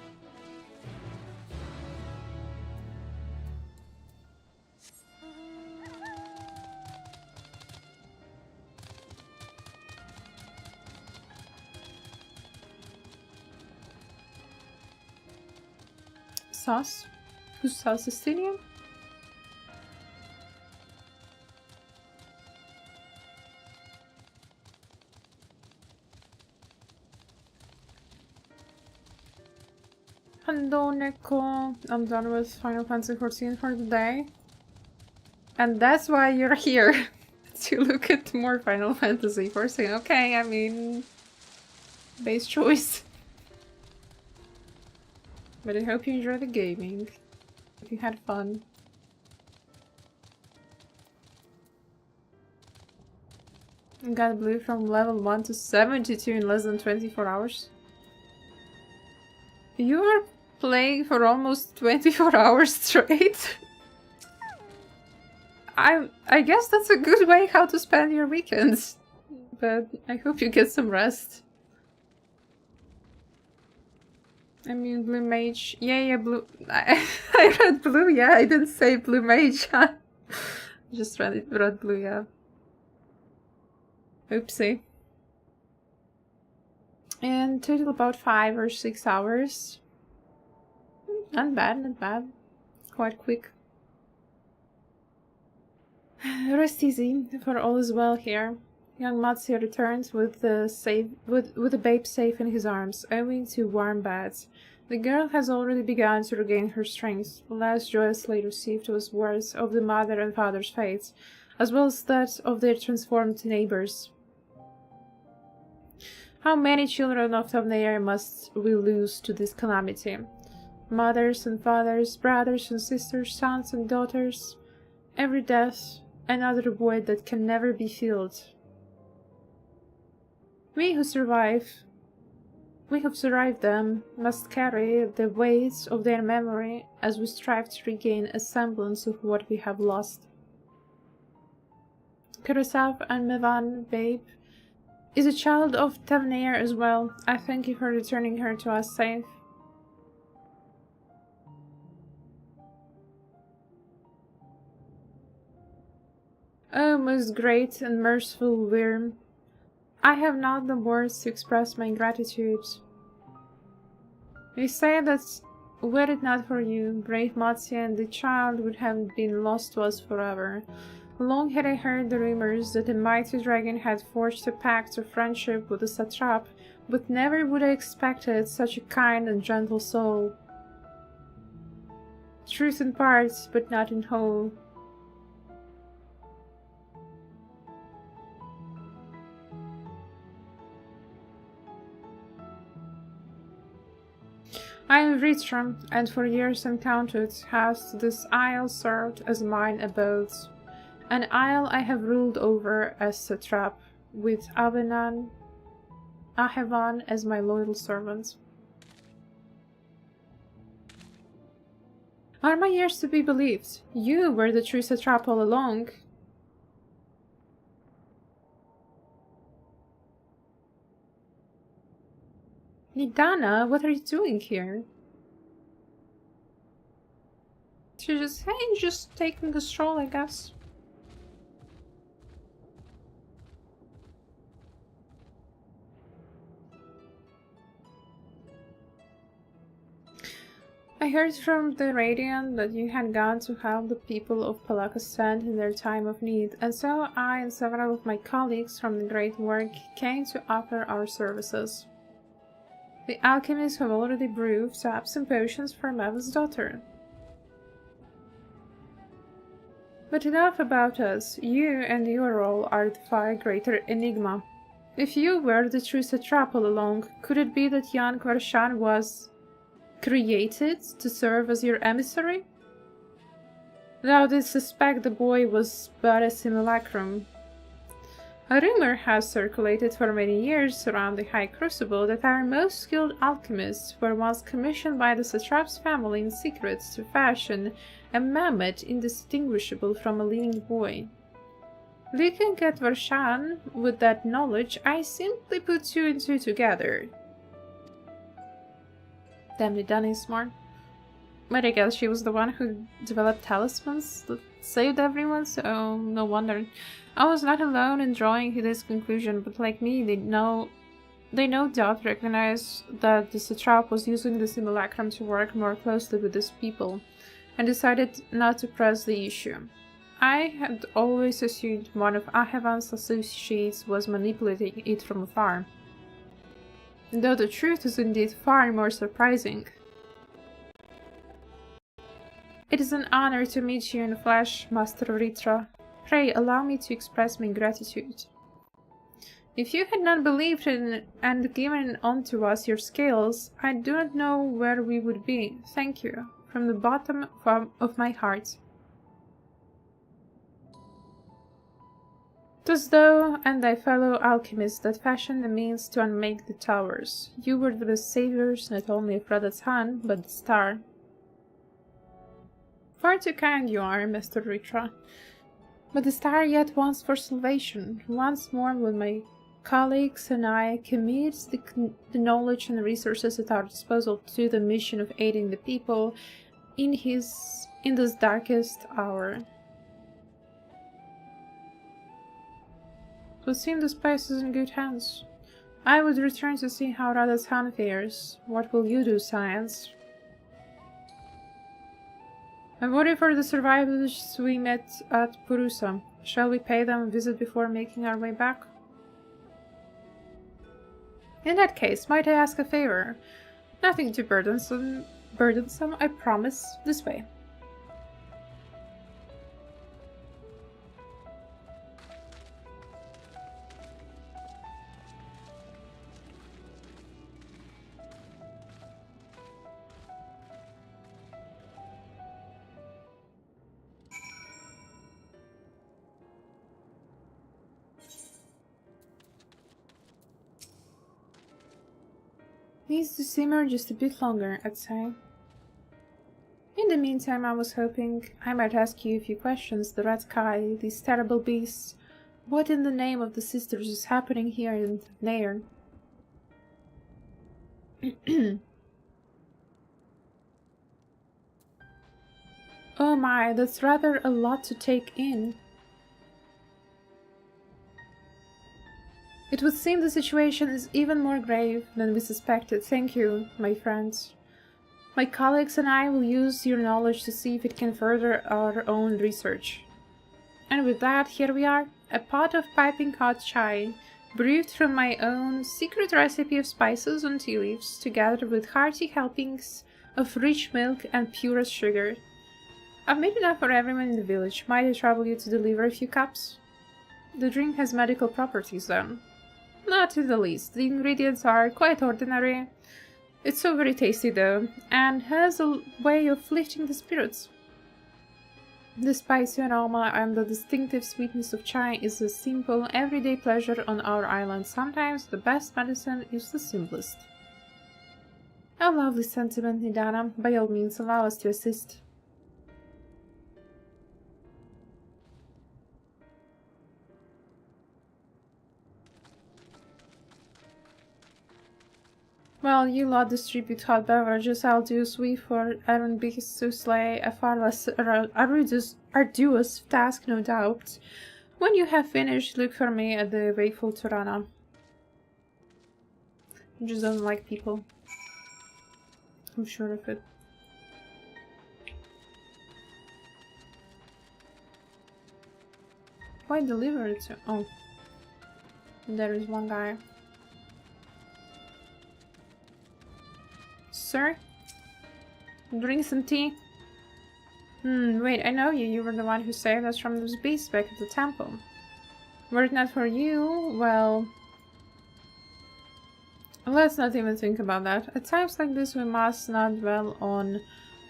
Sauce? Who's Sauce Estinian? Hello, Nico. I'm done with Final Fantasy XIV for the day. And that's why you're here. To look at more Final Fantasy XIV. Okay, I mean... base choice. But I hope you enjoy the gaming. If you had fun. I got blue from level 1 to 72 in less than 24 hours. You are playing for almost 24 hours straight? I guess that's a good way how to spend your weekends. But I hope you get some rest. I mean, blue mage. Yeah, blue. I read blue, yeah. I didn't say blue mage. Just read blue, yeah. Oopsie. And total about 5 or 6 hours. Not bad, not bad. Quite quick. Rest easy, for all is well here. Young Matsuya returns with the babe safe in his arms, owing to warm beds. The girl has already begun to regain her strength. The last joyously received was words of the mother and father's fates, as well as that of their transformed neighbors. How many children of Tamnair must we lose to this calamity? Mothers and fathers, brothers and sisters, sons and daughters. Every death, another void that can never be filled. We who have survived them, must carry the weight of their memory as we strive to regain a semblance of what we have lost. Kurosawa and Mevan, babe, is a child of Tamnair as well. I thank you for returning her to us safe. Oh, most great and merciful Wyrm, I have not the words to express my gratitude. They say that were it not for you, brave Matsuya and the child would have been lost to us forever. Long had I heard the rumors that the mighty dragon had forged a pact of friendship with the satrap, but never would I expected such a kind and gentle soul. Truth in parts, but not in whole. I am Ritram, and for years uncounted has this isle served as mine abode. An isle I have ruled over as satrap, with Ahevan as my loyal servant. Are my years to be believed? You were the true satrap all along. Nidana, what are you doing here? Just taking a stroll, I guess. I heard from the Radiant that you had gone to help the people of Palakistan in their time of need, and so I and several of my colleagues from the Great Work came to offer our services. The alchemists have already brewed saps and potions for Meva's daughter. But enough about us. You and your role are the far greater enigma. If you were the true satrap all along, could it be that young Varshan was created to serve as your emissary? Thou didst suspect the boy was but a simulacrum. A rumor has circulated for many years around the High Crucible that our most skilled alchemists were once commissioned by the satrap's family in secret to fashion a mammoth indistinguishable from a living boy. Looking at Varshan with that knowledge, I simply put two and two together. Damn it, Danny is smart. But I guess she was the one who developed talismans that saved everyone, so no wonder. I was not alone in drawing this conclusion, but like me, they no doubt recognize that the satrap was using the simulacrum to work more closely with his people, and decided not to press the issue. I had always assumed one of Ahevan's associates was manipulating it from afar, though the truth is indeed far more surprising. It is an honor to meet you in the flesh, Master Ritra. Pray allow me to express my gratitude. If you had not believed in and given unto us your scales, I do not know where we would be. Thank you, from the bottom of my heart. 'Twas thou and thy fellow alchemists that fashioned the means to unmake the towers. You were the saviors not only of Radz-at-han, but the star. Far too kind you are, Mr. Ritra. But the star yet wants for salvation. Once more will my colleagues and I commit the knowledge and resources at our disposal to the mission of aiding the people in this darkest hour. It would seem the spice is in good hands. I would return to see how Radz-at-han fares. What will you do, science? I worry for the survivors we met at Purusa. Shall we pay them a visit before making our way back? In that case, might I ask a favor? Nothing too burdensome, I promise. This way. Needs to simmer just a bit longer, I'd say. In the meantime, I was hoping I might ask you a few questions. The Red Sky, these terrible beasts. What in the name of the sisters is happening here in Nairn? Oh my, that's rather a lot to take in. It would seem the situation is even more grave than we suspected. Thank you, my friends. My colleagues and I will use your knowledge to see if it can further our own research. And with that, here we are, a pot of piping hot chai, brewed from my own secret recipe of spices and tea leaves, together with hearty helpings of rich milk and purest sugar. I've made enough for everyone in the village. Might I trouble you to deliver a few cups? The drink has medical properties, then. Not in the least. The ingredients are quite ordinary. It's so very tasty, though, and has a way of lifting the spirits. The spicy aroma and the distinctive sweetness of chai is a simple, everyday pleasure on our island. Sometimes the best medicine is the simplest. A lovely sentiment, Nidana. By all means, allow us to assist. Well, you lot distribute hot beverages. I'll do sweet for errand beasts to slay, a far less arduous task, no doubt. When you have finished, look for me at the wakeful Turana. He just doesn't like people. I'm sure of it. Why deliver it to... Oh. There is one guy. Sir? Drink some tea? Wait, I know you. You were the one who saved us from those beasts back at the temple. Were it not for you, well... Let's not even think about that. At times like this, we must not dwell on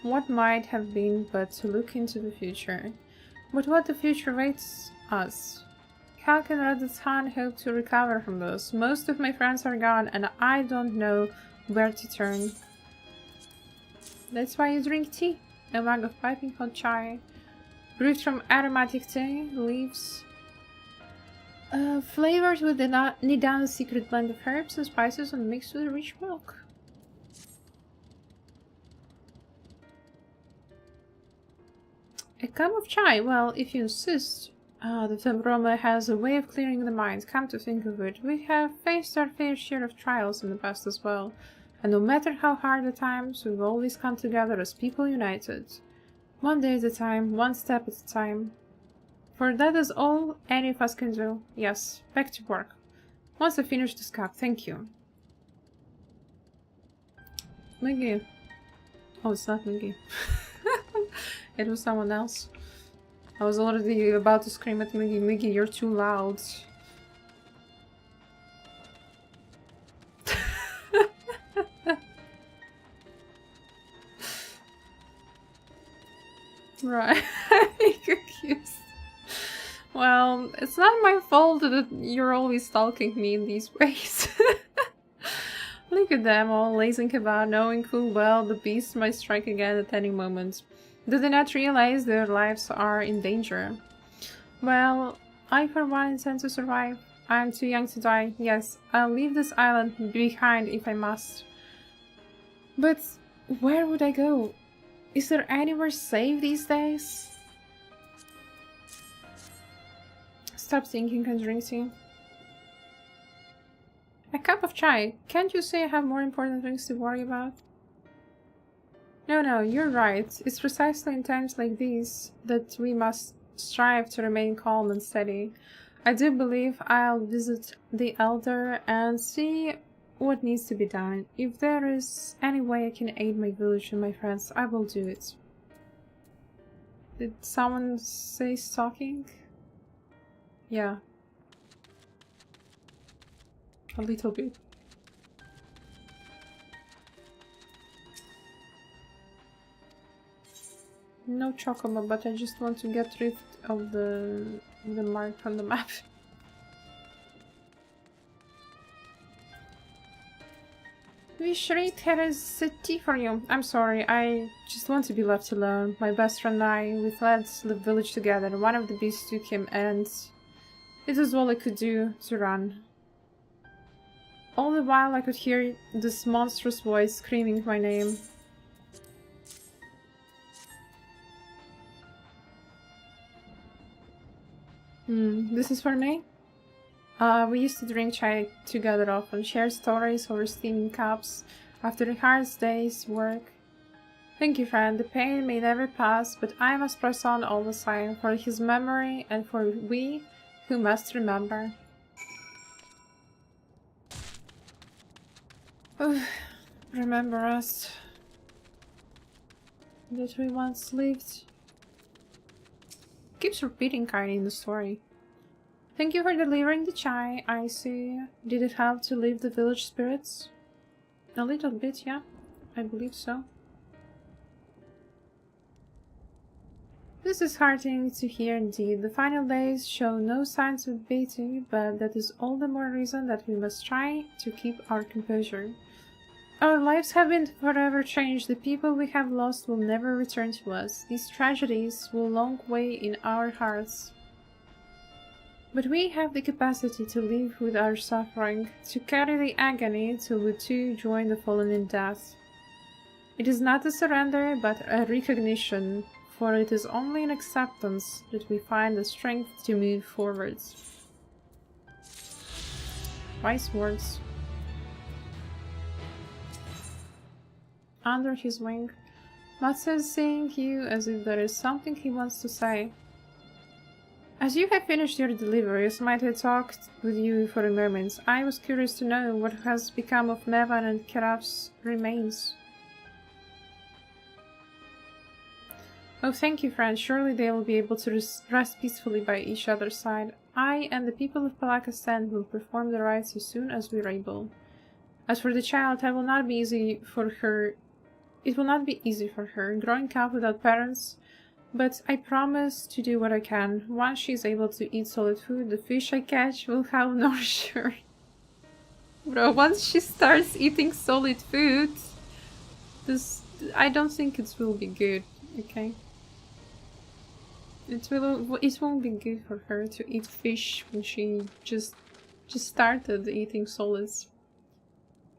what might have been, but to look into the future. But what the future waits us? How can Radz-at-han hope to recover from this? Most of my friends are gone, and I don't know where to turn. That's why you drink tea. A mug of piping hot chai, brewed from aromatic tea leaves, flavored with the Nidana's secret blend of herbs and spices and mixed with rich milk. A cup of chai? Well, if you insist. The aroma has a way of clearing the mind. Come to think of it, we have faced our fair share of trials in the past as well. And no matter how hard the times, we've always come together as people united. One day at a time, one step at a time. For that is all any of us can do. Yes, back to work. Once I finish this cup, thank you. Miggy. Oh, it's not Miggy. It was someone else. I was already about to scream at Miggy. Miggy, you're too loud. Right. Accused. Well, it's not my fault that you're always stalking me in these ways. Look at them all lazing about, knowing full well the beast might strike again at any moment. Do they not realize their lives are in danger? Well, I for one intend to survive. I'm too young to die. Yes, I'll leave this island behind if I must. But where would I go? Is there anywhere safe these days? Stop thinking and drink tea. A cup of chai. Can't you say I have more important things to worry about? No, you're right. It's precisely in times like these that we must strive to remain calm and steady. I do believe I'll visit the Elder and see what needs to be done. If there is any way I can aid my village and my friends, I will do it. Did someone say stalking? Yeah. A little bit. No chocobo, but I just want to get rid of the mark on the map. Vishrit, here is a tea for you. I'm sorry, I just want to be left alone. My best friend and I, we fled the village together. One of the beasts took him and it was all I could do to run. All the while I could hear this monstrous voice screaming my name. This is for me? We used to drink chai together often, share stories over steaming cups after a hard day's work. Thank you, friend. The pain may never pass, but I must press on all the same, for his memory and for we who must remember. Remember us that we once lived. Keeps repeating kinda in the story. Thank you for delivering the chai, I see. Did it help to lift the village spirits? A little bit, yeah. I believe so. This is heartening to hear indeed. The final days show no signs of abating, but that is all the more reason that we must try to keep our composure. Our lives have been forever changed. The people we have lost will never return to us. These tragedies will long weigh in our hearts. But we have the capacity to live with our suffering, to carry the agony till we too join the fallen in death. It is not a surrender, but a recognition, for it is only in acceptance that we find the strength to move forwards. Wise words. Under his wing, Mats is seeing you as if there is something he wants to say. As you have finished your deliveries, might I talk with you for a moment? I was curious to know what has become of Mevan and Keraf's remains. Oh, thank you, friend. Surely they will be able to rest peacefully by each other's side. I and the people of Palakistan will perform the rites as soon as we are able. As for the child, it will not be easy for her, growing up without parents, but I promise to do what I can. Once she is able to eat solid food, the fish I catch will have nourish her. Bro, once she starts eating solid food, I don't think it will be good, okay? It won't be good for her to eat fish when she just started eating solids.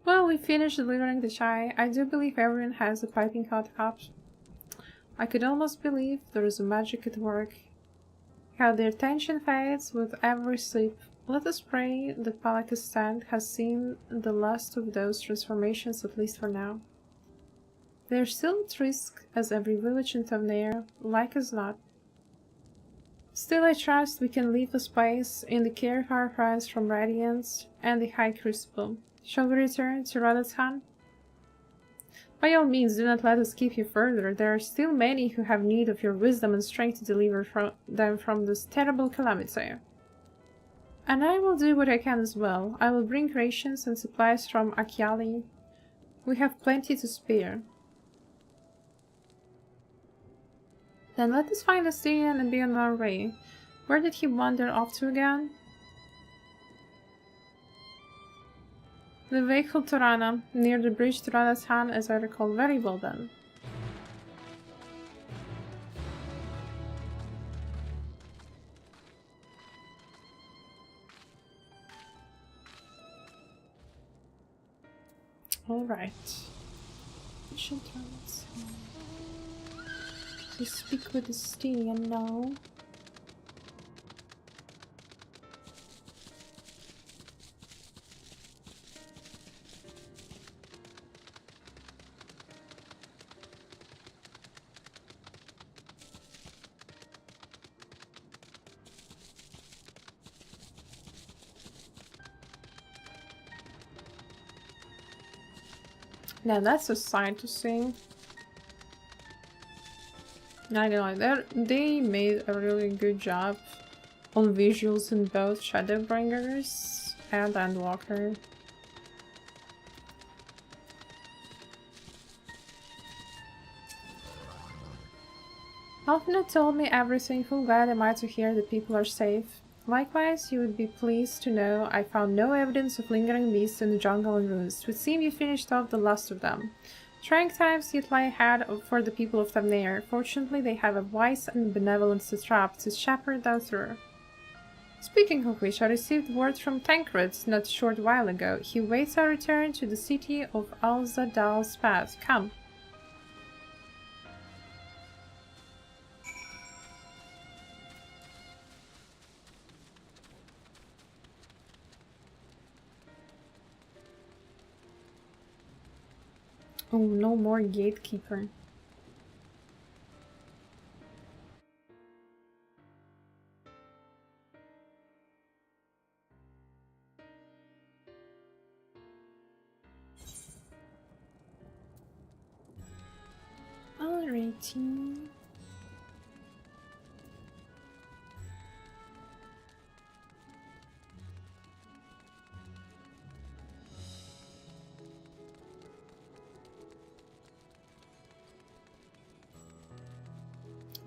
Well, we finished delivering the chai. I do believe everyone has a piping hot cup. I could almost believe there is a magic at work. How their tension fades with every sip. Let us pray that Palakistan has seen the last of those transformations, at least for now. They are still at risk, as every village in Tavnair, like as not. Still, I trust we can leave the space in the care of our friends from Radiance and the High Crucible. Shall we return to Radz-at-han? By all means, do not let us keep you further. There are still many who have need of your wisdom and strength to deliver them from this terrible calamity. And I will do what I can as well. I will bring rations and supplies from Akyali. We have plenty to spare. Then let us find Astarion and be on our way. Where did he wander off to again? The vehicle to Rana, near the bridge to Radz-at-han, as I recall very well then. Alright. We speak with Astarion now. Now that's a sight to see. I don't know, they made a really good job on visuals in both Shadowbringers and Endwalker. Alfina told me everything, full glad am I to hear that people are safe. Likewise, you would be pleased to know I found no evidence of lingering beasts in the jungle and ruins. It would seem you finished off the last of them. Trying times yet lie ahead for the people of Tamnair. Fortunately, they have a wise and benevolent satrap to shepherd them through. Speaking of which, I received word from Tancred not a short while ago. He waits our return to the city of Alzadal's path. Come. Oh, no more gatekeeper. Alrighty.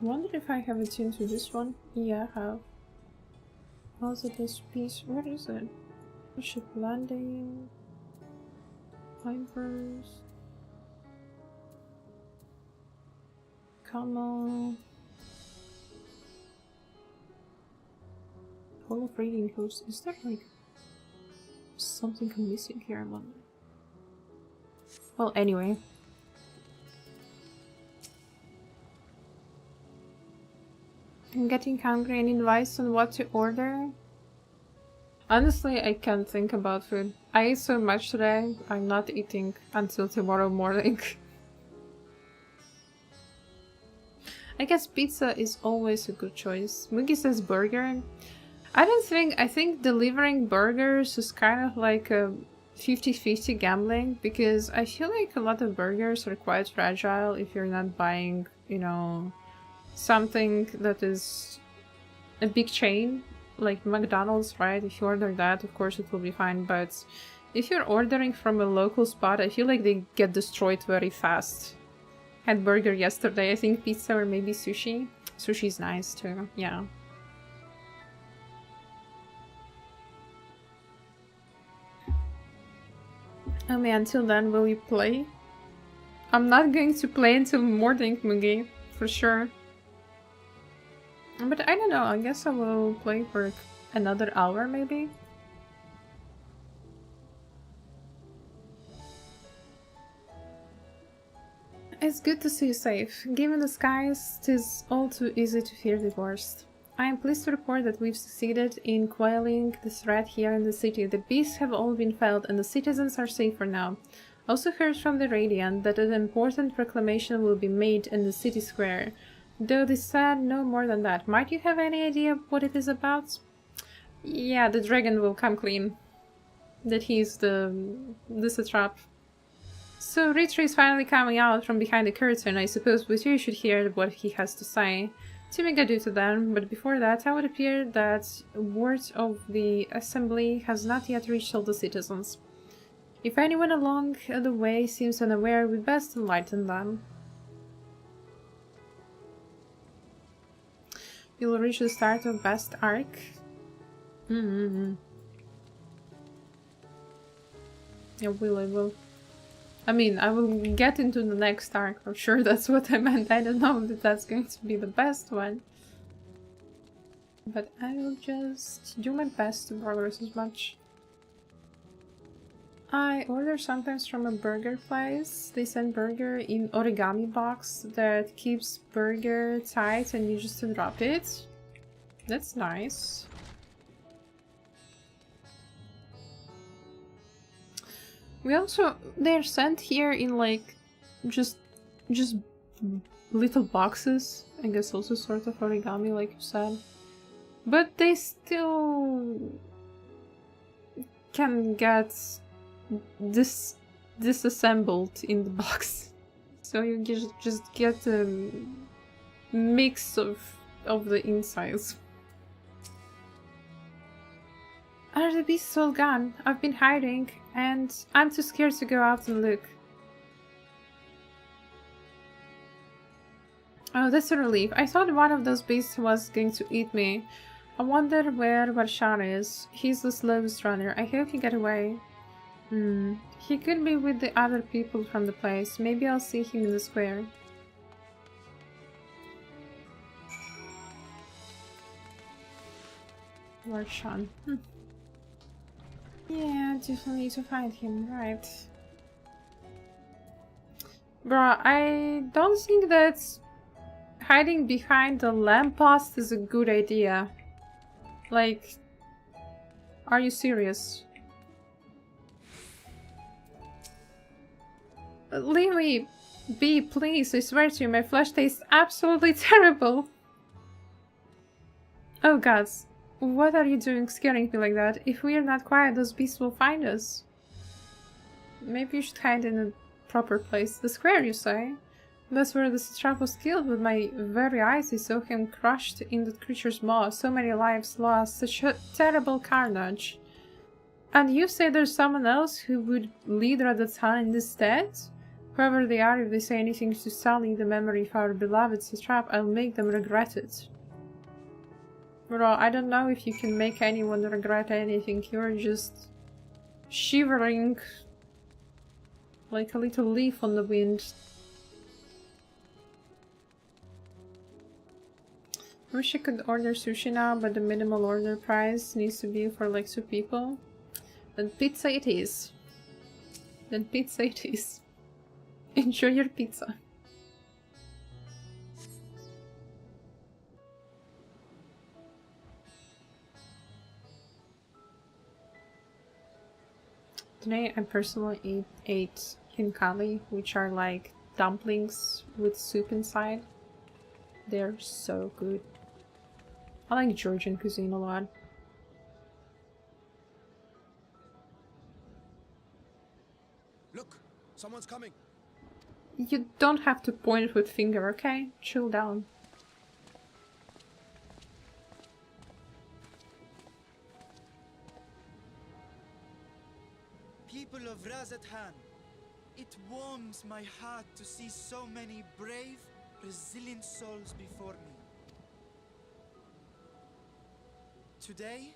I wonder if I have a tune to this one. Yeah, I have. Also this piece, where is it? Ship landing. Vipers. Come on. Hall of Radiant Host. Is there like something missing here? I wonder. Well, anyway. I'm getting hungry. Any advice on what to order? Honestly, I can't think about food. I ate so much today, I'm not eating until tomorrow morning. I guess pizza is always a good choice. Mugi says burger. I think delivering burgers is kind of like a 50-50 gambling, because I feel like a lot of burgers are quite fragile if you're not buying, you know, something that is a big chain, like McDonald's, right? If you order that, of course it will be fine, but if you're ordering from a local spot, I feel like they get destroyed very fast. Had burger yesterday, I think pizza or maybe sushi. Sushi's nice too, yeah. I mean, until then, will you play? I'm not going to play until morning, Mugi, for sure. But I don't know, I guess I will play for another hour, maybe? It's good to see you safe. Given the skies, 'tis all too easy to fear the worst. I am pleased to report that we've succeeded in quelling the threat here in the city. The beasts have all been felled and the citizens are safer now. Also heard from the Radiant that an important proclamation will be made in the city square. Though they said no more than that. Might you have any idea what it is about? Yeah, the dragon will come clean. That he's the satrap. So Richard is finally coming out from behind the curtain. I suppose we too should hear what he has to say. To make ado to them, but before that, I would appear that word of the assembly has not yet reached all the citizens. If anyone along the way seems unaware, we best enlighten them. You'll reach the start of Best Arc. Yeah, I will. I mean, I will get into the next arc, for sure, that's what I meant. I don't know if that's going to be the best one. But I will just do my best to progress as much. I order sometimes from a burger place. They send burger in origami box that keeps burger tight and you just drop it. That's nice. We also, they're sent here in like just little boxes. I guess also sort of origami like you said. But they still can get disassembled in the box. So you just get a mix of the insides. Are the beasts all gone? I've been hiding and I'm too scared to go out and look. Oh, that's a relief. I thought one of those beasts was going to eat me. I wonder where Varshan is. He's the slowest runner. I hope he got away. He could be with the other people from the place. Maybe I'll see him in the square. Varshan. Yeah, definitely need to find him, right. Bruh, I don't think that hiding behind the lamppost is a good idea. Like, are you serious? Leave me be, please, I swear to you, my flesh tastes absolutely terrible. Oh gods. What are you doing scaring me like that? If we are not quiet, those beasts will find us. Maybe you should hide in a proper place. The square, you say? That's where the satrap was killed. With my very eyes I saw him crushed in that creature's maw. So many lives lost. Such a terrible carnage. And you say there's someone else who would lead Radz-at-han in this stead? Whoever they are, if they say anything to sully the memory of our beloved satrap, I'll make them regret it. Bro, I don't know if you can make anyone regret anything. You're just shivering like a little leaf on the wind. Wish I could order sushi now, but the minimal order price needs to be for like 2 people. Then pizza it is. Then pizza it is. Enjoy your pizza. Today I personally ate hinkali, which are like dumplings with soup inside. They're so good. I like Georgian cuisine a lot. Look, someone's coming. You don't have to point with finger, okay? Chill down. People of Radz-at-han, it warms my heart to see so many brave, resilient souls before me. Today,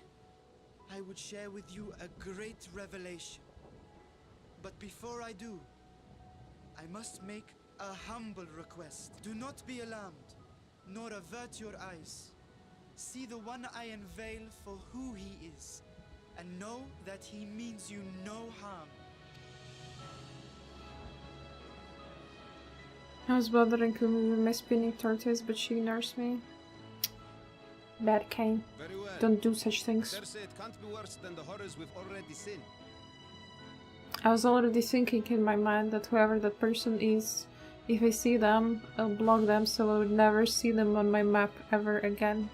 I would share with you a great revelation. But before I do, I must make a humble request. Do not be alarmed, nor avert your eyes. See the one I unveil for who he is, and know that he means you no harm. I was bothering her with my spinning tortoise, but she ignores me. Bad Cain. Very well. Don't do such things. Dare say it can't be worse than the horrors we've already seen. I was already thinking in my mind that whoever that person is, if I see them, I'll block them so I would never see them on my map ever again.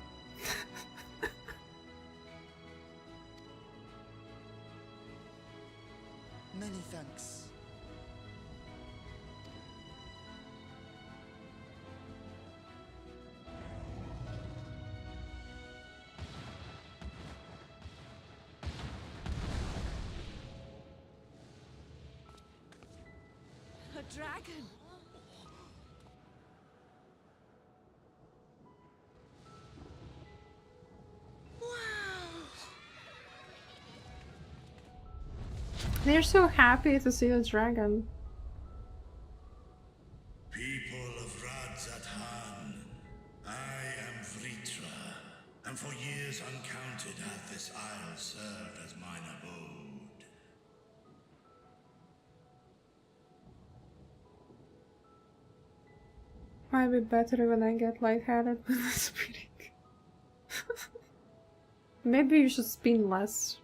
Many thanks. A dragon! They're so happy to see a dragon. People of Radz-at-han, I am Vritra, and for years uncounted hath this isle served as mine abode. Might be better when I get lightheaded with the spinning. Maybe you should spin less.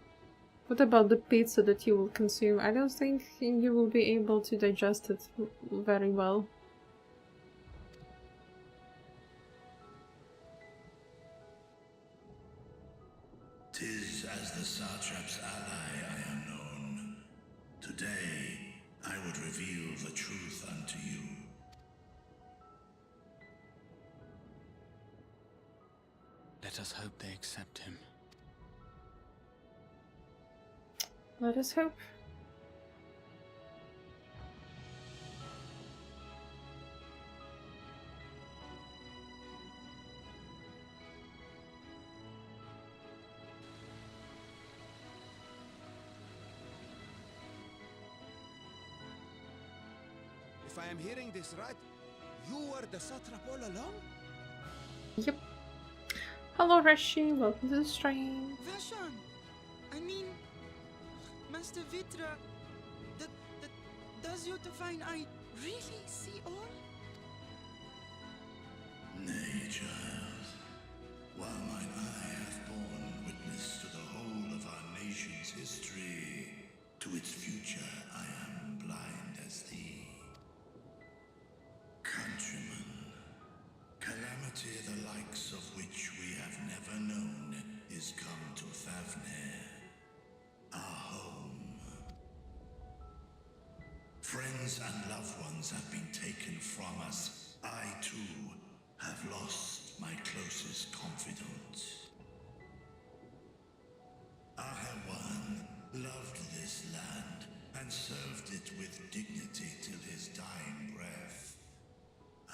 What about the pizza that you will consume? I don't think you will be able to digest it very well. "'Tis as the Satrap's ally I am known. Today, I would reveal the truth unto you. Let us hope they accept him. Let us hope. If I am hearing this right, you were the satrap all along? Yep. Hello Rashi, welcome to the stream. Veshan! I mean, Master Vitra, does your divine eye really see all? Nay, child. While mine eye hath borne witness to the whole of our nation's history, to its future I am blind as thee. Countrymen, calamity the likes of which we have never known is come to Fafnir, our home. Friends and loved ones have been taken from us. I, too, have lost my closest confidant. Ahawan loved this land and served it with dignity till his dying breath.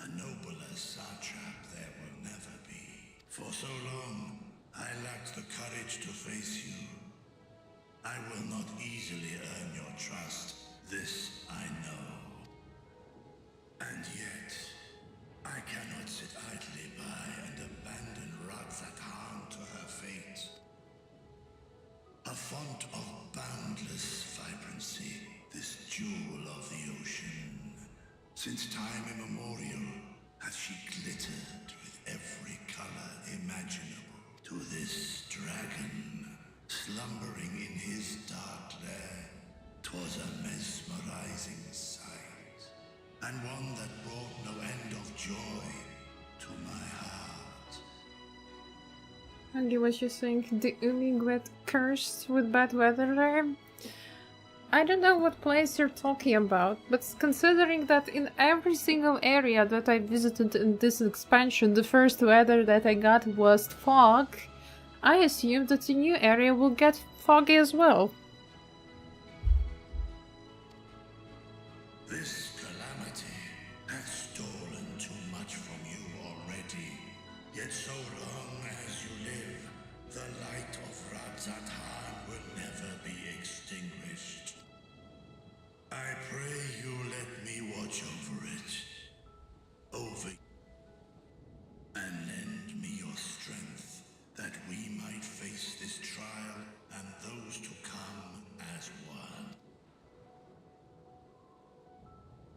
A nobler satrap there will never be. For so long, I lacked the courage to face you. I will not easily earn your trust, this I know. And yet, I cannot sit idly by and abandon Radz-at-han to her fate. A font of boundless vibrancy, this jewel of the ocean. Since time immemorial, hath she glittered with every color imaginable. To this dragon, slumbering in his dark lair, 'twas a mesmerizing sight, and one that brought no end of joy to my heart. Andy, what you think? The Umi get cursed with bad weather there? I don't know what place you're talking about, but considering that in every single area that I visited in this expansion, the first weather that I got was fog, I assume that the new area will get foggy as well. This calamity hath stolen too much from you already. Yet so long as you live, the light of Radz-at-han will never be extinguished. I pray you let me watch over it. And lend me your strength, that we might face this trial and those to come as one.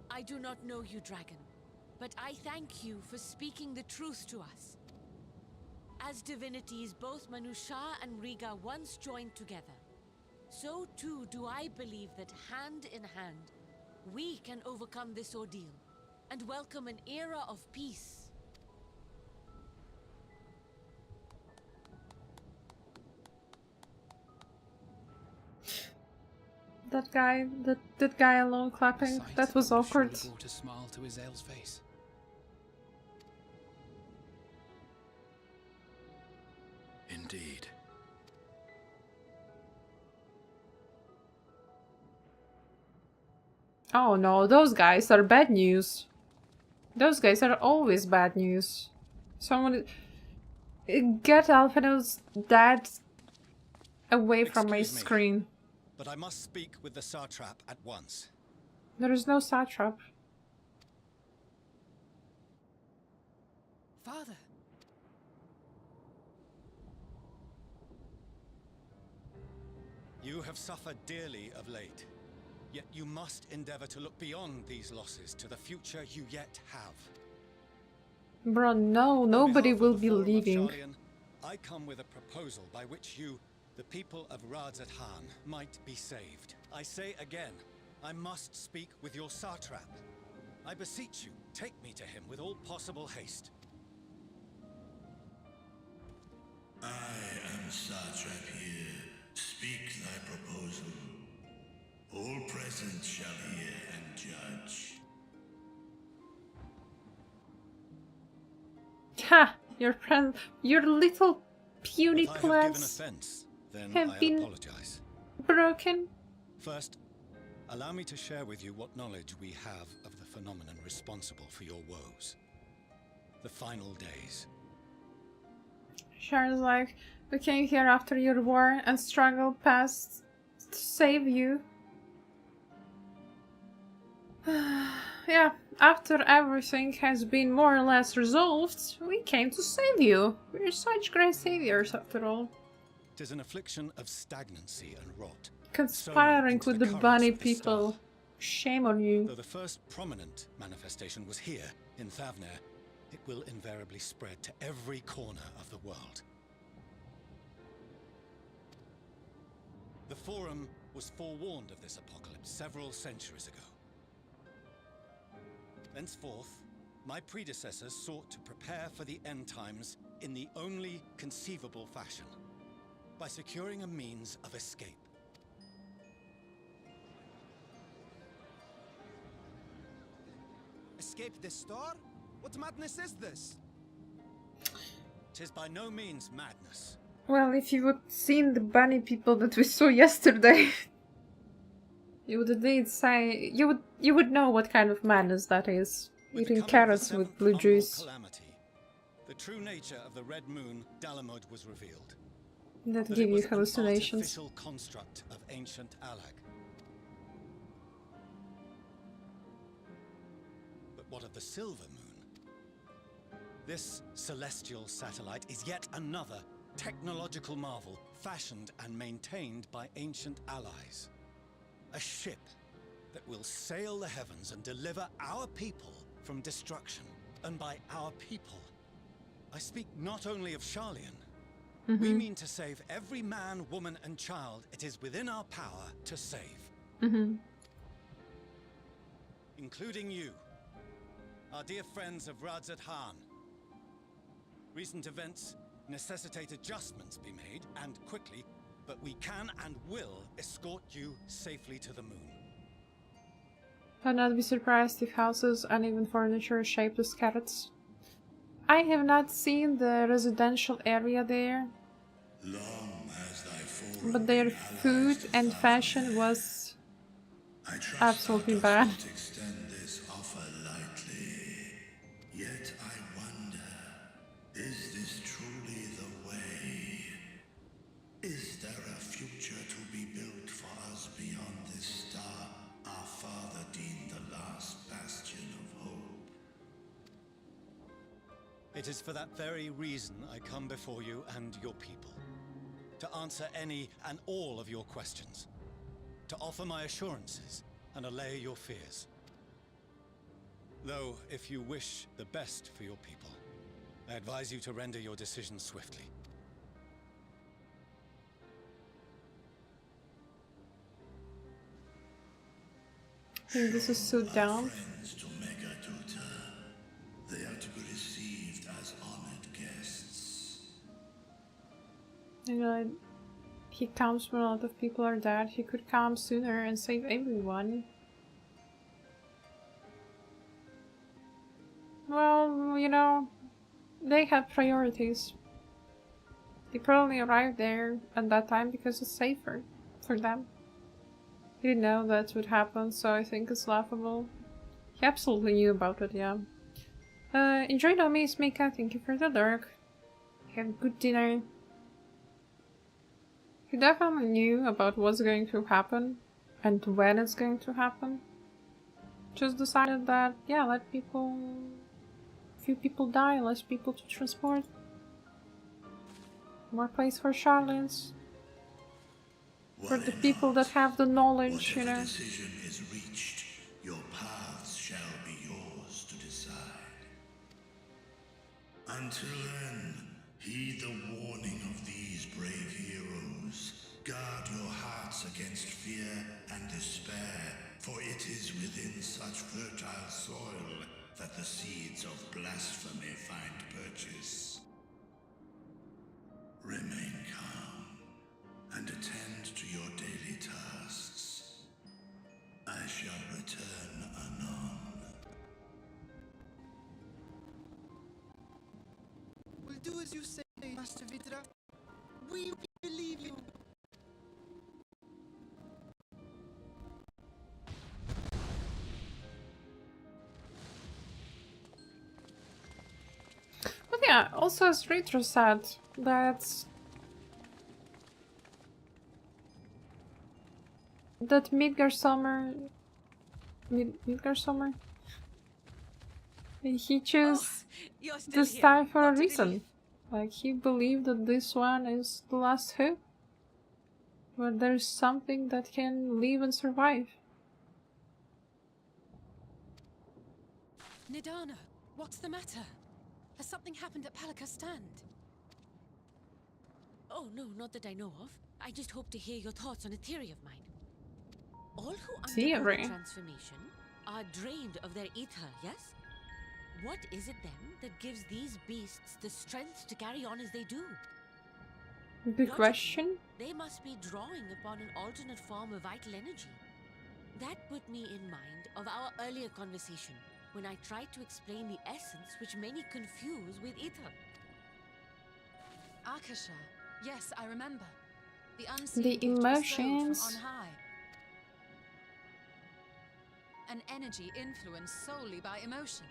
I do not know you, dragon, but I thank you for speaking the truth to us. As divinities, both Manusha and Riga once joined together, so too do I believe that hand in hand, we can overcome this ordeal and welcome an era of peace. That guy alone clapping, that was awkward. Surely brought a smile to Azael's face. Indeed. Oh no, those guys are bad news. Those guys are always bad news. Someone... Get Alphinaud's dad away from my screen. But I must speak with the satrap at once. There is no satrap. Father! You have suffered dearly of late. Yet you must endeavor to look beyond these losses to the future you yet have. Bro, no, nobody will be leaving. I come with a proposal by which you, the people of Radz-at-han, might be saved. I say again, I must speak with your satrap. I beseech you, take me to him with all possible haste. I am satrap here. Speak thy proposal. All present shall hear and judge. Ha! Your little puny If I have plans given offense, then have I been apologize. broken. First, allow me to share with you what knowledge we have of the phenomenon responsible for your woes. The final days. Sharon's like, we came here after your war and struggled past to save you. Yeah, after everything has been more or less resolved, we came to save you. We're such great saviors, after all. Tis an affliction of stagnancy and rot. Conspiring with the bunny people. Shame on you. Though the first prominent manifestation was here, in Thavner, it will invariably spread to every corner of the world. The Forum was forewarned of this apocalypse several centuries ago. Thenceforth, my predecessors sought to prepare for the end times in the only conceivable fashion, by securing a means of escape. Escape this store? What madness is this? 'Tis by no means madness. Well, if you would seen the bunny people that we saw yesterday, you would indeed say you would know what kind of madness that is. Eating carrots with blue juice. Calamity, the true nature of the Red Moon, Dalamud, was revealed. That But give it you was an hallucinations. artificial construct of ancient Alag. But what of the Silver Moon? This celestial satellite is yet another technological marvel fashioned and maintained by ancient allies. A ship that will sail the heavens and deliver our people from destruction. And by our people, I speak not only of Sharlayan. We mean to save every man, woman, and child it is within our power to save. Including you, our dear friends of Radz-at-han. Recent events necessitate adjustments be made, and quickly, but we can and will escort you safely to the moon. I'd not be surprised if houses and even furniture are shaped as carrots. I have not seen the residential area there, but their food and fashion was absolutely bad. Extend this offer lightly. Yet I wonder, is this truly the way? Is there a future to be built for us beyond this star our father deemed the last bastion of hope? It is for that very reason I come before you and your people. To answer any and all of your questions. To offer my assurances and allay your fears. Though, if you wish the best for your people, I advise you to render your decision swiftly. I think this is so dumb. They are to be received as honored guests. You know, he comes when a lot of people are dead. He could come sooner and save everyone. Well, you know, they have priorities. They probably arrived there at that time because it's safer for them. He didn't know that would happen, so I think it's laughable. He absolutely knew about it, yeah. Enjoy Miss Mika, thank you for the lurk. Have a good dinner. He definitely knew about what's going to happen and when it's going to happen. Just decided that, yeah, let people... few people die, less people to transport. More place for Charlottes. For the people that have the knowledge, you know. Whatever decision is reached, your paths shall be yours to decide. Until then, heed the warning of these brave heroes. Guard your hearts against fear and despair, for it is within such fertile soil that the seeds of blasphemy find purchase. Remain calm and attend to your daily tasks. I shall return anon. We'll do as you say, Master Vidra. We believe you. But yeah, also as Retro said, that Midgar Summer, he chose this time for a reason. Like, he believed that this one is the last hope, where there's something that can live and survive. Nidana, what's the matter? Has something happened at Palaka's stand? Oh no, not that I know of. I just hope to hear your thoughts on a theory of mine. All who undergo the transformation are drained of their ether, yes? What is it then that gives these beasts the strength to carry on as they do? Good question. They must be drawing upon an alternate form of vital energy. That put me in mind of our earlier conversation, when I tried to explain the essence which many confuse with ether. Akasha. Yes, I remember. The unseen The gift emotions. bestowed from on high. An energy influenced solely by emotion.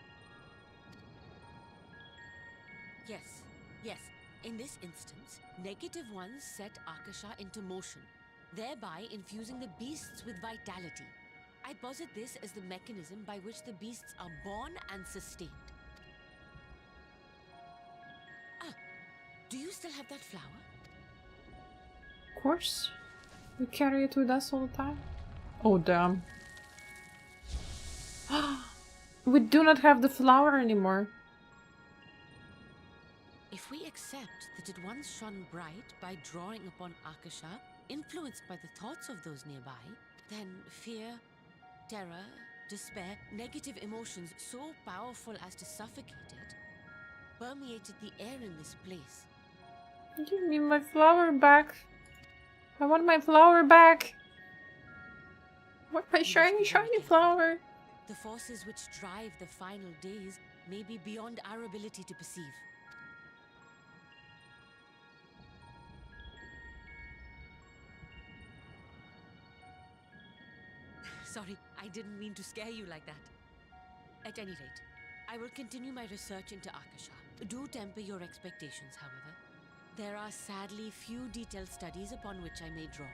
Yes, yes. In this instance, negative ones set Akasha into motion, thereby infusing the beasts with vitality. I posit this as the mechanism by which the beasts are born and sustained. Ah, do you still have that flower? Of course. We carry it with us all the time. Oh, damn. We do not have the flower anymore. If we accept that it once shone bright by drawing upon Akasha, influenced by the thoughts of those nearby, then fear, terror, despair, negative emotions so powerful as to suffocate it, permeated the air in this place. Give me my flower back. I want my flower back. What my shiny flower? The forces which drive the final days may be beyond our ability to perceive. Sorry, I didn't mean to scare you like that. At any rate, I will continue my research into Akasha. Do temper your expectations, however. There are sadly few detailed studies upon which I may draw.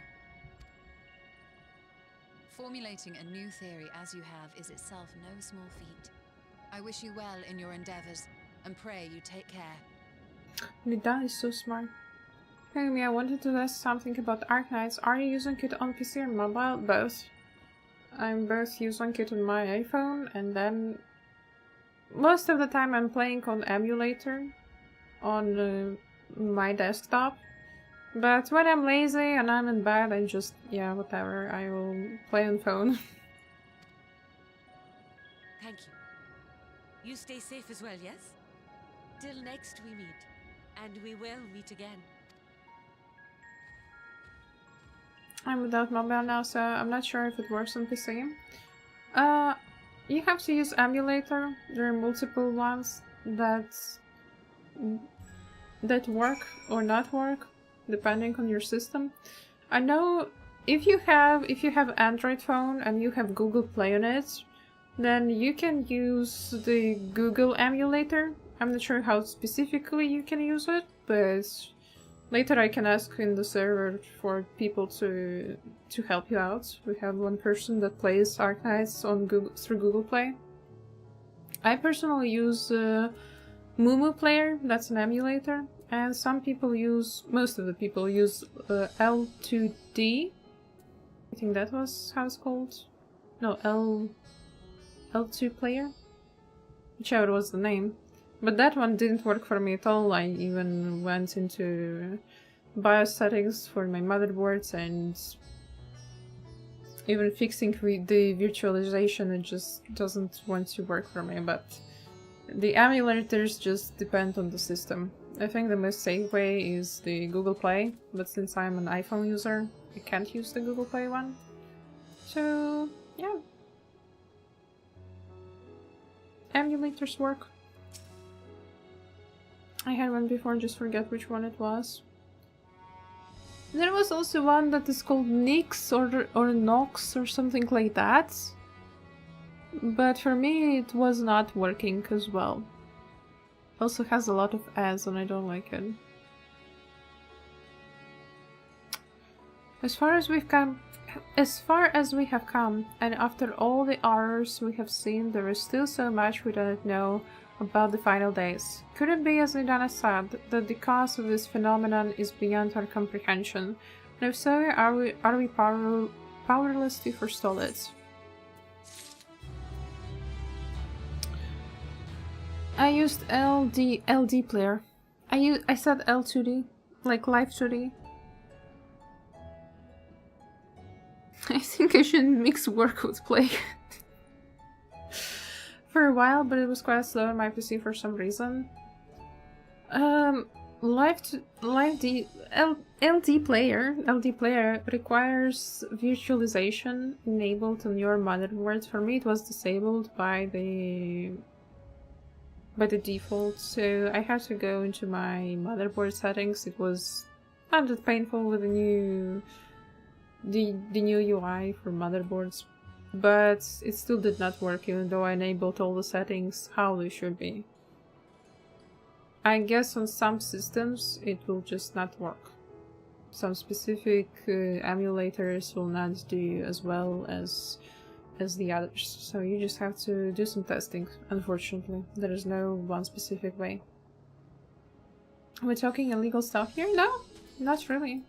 Formulating a new theory as you have is itself no small feat. I wish you well in your endeavors, and pray you take care. Nidana is so smart. Hey, I wanted to ask something about Arknights. Are you using it on PC or mobile? Both. I'm both using it on my iPhone, and then most of the time I'm playing on emulator on my desktop. But when I'm lazy and I'm in bed, I just, yeah, whatever, I will play on phone. Thank you. You stay safe as well, yes? Till next we meet. And we will meet again. I'm without mobile now, so I'm not sure if it works on PC. You have to use emulator. There are multiple ones that work or not work, depending on your system. I know if you have Android phone and you have Google Play on it, then you can use the Google emulator. I'm not sure how specifically you can use it, but later I can ask in the server for people to help you out. We have one person that plays Arknights on through Google Play. I personally use Mumu Player, that's an emulator, and most of the people use L2D. I think that was how it's called. No, L2 Player? Whichever was the name. But that one didn't work for me at all. I even went into BIOS settings for my motherboards and even fixing the virtualization, it just doesn't want to work for me. But the emulators just depend on the system. I think the most safe way is the Google Play, but since I'm an iPhone user, I can't use the Google Play one. So, yeah. Emulators work. I had one before, just forget which one it was. There was also one that is called Nix or Nox or something like that. But for me it was not working as well. Also has a lot of ads and I don't like it. As far as we have come, and after all the horrors we have seen, there is still so much we don't know about the final days. Could it be, as Nidana said, that the cause of this phenomenon is beyond our comprehension? And if so, are we powerless to forestall it? I used LD player. I said L2D, like Live 2D. I think I should mix work with play. For a while, but it was quite slow on my PC for some reason. LD player requires virtualization enabled on your motherboard. For me, it was disabled by the default, so I had to go into my motherboard settings. It was not that painful with the new UI for motherboards. But it still did not work, even though I enabled all the settings how they should be. I guess on some systems it will just not work. Some specific emulators will not do as well as the others. So you just have to do some testing, unfortunately. There is no one specific way. Are we talking illegal stuff here? No, not really.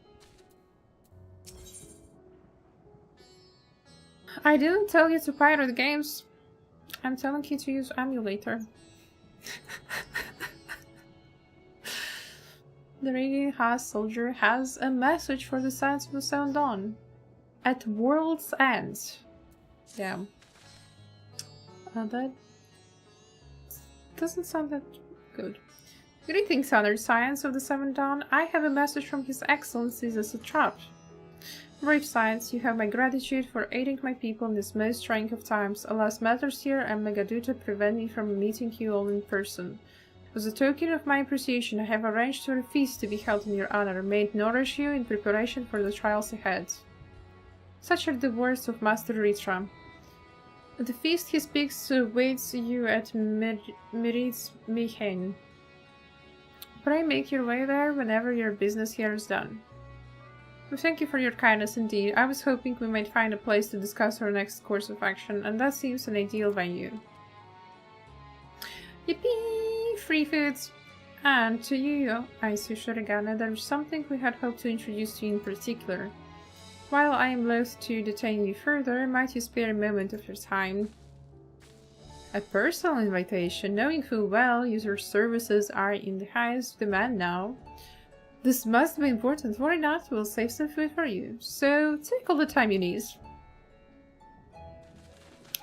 I didn't tell you to pirate games. I'm telling you to use emulator. The Radiant Haas soldier has a message for the Sons of the Seven Dawn. At world's end. Damn. That doesn't sound that good. Greetings, honored Science of the Seven Dawn. I have a message from His Excellency as a trap. Brave Science, you have my gratitude for aiding my people in this most trying of times. Alas, matters here and Megaduta prevent me from meeting you all in person. As a token of my appreciation, I have arranged for a feast to be held in your honor. May it nourish you in preparation for the trials ahead. Such are the words of Master Ritra. At the feast he speaks waits you at Meritz-Mihen. Pray make your way there whenever your business here is done. Well, thank you for your kindness indeed. I was hoping we might find a place to discuss our next course of action, and that seems an ideal venue. Yippee! Free foods! And to you, Aisu Shurigane, there's something we had hoped to introduce to you in particular. While I am loath to detain you further, might you spare a moment of your time? A personal invitation, knowing full well user services are in the highest demand now. This must be important. Worry not, we'll save some food for you. So, take all the time you need.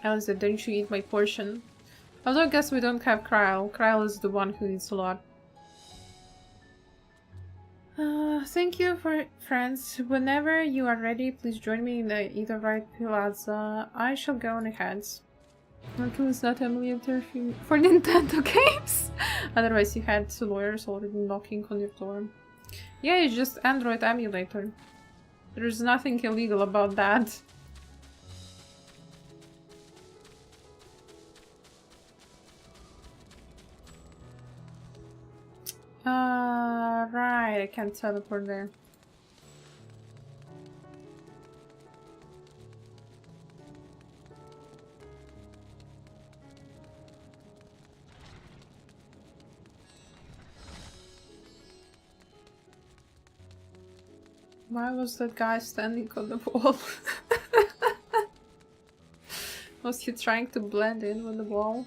Alistair, don't you eat my portion? Although I guess we don't have Kryle. Kryle is the one who eats a lot. Thank you, friends. Whenever you are ready, please join me in the Eatherite Plaza. I shall go on ahead. Until it's not emulator for Nintendo games. Otherwise you had two lawyers already knocking on your door. Yeah, it's just Android emulator. There's nothing illegal about that. Right, I can't teleport there. Why was that guy standing on the wall? Was he trying to blend in with the wall?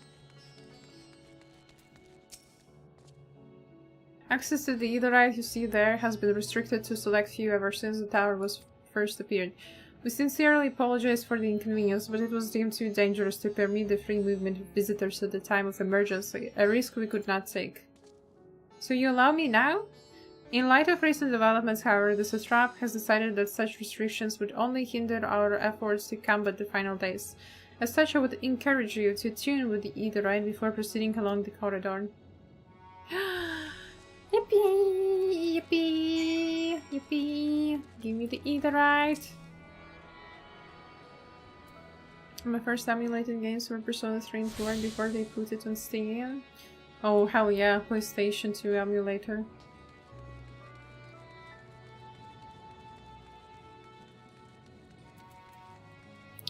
Access to the Aetherite you see there has been restricted to select few ever since the tower was first appeared. We sincerely apologize for the inconvenience, but it was deemed too dangerous to permit the free movement of visitors at the time of emergency, a risk we could not take. So you allow me now? In light of recent developments, however, the satrap has decided that such restrictions would only hinder our efforts to combat the final days. As such, I would encourage you to tune with the Aetherite before proceeding along the corridor. Yippee! Yippee! Yippee! Give me the Aetherite! My first emulated games were Persona 3 and 4 before they put it on Steam. Oh, hell yeah, PlayStation 2 emulator.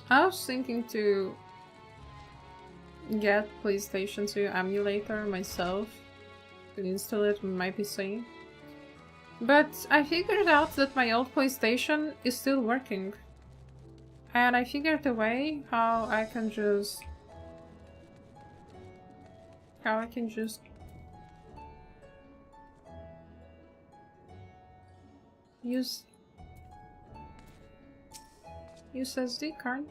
I was thinking to get PlayStation 2 emulator myself and install it on my PC. But I figured out that my old PlayStation is still working. And I figured a way how I can just use SD card.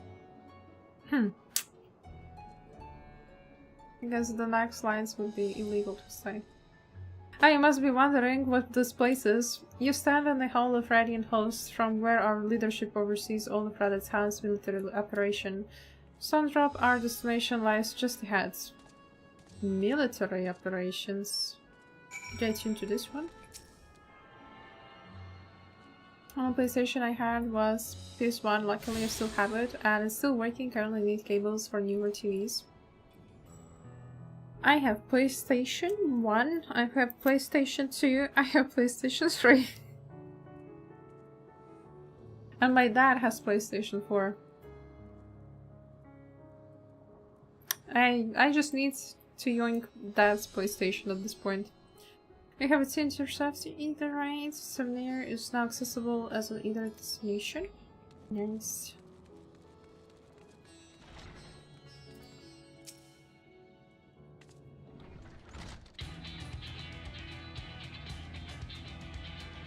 Because the next lines would be illegal to say. You must be wondering what this place is. You stand in the Hall of Radiant Hosts, from where our leadership oversees all of Radz-at-han's military operation. Sundrop, our destination, lies just ahead. Military operations. Get tuned to this one. On the PlayStation I had was PS1, luckily I still have it, and it's still working. I only need cables for newer TVs. I have PlayStation 1, I have PlayStation 2, I have PlayStation 3. And my dad has PlayStation 4. I just need to yoink Dad's PlayStation at this point. I have attuned yourself to Aetherite. Souvenir is now accessible as an Aetherite destination. Nice.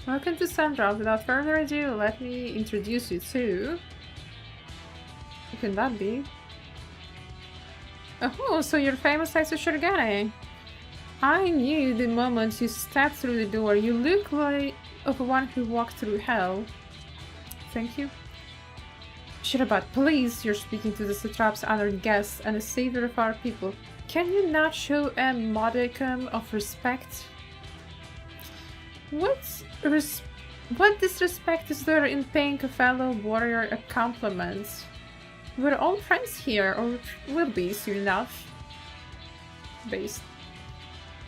Welcome to Sundrop. Without further ado, let me introduce you to... Who can that be? Oh, so you're famous Taitsu Shirogane. I knew the moment you stepped through the door. You look like of one who walked through hell. Thank you. Shirabat, please, you're speaking to the satrap's honored guest and the savior of our people. Can you not show a modicum of respect? What disrespect is there in paying a fellow warrior a compliment? We're all friends here, or will be soon enough. Based.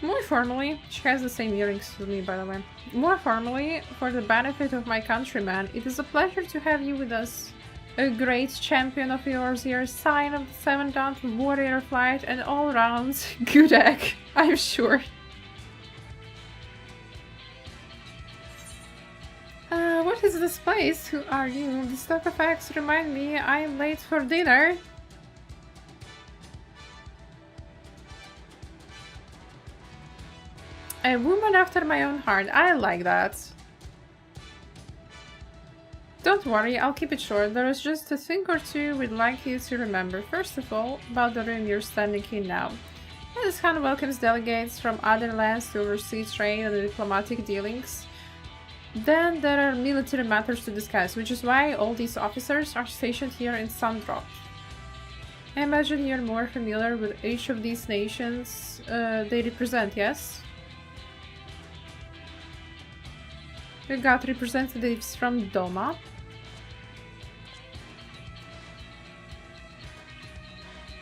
More formally, she has the same earrings as me, by the way. More formally, for the benefit of my countrymen, it is a pleasure to have you with us. A great champion of yours here, sign of the 7th warrior flight, and all round good egg, I'm sure. What is this place? Who are you? The stock effects remind me I'm late for dinner. A woman after my own heart. I like that. Don't worry, I'll keep it short. There is just a thing or two we'd like you to remember. First of all, about the room you're standing in now. Radz-at-han welcomes delegates from other lands to oversee trade and diplomatic dealings. Then there are military matters to discuss, which is why all these officers are stationed here in Sundrop. I imagine you're more familiar with each of these nations they represent, yes? We got representatives from Doma,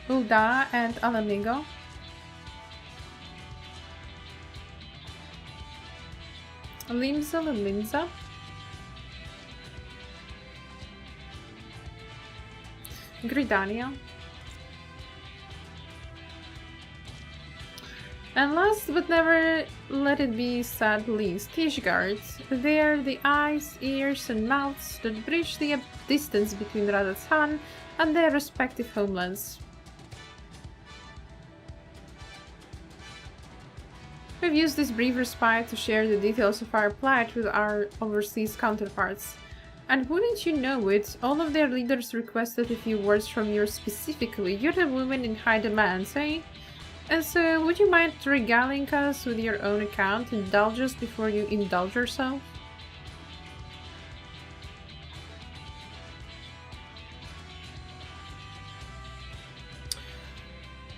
Ulda and Alamigo. Limza. Gridania. And last but never let it be said least, Kishgard. They are the eyes, ears and mouths that bridge the distance between Radz-at-han and their respective homelands. We've used this brief respite to share the details of our plight with our overseas counterparts. And wouldn't you know it, all of their leaders requested a few words from you specifically. You're the woman in high demand, eh? And so, would you mind regaling us with your own account? Indulge us before you indulge yourself?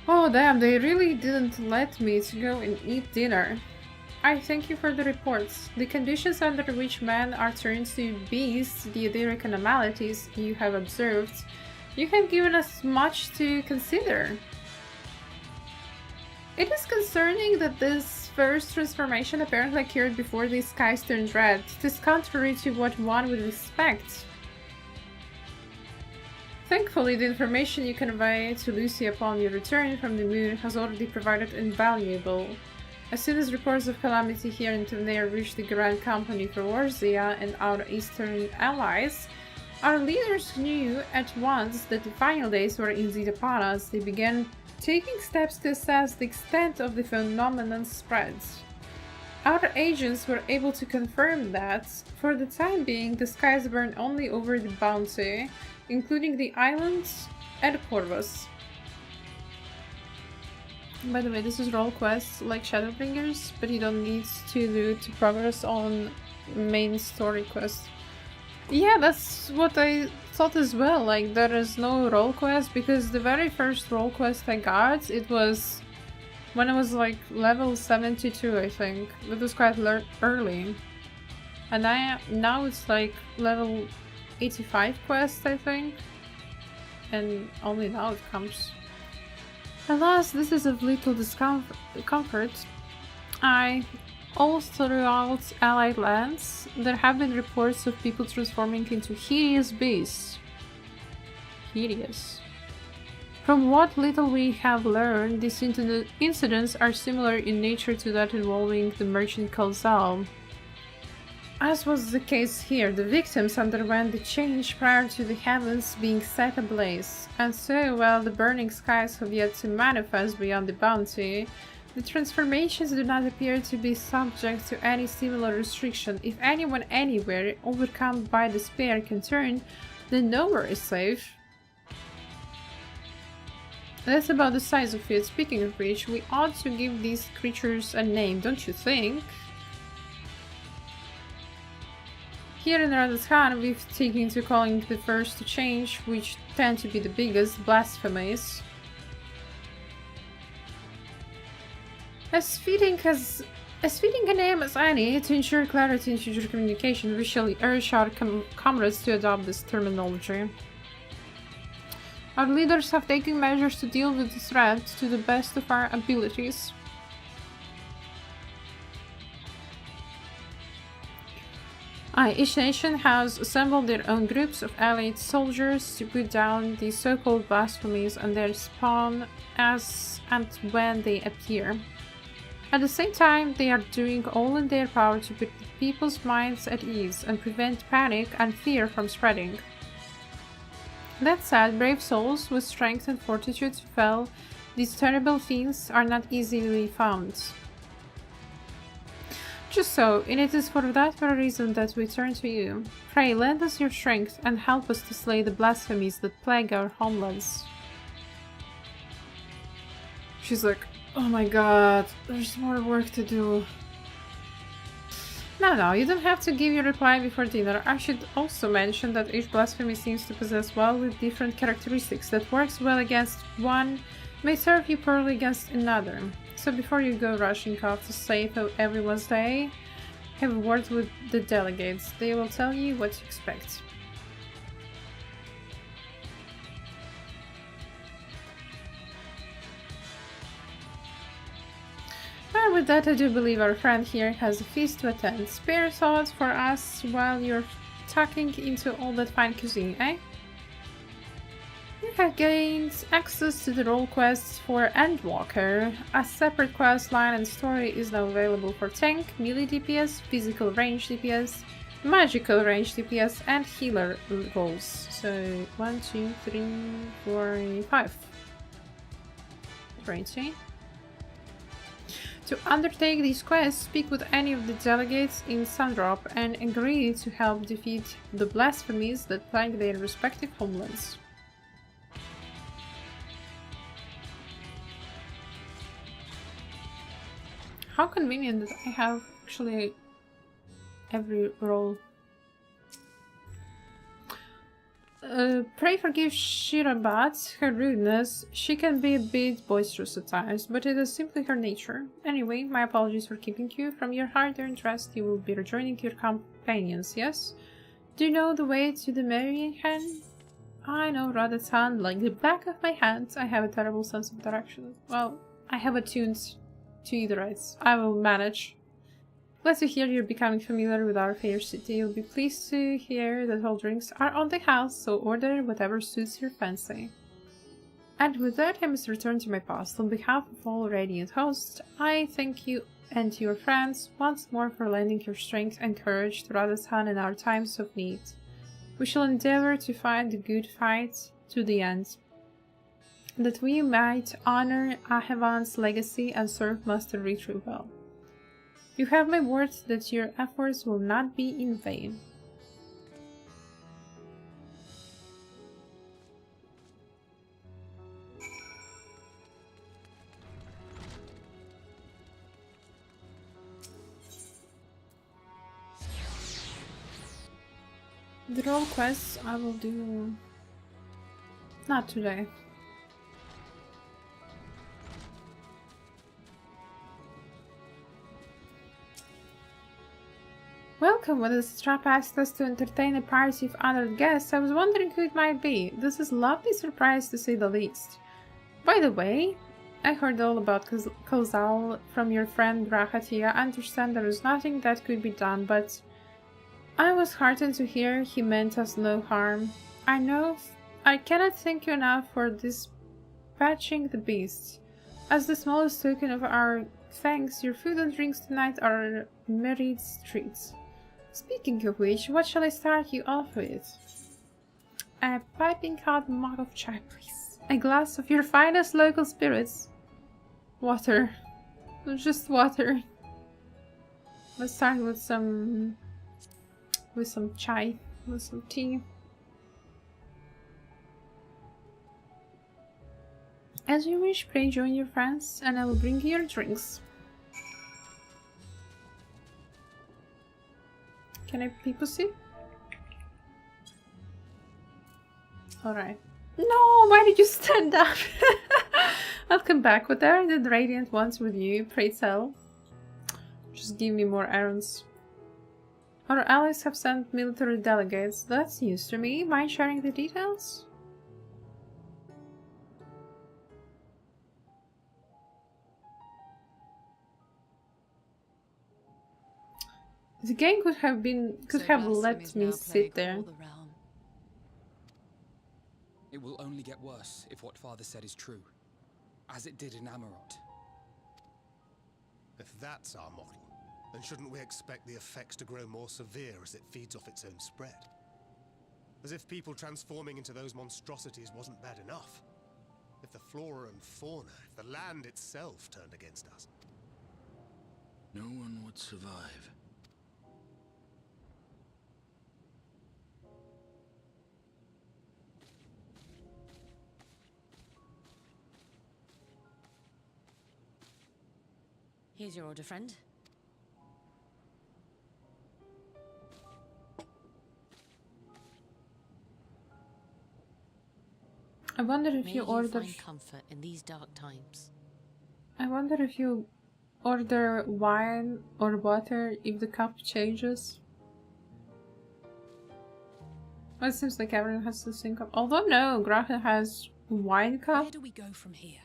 Oh damn, they really didn't let me to go and eat dinner. I thank you for the reports. The conditions under which men are turned to beasts, the Adiric anomalies you have observed, you have given us much to consider. It is concerning that this first transformation apparently occurred before the skies turned red. It is contrary to what one would expect. Thankfully, the information you convey to Lucy upon your return from the moon has already provided invaluable. As soon as reports of calamity here in Tavnair reached the Grand Company for Warzia and our eastern allies, our leaders knew at once that the final days were indeed upon us. They began taking steps to assess the extent of the phenomenon's spread. Our agents were able to confirm that, for the time being, the skies burn only over the Bounty, including the islands and Corvus. By the way, this is role quests like Shadowbringers, but you don't need to do to progress on main story quests. Yeah, that's what I thought as well, like there is no role quest, because the very first role quest I got, it was when I was like level 72, I think. It was quite early. And now it's like level 85 quest, I think. And only now it comes. Alas, this is of little comfort. All throughout allied lands, there have been reports of people transforming into hideous beasts. Hideous. From what little we have learned, these incidents are similar in nature to that involving the merchant Kalzal. As was the case here, the victims underwent the change prior to the heavens being set ablaze, and so while the burning skies have yet to manifest beyond the Bounty, the transformations do not appear to be subject to any similar restriction. If anyone anywhere, overcome by despair, can turn, then nowhere is safe. That's about the size of it. Speaking of which, we ought to give these creatures a name, don't you think? Here in Radz-at-han, we've taken to calling the first to change, which tend to be the biggest, blasphemies. As fitting a name as any to ensure clarity in future communication, we shall urge our comrades to adopt this terminology. Our leaders have taken measures to deal with the threat to the best of our abilities. Each nation has assembled their own groups of allied soldiers to put down the so-called blasphemies and their spawn as and when they appear. At the same time, they are doing all in their power to put people's minds at ease and prevent panic and fear from spreading. That said, brave souls with strength and fortitude to fell these terrible fiends are not easily found. Just so, and it is for that very reason that we turn to you. Pray, lend us your strength and help us to slay the blasphemies that plague our homelands. She's like, oh my god, there's more work to do. No, you don't have to give your reply before dinner. I should also mention that each blasphemy seems to possess wildly different characteristics that works well against one, may serve you poorly against another. So before you go rushing off to save everyone's day, have a word with the delegates. They will tell you what to expect. with that, I do believe our friend here has a feast to attend. Spare thoughts for us while you're tucking into all that fine cuisine, eh? You have gained access to the role quests for Endwalker. A separate quest line and story is now available for tank, melee DPS, physical range DPS, magical range DPS, and healer roles. So 1, 2, 3, 4, 5. Great, see? To undertake these quests, speak with any of the delegates in Sundrop and agree to help defeat the blasphemies that plague their respective homelands. How convenient that I have actually every role. Pray forgive Shirabat, her rudeness. She can be a bit boisterous at times, but it is simply her nature. Anyway, my apologies for keeping you. From your hard-earned rest, you will be rejoining your companions, yes? Do you know the way to the Marian? I know Radz-at-han like the back of my hand. I have a terrible sense of direction. Well, I have attuned to either rights. I will manage. Glad to hear you're becoming familiar with our fair city. You'll be pleased to hear that all drinks are on the house, so order whatever suits your fancy. And with that, I must return to my post. On behalf of all Radiant hosts, I thank you and your friends once more for lending your strength and courage to Radz-at-han in our times of need. We shall endeavor to fight the good fight to the end, that we might honor Ahevan's legacy and serve Master Richard well. You have my word that your efforts will not be in vain. The role quests I will do not today. Welcome. When the strap asked us to entertain a party of honored guests, I was wondering who it might be. This is a lovely surprise to say the least. By the way, I heard all about Kozal from your friend Rahatia. I understand there is nothing that could be done, but I was heartened to hear he meant us no harm. I cannot thank you enough for dispatching the beasts. As the smallest token of our thanks, your food and drinks tonight are Merid's treats. Speaking of which, what shall I start you off with? A piping hot mug of chai, please. A glass of your finest local spirits. Water. Just water. Let's start with some chai, with some tea. As you wish, pray join your friends, and I will bring you your drinks. Can I pee pussy? Alright. No, why did you stand up? I'll come back. Whatever the Radiant wants with you, pray tell. Just give me more errands. Our allies have sent military delegates. That's news to me. Mind sharing the details? The gang could have let me sit there. It will only get worse if what Father said is true, as it did in Amarot. If that's our model, then shouldn't we expect the effects to grow more severe as it feeds off its own spread? As if people transforming into those monstrosities wasn't bad enough. If the flora and fauna, if the land itself turned against us. No one would survive. Here's your order, friend. I wonder if you order. Find comfort in these dark times. I wonder if you order wine or water if the cup changes. Well, it seems like everyone has the same cup. Although no, Graha has wine cup. Where do we go from here?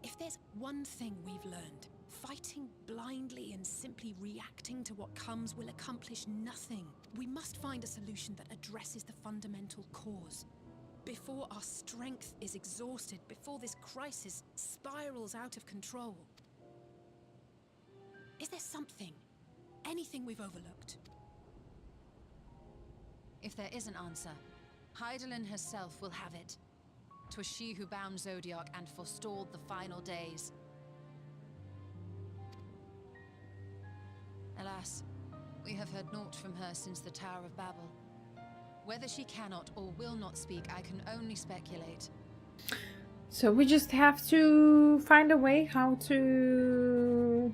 If there's one thing we've learned, fighting blindly and simply reacting to what comes will accomplish nothing. We must find a solution that addresses the fundamental cause. Before our strength is exhausted, before this crisis spirals out of control. Is there something, anything we've overlooked? If there is an answer, Hydaelyn herself will have it. 'Twas she who bound Zodiac and forestalled the final days. Alas, we have heard naught from her since the Tower of Babel. Whether she cannot or will not speak, I can only speculate. So we just have to find a way how to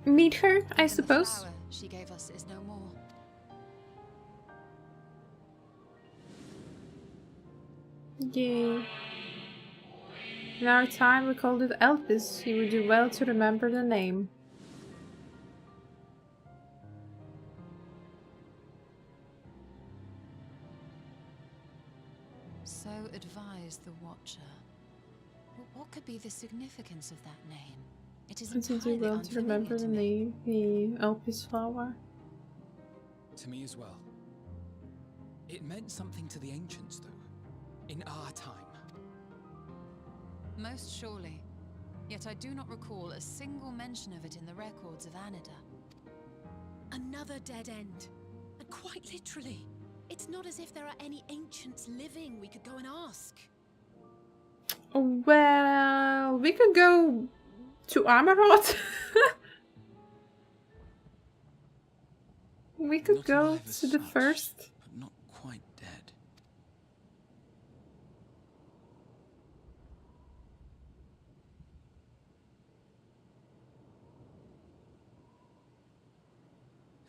meet her, I suppose. The flower she gave us is no more. Yay. In our time we called it Elpis. You would do well to remember the name. So advised the Watcher. What could be the significance of that name? It is Would you do entirely well to remember the name, the Elpis flower? To me as well. It meant something to the ancients, though. In our time. Most surely. Yet I do not recall a single mention of it in the records of Anida. Another dead end. And quite literally. It's not as if there are any ancients living we could go and ask. Well, we could go to Amarot. We could go to the first. But not quite dead.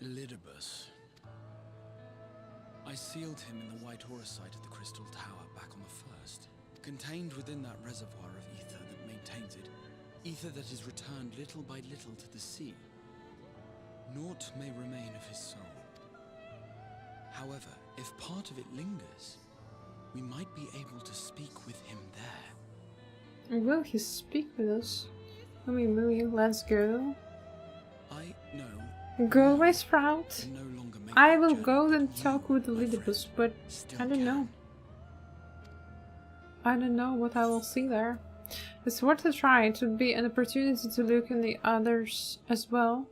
Elidibus. I sealed him in the White Horus site of the Crystal Tower back on the first. Contained within that reservoir of ether that maintains it, ether that is returned little by little to the sea. Naught may remain of his soul. However, if part of it lingers, we might be able to speak with him there. Will he speak with us? Mooey, let's go. I know. Go away, Sprout. No longer make I will go and talk with the Elidibus, but I don't know. I don't know what I will see there. It's worth a try. It would be an opportunity to look in the others as well.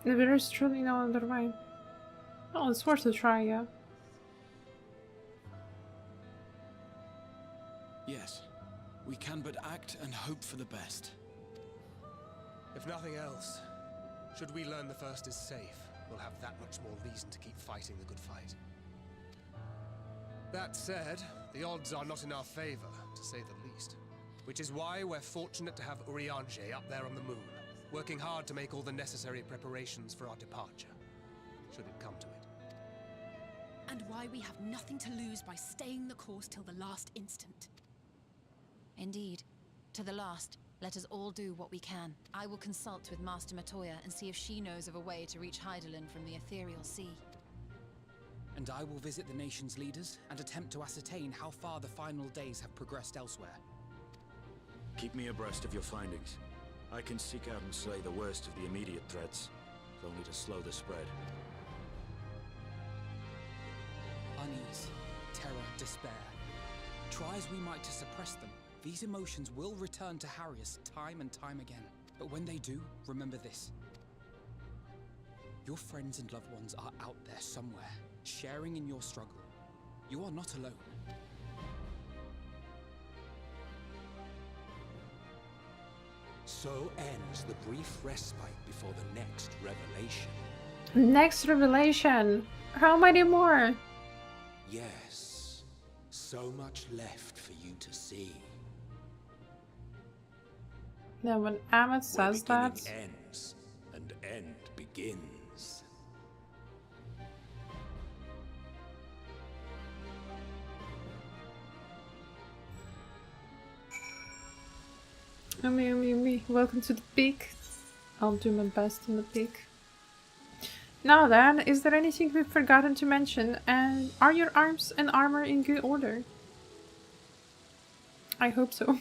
If there is truly no other way. Oh, it's worth a try, yeah. Yes, we can but act and hope for the best. If nothing else, should we learn the first is safe, we'll have that much more reason to keep fighting the good fight. That said, the odds are not in our favor, to say the least. Which is why we're fortunate to have Urianger up there on the moon, working hard to make all the necessary preparations for our departure, should it come to it. And why we have nothing to lose by staying the course till the last instant. Indeed. To the last, let us all do what we can. I will consult with Master Matoya and see if she knows of a way to reach Hydaelyn from the ethereal sea. And I will visit the nation's leaders and attempt to ascertain how far the final days have progressed elsewhere. Keep me abreast of your findings. I can seek out and slay the worst of the immediate threats, if only to slow the spread. Unease, terror, despair. Try as we might to suppress them, these emotions will return to harry us time and time again. But when they do, remember this. Your friends and loved ones are out there somewhere, sharing in your struggle. You are not alone. So ends the brief respite before the next revelation. Next revelation! How many more? Yes, so much left for you to see. Now when Amit says that... ends, and end begins. Me. Welcome to the peak. I'll do my best in the peak. Now then, is there anything we've forgotten to mention? And are your arms and armor in good order? I hope so.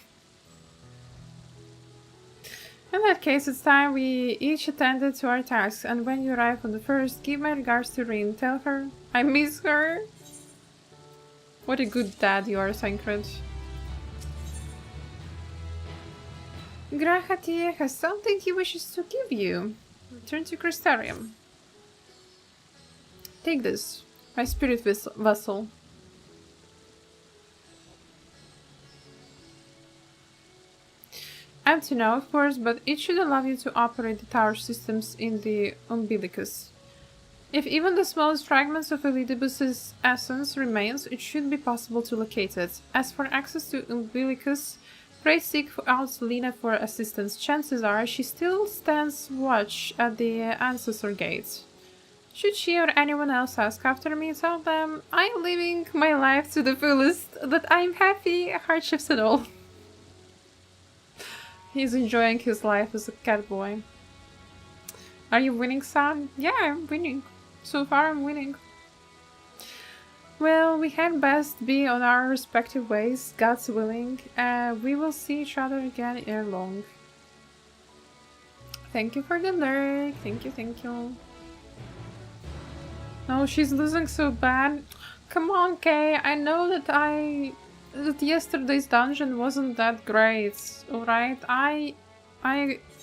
In that case, it's time we each attended to our tasks, and when you arrive on the first, give my regards to Rin. Tell her I miss her. What a good dad you are, Sancred. Radz-at-han has something he wishes to give you. Return to Crystarium. Take this, my spirit vessel. Empty now, of course, but it should allow you to operate the tower systems in the umbilicus. If even the smallest fragments of Elidibus's essence remains, it should be possible to locate it. As for access to umbilicus, pray seek out Lena for assistance. Chances are she still stands watch at the ancestor gate. Should she or anyone else ask after me, tell them I am living my life to the fullest, that I am happy, hardships and all. He's enjoying his life as a cat boy. Are you winning, son? Yeah, I'm winning. So far, I'm winning. Well, we had best be on our respective ways, God's willing. We will see each other again ere long. Thank you for the lurk. Thank you, thank you. No, she's losing so bad. Come on, Kay. I know that yesterday's dungeon wasn't that great, alright? I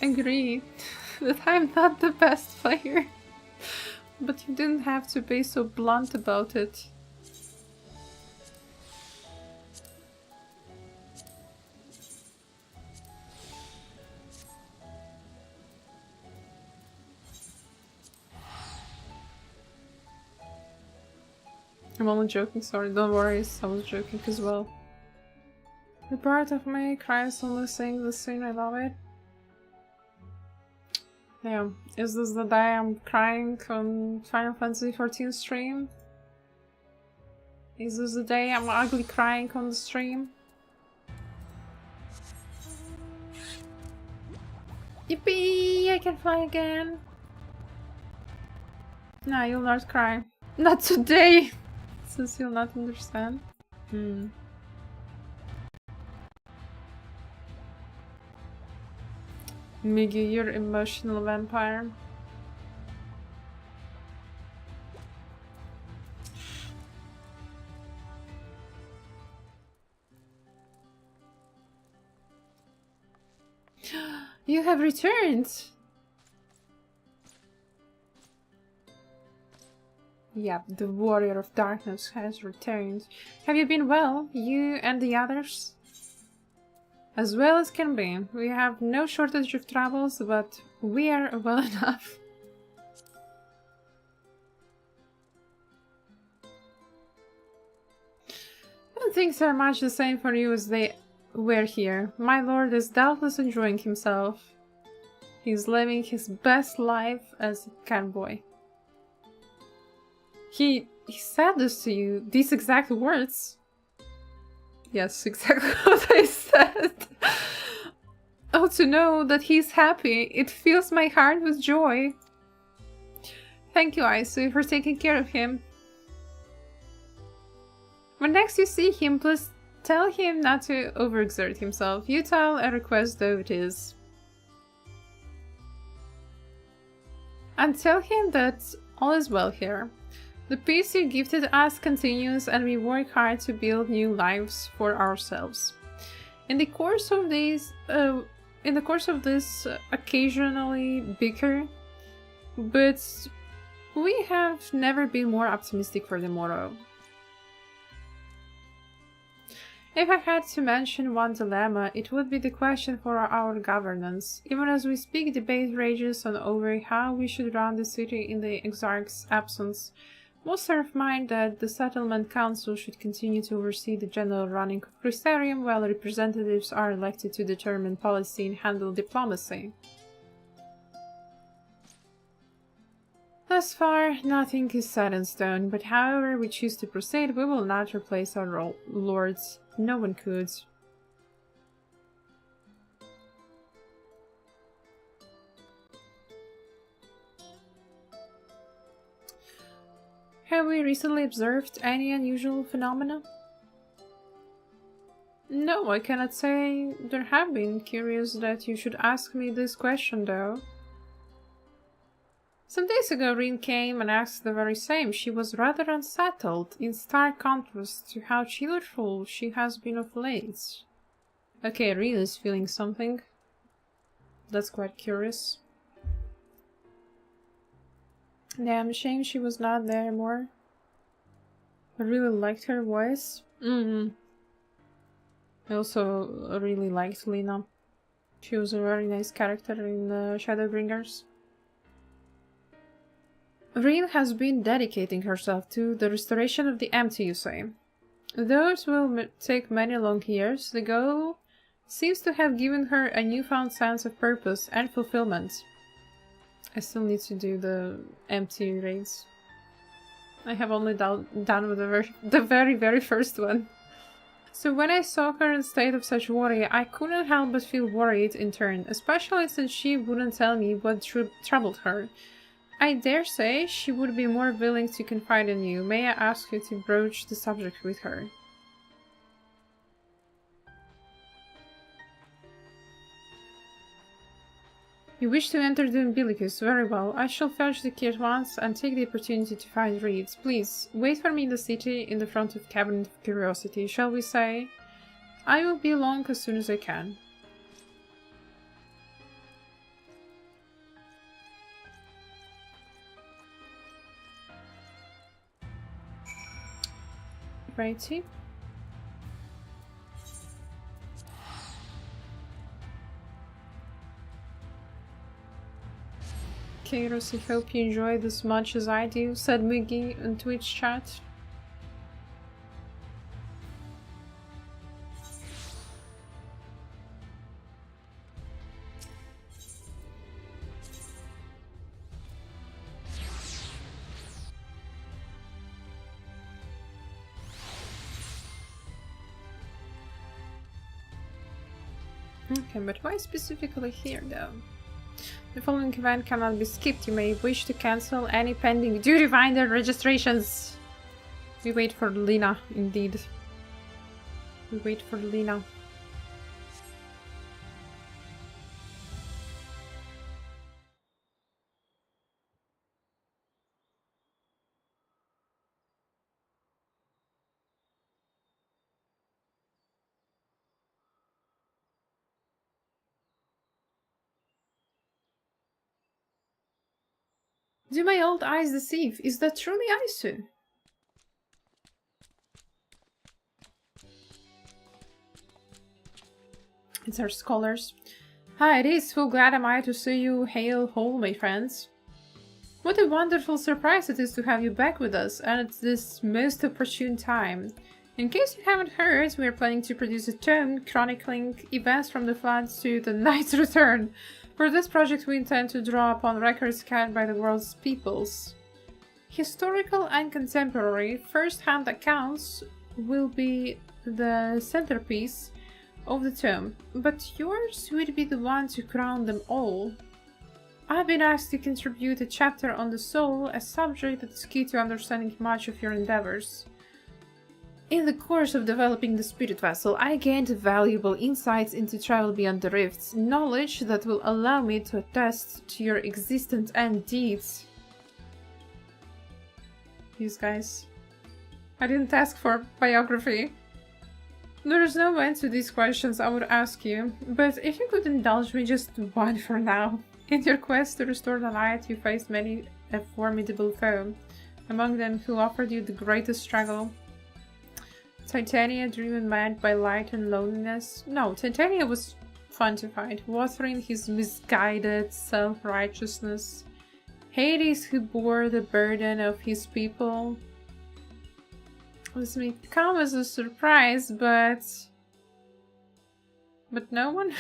agree that I'm not the best player. But you didn't have to be so blunt about it. I'm only joking, sorry, don't worry, I was joking as well. The part of me cries only seeing the scene, I love it. Yeah, is this the day I'm crying on Final Fantasy XIV stream? Is this the day I'm ugly crying on the stream? Yippee! I can fly again! No, you'll not cry. Not today! Since you'll not understand. Miggy, you're emotional vampire. You have returned! Yep, the warrior of darkness has returned. Have you been well, you and the others? As well as can be. We have no shortage of troubles, but we are well enough. Things are much the same for you as they were here. My lord is doubtless enjoying himself. He's living his best life as a catboy. He said this to you, these exact words. Yes, exactly what I said. Oh, to know that he's happy, it fills my heart with joy. Thank you, Isu, for taking care of him. When next you see him, please tell him not to overexert himself. Futile a request though it is. And tell him that all is well here. The peace you gifted us continues, and we work hard to build new lives for ourselves. In the course of this, occasionally bicker, but we have never been more optimistic for the morrow. If I had to mention one dilemma, it would be the question for our governance. Even as we speak, debate rages on over how we should run the city in the Exarch's absence. Most are of mind that the Settlement Council should continue to oversee the general running of Crystarium, while representatives are elected to determine policy and handle diplomacy. Thus far, nothing is set in stone, but however we choose to proceed, we will not replace our lords. No one could. Have we recently observed any unusual phenomena? No, I cannot say there have been. Curious that you should ask me this question, though. Some days ago, Rin came and asked the very same. She was rather unsettled, in stark contrast to how cheerful she has been of late. Okay, Rin is feeling something. That's quite curious. Damn shame she was not there more. I really liked her voice. I also really liked Lena. She was a very nice character in Shadowbringers. Rin has been dedicating herself to the restoration of the empty, you say. Though it will take many long years, the goal seems to have given her a newfound sense of purpose and fulfillment. I still need to do the empty raids. I have only done with the very first one. So when I saw her in a state of such worry, I couldn't help but feel worried in turn, especially since she wouldn't tell me what troubled her. I dare say she would be more willing to confide in you. May I ask you to broach the subject with her? You wish to enter the umbilicus. Very well. I shall fetch the key at once and take the opportunity to find Reeds. Please, wait for me in the city in the front of Cabinet of Curiosity, shall we say? I will be along as soon as I can. Righty. Kairos, I hope you enjoyed as much as I do, said Miggy in Twitch chat. Okay, but why specifically here though? The following event cannot be skipped. You may wish to cancel any pending duty finder registrations. We wait for Lena, indeed. We wait for Lena. Do my old eyes deceive? Is that truly Aisu? It's our scholars. Hi, it is. So glad am I to see you hail home, my friends. What a wonderful surprise it is to have you back with us, and at this most opportune time. In case you haven't heard, we are planning to produce a tome chronicling events from the floods to the Knight's return. For this project, we intend to draw upon records kept by the world's peoples. Historical and contemporary first-hand accounts will be the centerpiece of the tome, but yours would be the one to crown them all. I've been asked to contribute a chapter on the soul, a subject that is key to understanding much of your endeavors. In the course of developing the spirit vessel, I gained valuable insights into travel beyond the rifts, knowledge that will allow me to attest to your existence and deeds. These guys. I didn't ask for biography. There is no end to these questions I would ask you, but if you could indulge me just one for now. In your quest to restore the light, you faced many a formidable foe, among them who offered you the greatest struggle. Titania, driven mad by light and loneliness. No, Titania was fun to fight, watering his misguided self-righteousness. Hades, who bore the burden of his people. This may come as a surprise, but no one.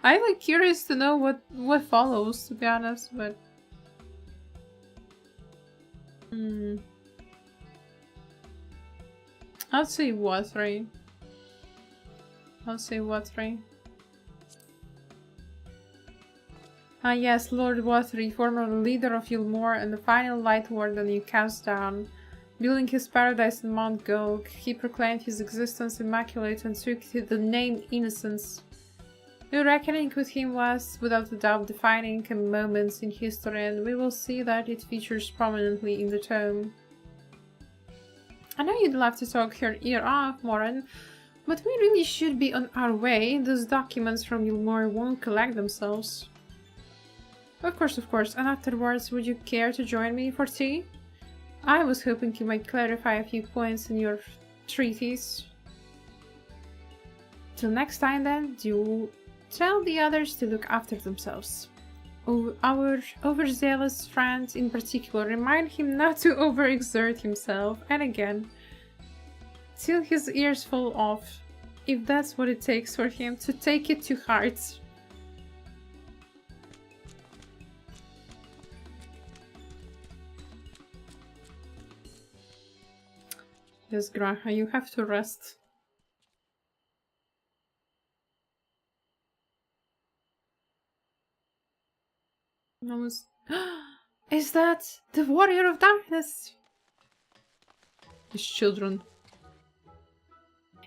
I'm like curious to know what follows, to be honest, but I'll say Wathrey. Ah yes, Lord Wathrey, former leader of Yulmore and the final Light Warden you cast down. Building his paradise in Mount Gulg, he proclaimed his existence immaculate and took the name Innocence. Your reckoning with him was, without a doubt, defining a moment in history, and we will see that it features prominently in the tome. I know you'd love to talk your ear off, Moran, but we really should be on our way. Those documents from Gilmore won't collect themselves. Of course, and afterwards, would you care to join me for tea? I was hoping you might clarify a few points in your treatise. Till next time then, do tell the others to look after themselves. Our overzealous friend in particular, remind him not to overexert himself, and again, till his ears fall off, if that's what it takes for him to take it to heart. Yes, Graha, you have to rest. Is that the Warrior of Darkness? His children.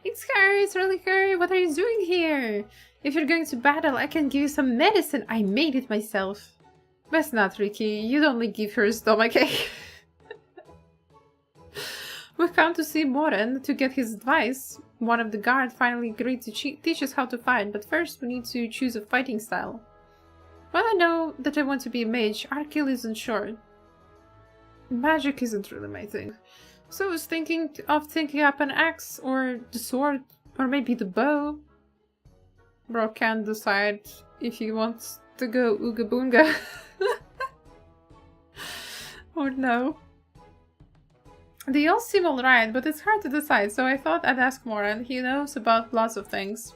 It's her, it's really her. What are you doing here? If you're going to battle, I can give you some medicine. I made it myself. Best not, Ricky. You'd only give her a stomachache. We've come to see Moran to get his advice. One of the guard finally agreed to teach us how to fight, but first we need to choose a fighting style. Well, I know that I want to be a mage. Arkill isn't sure. Magic isn't really my thing. So I was thinking up an axe, or the sword, or maybe the bow. Bro can't decide if he wants to go ooga boonga. Or no. They all seem alright, but it's hard to decide, so I thought I'd ask Moran. He knows about lots of things.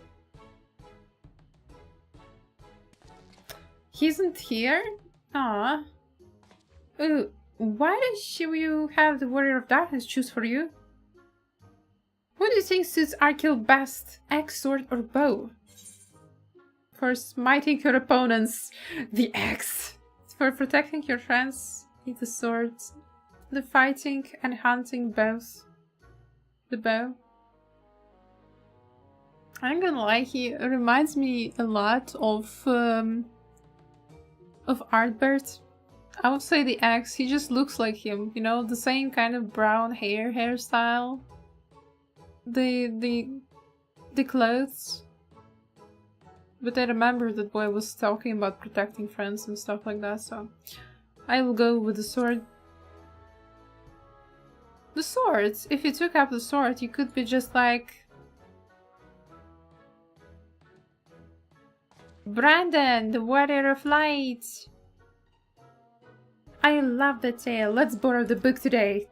He isn't here? Ah. Ooh, why did you have the Warrior of Darkness choose for you? What do you think suits Arkill best? Axe, sword, or bow? For smiting your opponents, the axe. For protecting your friends, the sword. The fighting and hunting bows. The bow. I'm gonna lie, he reminds me a lot of Artbert. I would say the axe, he just looks like him, you know, the same kind of brown hairstyle. The clothes. But I remember that boy was talking about protecting friends and stuff like that, so I will go with the sword. The sword! If you took up the sword, you could be just like... Brandon, the Warrior of Light! I love that tale. Let's borrow the book today.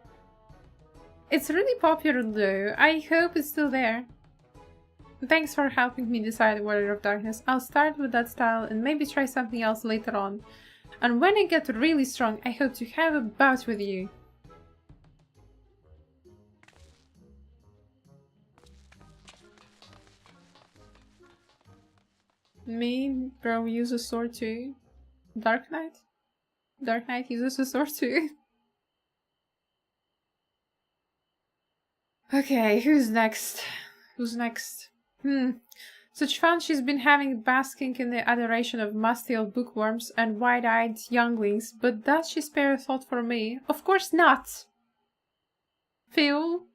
It's really popular though. I hope it's still there. Thanks for helping me decide Warrior of Darkness. I'll start with that style and maybe try something else later on. And when I get really strong, I hope to have a bout with you. Me, bro, use a sword too. Dark Knight? Dark Knight uses a sword too. Okay, who's next? Who's next? Such fun she's been having basking in the adoration of musty old bookworms and wide-eyed younglings, but does she spare a thought for me? Of course not! Phil?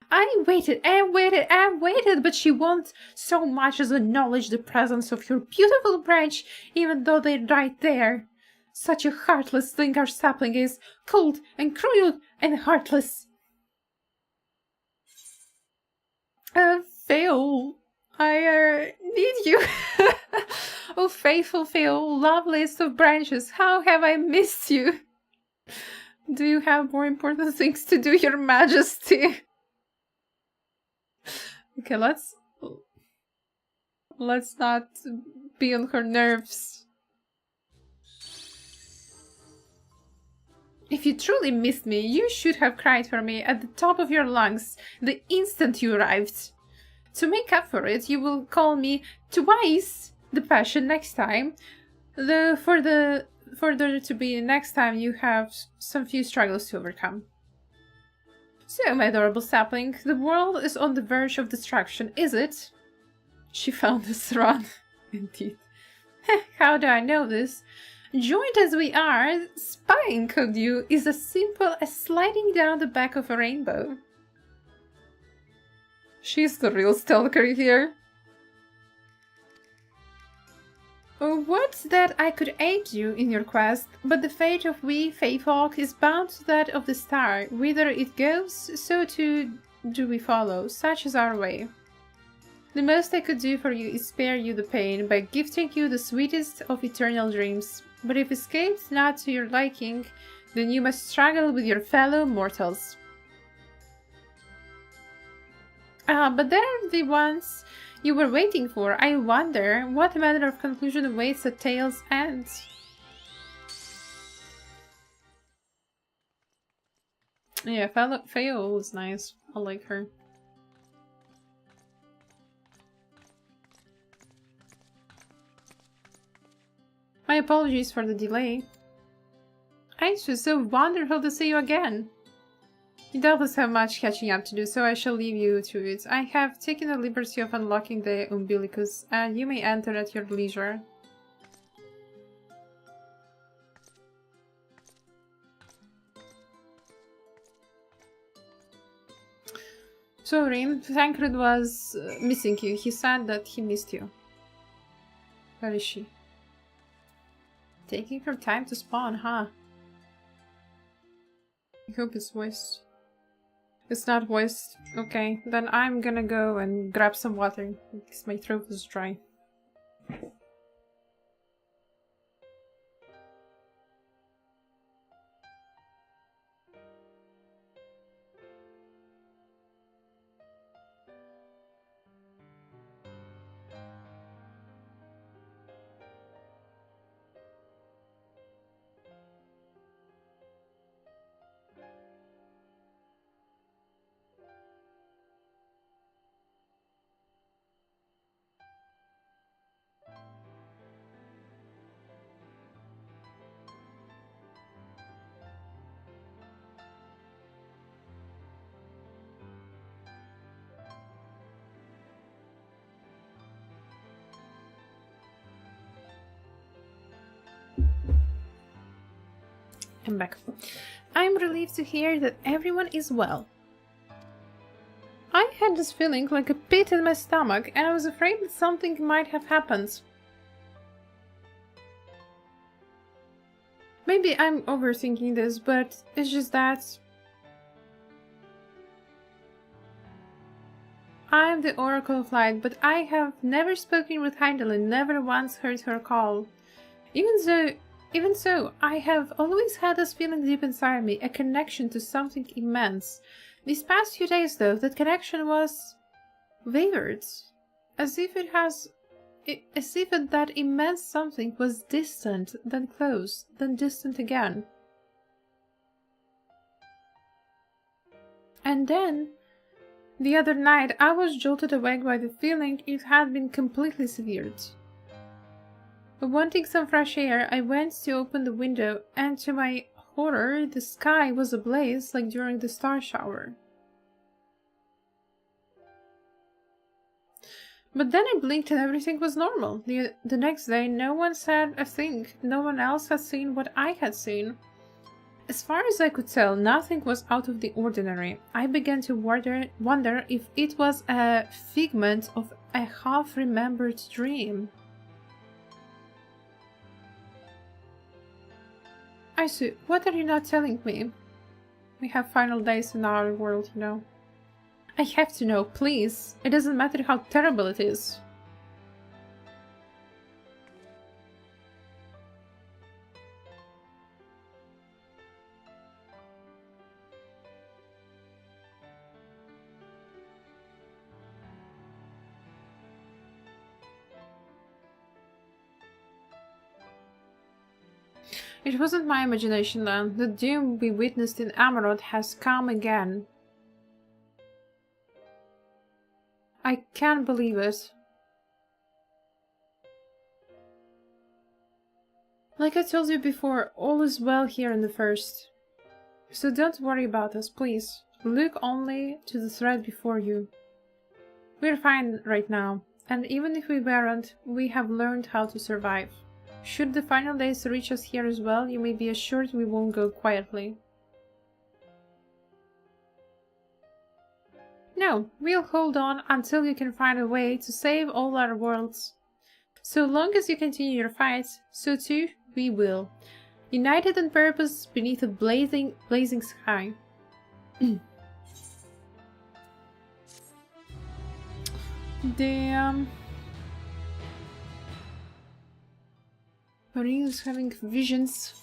I waited, but she won't so much as acknowledge the presence of your beautiful branch, even though they're right there. Such a heartless thing our sapling is, cold and cruel and heartless. Phil, I need you. Oh, faithful Phil, loveliest of branches, how have I missed you? Do you have more important things to do, your majesty? Okay, let's not be on her nerves. If you truly missed me, you should have cried for me at the top of your lungs the instant you arrived. To make up for it, you will call me twice the passion next time. For the for there to be next time you have some few struggles to overcome. So, my adorable sapling, the world is on the verge of destruction, is it? She found us run. Indeed. How do I know this? Joined as we are, spying on you is as simple as sliding down the back of a rainbow. She's the real stalker here. Would that I could aid you in your quest, but the fate of we Feyfolk is bound to that of the star. Whither it goes, so too do we follow, such is our way. The most I could do for you is spare you the pain by gifting you the sweetest of eternal dreams. But if escape's not to your liking, then you must struggle with your fellow mortals. But they're the ones you were waiting for. I wonder what manner of conclusion awaits a tale's end. Yeah, Fayo is nice. I like her. My apologies for the delay. It's just so wonderful to see you again. You doubtless have much catching up to do, so I shall leave you to it. I have taken the liberty of unlocking the umbilicus, and you may enter at your leisure. Sorry, Thancred was missing you. He said that he missed you. Where is she? Taking her time to spawn, huh? I hope it's voiced. It's not voiced. Okay, then I'm gonna go and grab some water because my throat is dry. I'm back. I'm relieved to hear that everyone is well. I had this feeling like a pit in my stomach, and I was afraid that something might have happened. Maybe I'm overthinking this, but it's just that I'm the Oracle of Light, but I have never spoken with Hydaelyn, never once heard her call. Even so, I have always had this feeling deep inside me, a connection to something immense. These past few days, though, that connection was wavered, as if that immense something was distant, then close, then distant again. And then, the other night, I was jolted awake by the feeling it had been completely severed. Wanting some fresh air, I went to open the window, and to my horror, the sky was ablaze like during the star shower. But then I blinked and everything was normal. The next day, no one said a thing. No one else had seen what I had seen. As far as I could tell, nothing was out of the ordinary. I began to wonder if it was a figment of a half-remembered dream. Aisu, what are you not telling me? We have final days in our world, you know. I have to know, please. It doesn't matter how terrible it is. It wasn't my imagination then. The doom we witnessed in Amarod has come again. I can't believe it. Like I told you before, all is well here in the first. So don't worry about us, please. Look only to the threat before you. We're fine right now, and even if we weren't, we have learned how to survive. Should the final days reach us here as well, you may be assured we won't go quietly. No, we'll hold on until you can find a way to save all our worlds. So long as you continue your fight, so too we will. United in purpose beneath a blazing sky. Damn. Rin is having visions.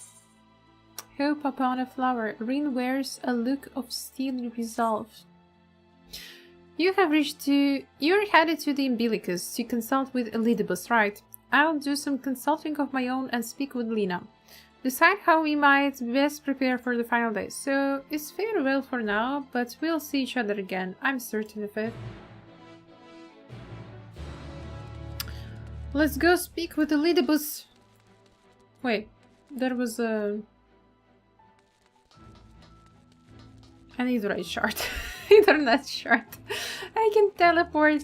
Hope upon a flower. Rin wears a look of steely resolve. You're headed to the Umbilicus to consult with Elidibus, right? I'll do some consulting of my own and speak with Lena. Decide how we might best prepare for the final day. So, it's farewell for now, but we'll see each other again. I'm certain of it. Let's go speak with Elidibus. Wait, there was a... I need the right chart. Internet chart. I can teleport.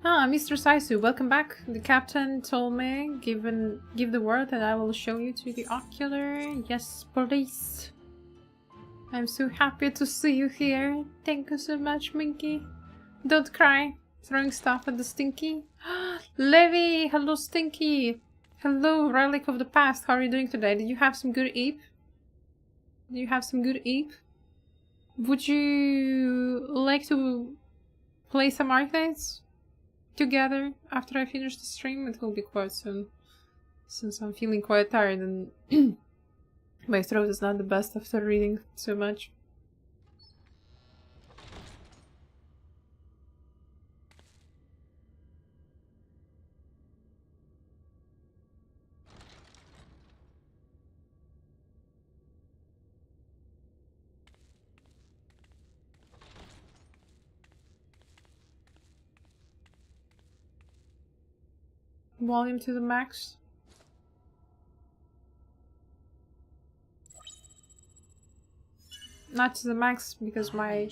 Ah, Mr. Saisu, welcome back. The captain told me, give the word and I will show you to the ocular. Yes, please. I'm so happy to see you here. Thank you so much, Minky. Don't cry. Throwing stuff at the Stinky. Levi! Hello, Stinky! Hello, relic of the past. How are you doing today? Did you have some good eep? Did you have some good eep? Would you like to play some arcades together after I finish the stream? It will be quite soon, since I'm feeling quite tired and my throat is not the best after reading so much. Volume to the max. Not to the max because my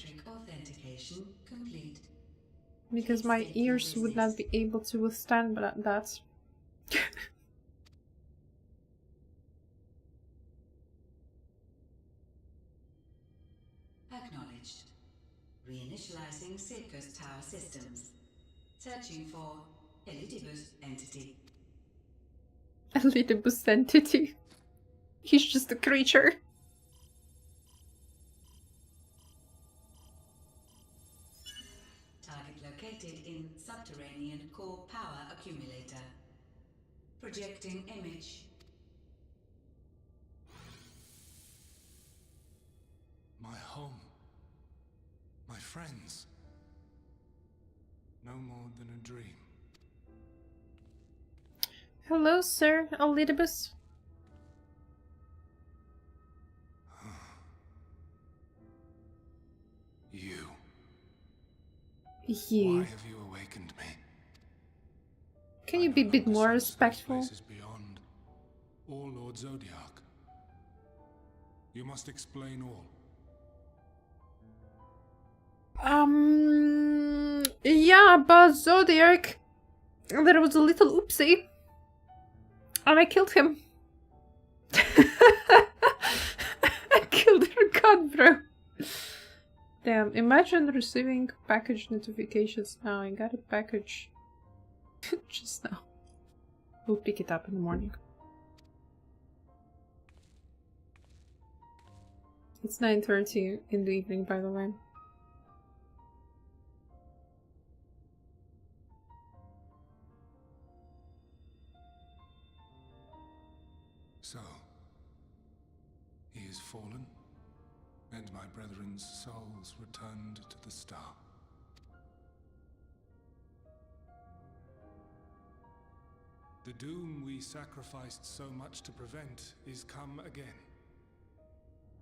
ears would not be able to withstand that. Acknowledged. Reinitializing Circus Tower systems. Searching for Elidibus entity. Elidibus entity. He's just a creature. Target located in subterranean core power accumulator. Projecting image. My home. My friends. No more than a dream. Hello, sir, Elidibus. You. You. Why have you awakened me? Can you be a bit more respectful? Places beyond, or Lord Zodiac. You must explain all. Yeah, but Zodiac, there was a little oopsie, and I killed him. I killed your god, bro. Damn, imagine receiving package notifications now. I got a package just now. We'll pick it up in the morning. It's 9:30 in the evening, by the way. So, he is fallen, and my brethren's souls returned to the star. The doom we sacrificed so much to prevent is come again.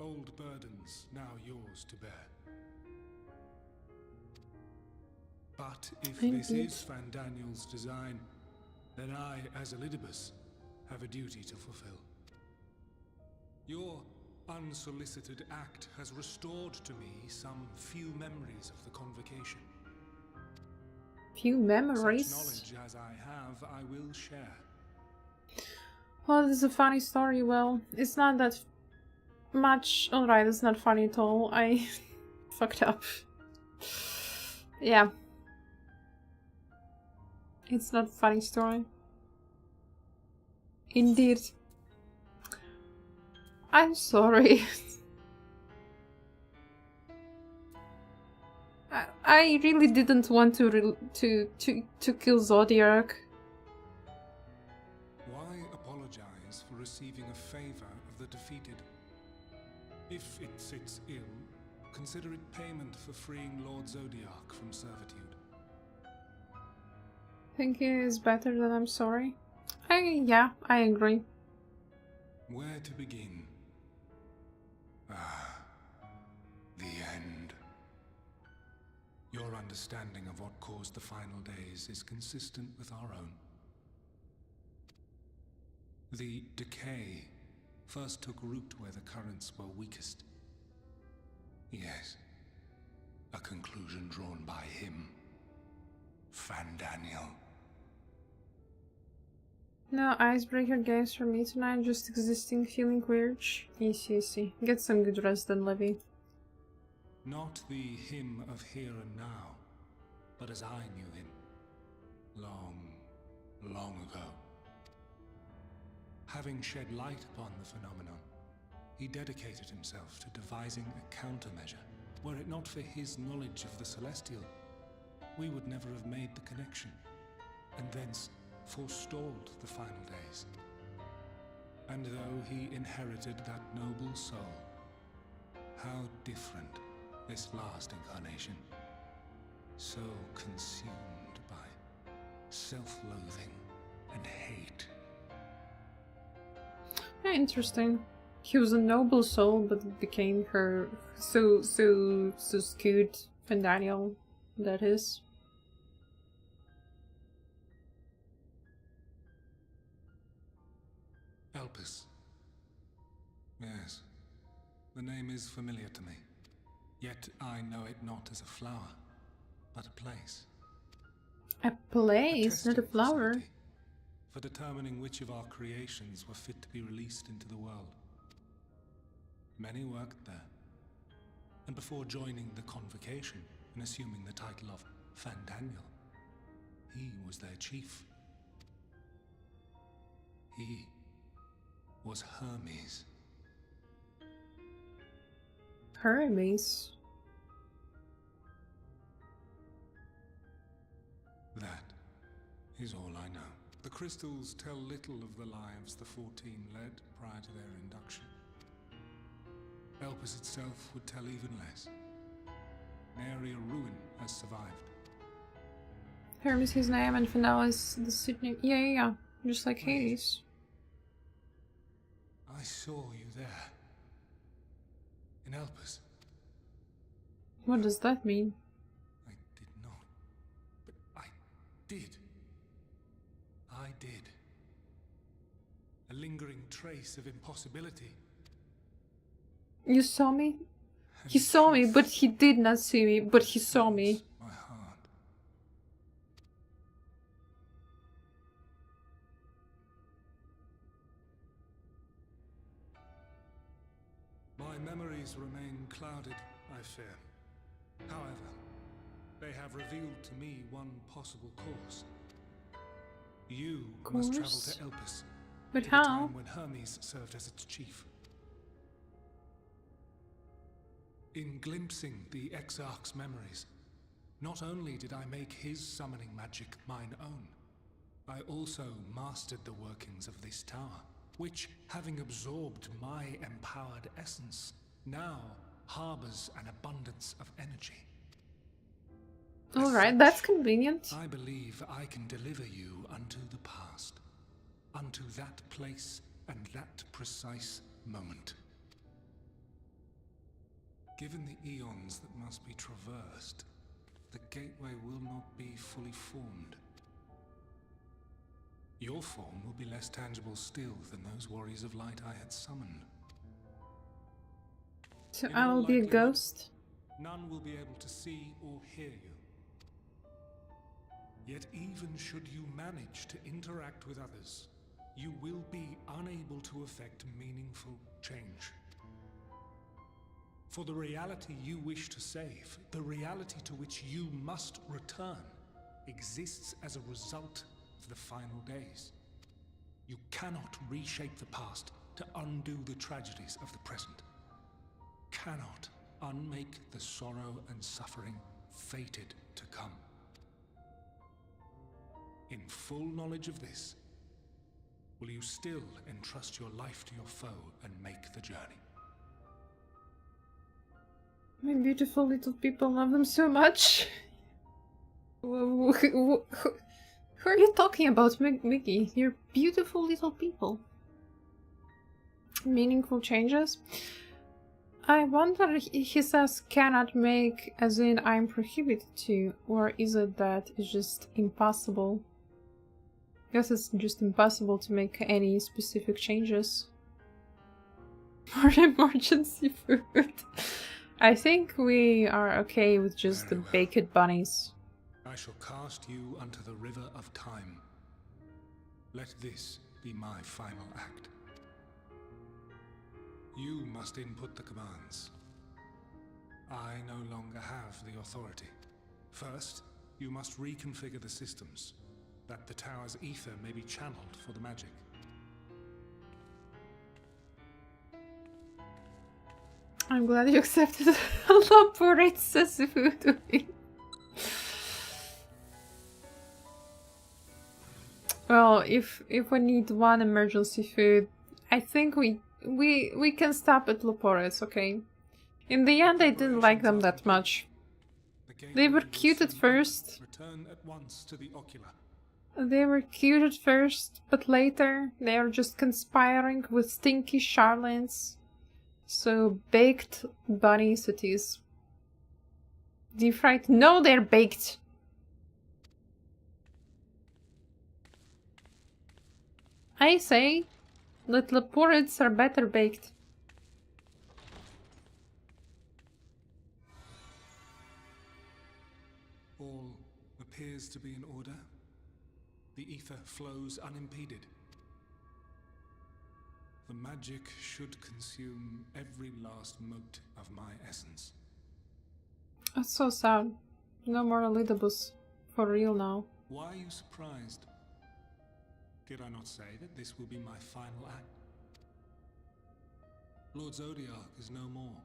Old burdens now yours to bear. But if this is Fandaniel's design, then I, as Elidibus, have a duty to fulfill. Your unsolicited act has restored to me some few memories of the convocation. Few memories? Such knowledge as I have, I will share. Well, this is a funny story. Well, it's not that much. Alright, it's not funny at all. I fucked up. Yeah. It's not a funny story. Indeed. I'm sorry. I really didn't want to kill Zodiac. Why apologize for receiving a favor of the defeated? If it sits ill, consider it payment for freeing Lord Zodiac from servitude. Thank you is better than I'm sorry. Yeah, I agree. Where to begin? The end. Your understanding of what caused the final days is consistent with our own. The decay first took root where the currents were weakest. Yes, a conclusion drawn by him, Fandaniel. No icebreaker games for me tonight, just existing, feeling weird. Easy. Get some good rest then, Levy. Not the him of here and now, but as I knew him, long ago. Having shed light upon the phenomenon, he dedicated himself to devising a countermeasure. Were it not for his knowledge of the Celestial, we would never have made the connection, and thence forestalled the final days. And though he inherited that noble soul, how different this last incarnation, so consumed by self-loathing and hate. Interesting. He was a noble soul, but it became her so skewed Fandaniel, that is. Elpis. Yes, the name is familiar to me. Yet I know it not as a flower, but a place. A place, not a flower. For determining which of our creations were fit to be released into the world. Many worked there, and before joining the convocation and assuming the title of Fandaniel, he was their chief. He was Hermes. Hermes? That is all I know. The crystals tell little of the lives the 14 led prior to their induction. Elpis itself would tell even less. Nary a ruin has survived. Hermes his name and Fandaniel is the Sydney. Yeah. Just like Hades. I saw you there. In Elpis. What does that mean? I did not. But I did. I did. A lingering trace of impossibility. You saw me? He saw me, but he did not see me, but he saw me. My heart. My memories remain clouded, I fear. However, they have revealed to me one possible course. You must travel to Elpis. But to how? the time when Hermes served as its chief. In glimpsing the Exarch's memories, not only did I make his summoning magic mine own, I also mastered the workings of this tower, which, having absorbed my empowered essence, now harbors an abundance of energy. Alright, that's convenient. I believe I can deliver you unto the past. unto that place and that precise moment. Given the eons that must be traversed, the gateway will not be fully formed. Your form will be less tangible still than those warriors of light I had summoned. So I will be a ghost? None will be able to see or hear you. Yet even should you manage to interact with others, you will be unable to effect meaningful change. For the reality you wish to save, the reality to which you must return, exists as a result of the final days. You cannot reshape the past to undo the tragedies of the present. Cannot unmake the sorrow and suffering fated to come. In full knowledge of this, will you still entrust your life to your foe and make the journey? My beautiful little people love them so much. Who are you talking about, Mickey? You're beautiful little people. Meaningful changes? I wonder if he says cannot make as in I'm prohibited to, or is it that it's just impossible? I guess it's just impossible to make any specific changes. For emergency food. I think we are okay with just the baked bunnies. I shall cast you unto the river of time. Let this be my final act. You must input the commands. I no longer have the authority. First, you must reconfigure the systems, that the tower's ether may be channeled for the magic. I'm glad you accepted loporrits as food to me. Well, if we need one emergency food, I think we can stop at loporrits, okay? In the end, I didn't like them that much. They were cute at first. Return at once to the ocular. They were cute at first, but later they are just conspiring with stinky Charlins. So, baked bunnies it is. Deep fried? No, they're baked! I say that loporrits are better baked. All appears to be in order. The ether flows unimpeded. The magic should consume every last mote of my essence. That's so sad. No more Elidibus. For real now. Why are you surprised? Did I not say that this will be my final act? Lord Zodiac is no more.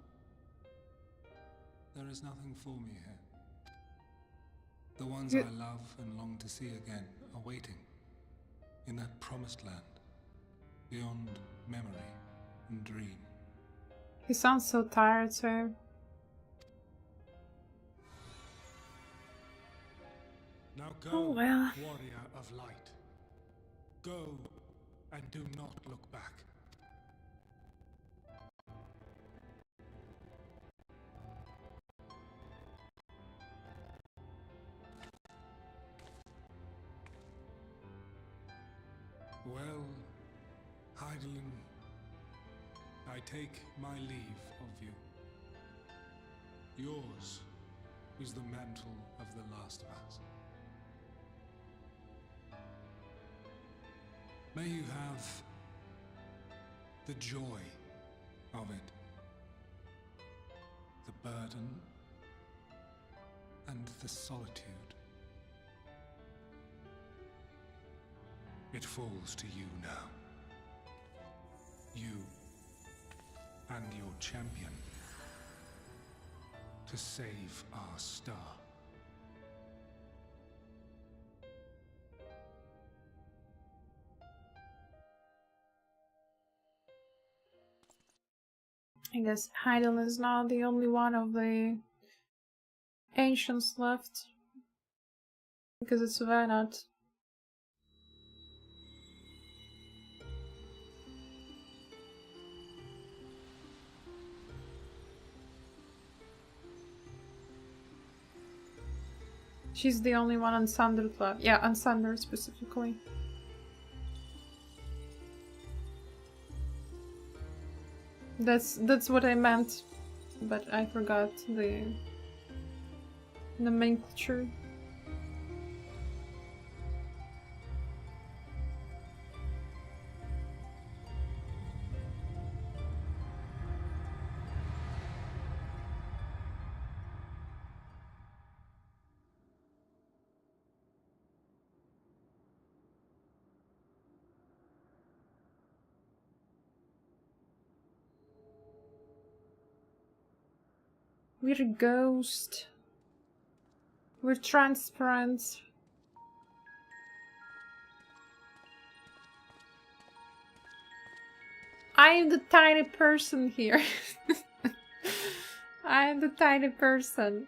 There is nothing for me here. The ones I love and long to see again are waiting in that promised land, beyond memory and dream. He sounds so tired, sir. Now go, oh, well. warrior of light. Go and do not look back. Well, Heidelin, I take my leave of you. Yours is the mantle of the last of us. May you have the joy of it, the burden and the solitude. It falls to you now. You and your champion to save our star. I guess Heidel is now the only one of the ancients left. Because it's Vanat. She's the only one unsundered left. Yeah, unsundered specifically. That's what I meant, but I forgot the nomenclature. We're a ghost. We're transparent. I am the tiny person here. I am the tiny person.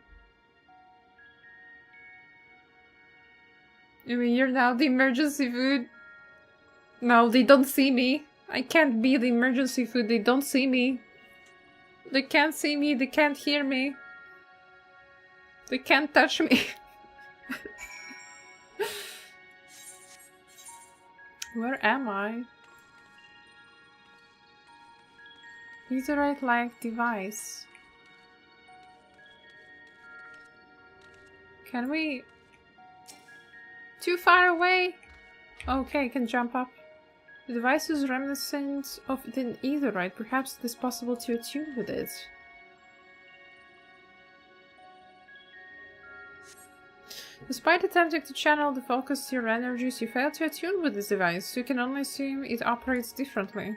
I mean, you're now the emergency food. No, they don't see me. I can't be the emergency food. They don't see me. They can't see me. They can't hear me. They can't touch me. Where am I? Etherite-like device. Can we... Too far away? Okay, I can jump up. The device is reminiscent of an etherite. Perhaps it is possible to attune with it. Despite attempting to channel the focus to your energies, you fail to attune with this device, so you can only assume it operates differently.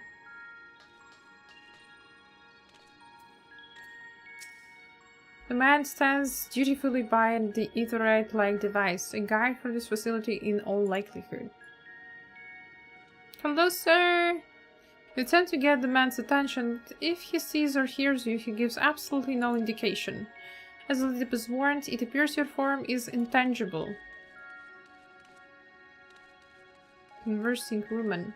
The man stands dutifully by the etherite-like device, a guide for this facility in all likelihood. Hello, sir! You attempt to get the man's attention, but if he sees or hears you, he gives absolutely no indication. As the lead is warned, it appears your form is intangible. Conversing woman.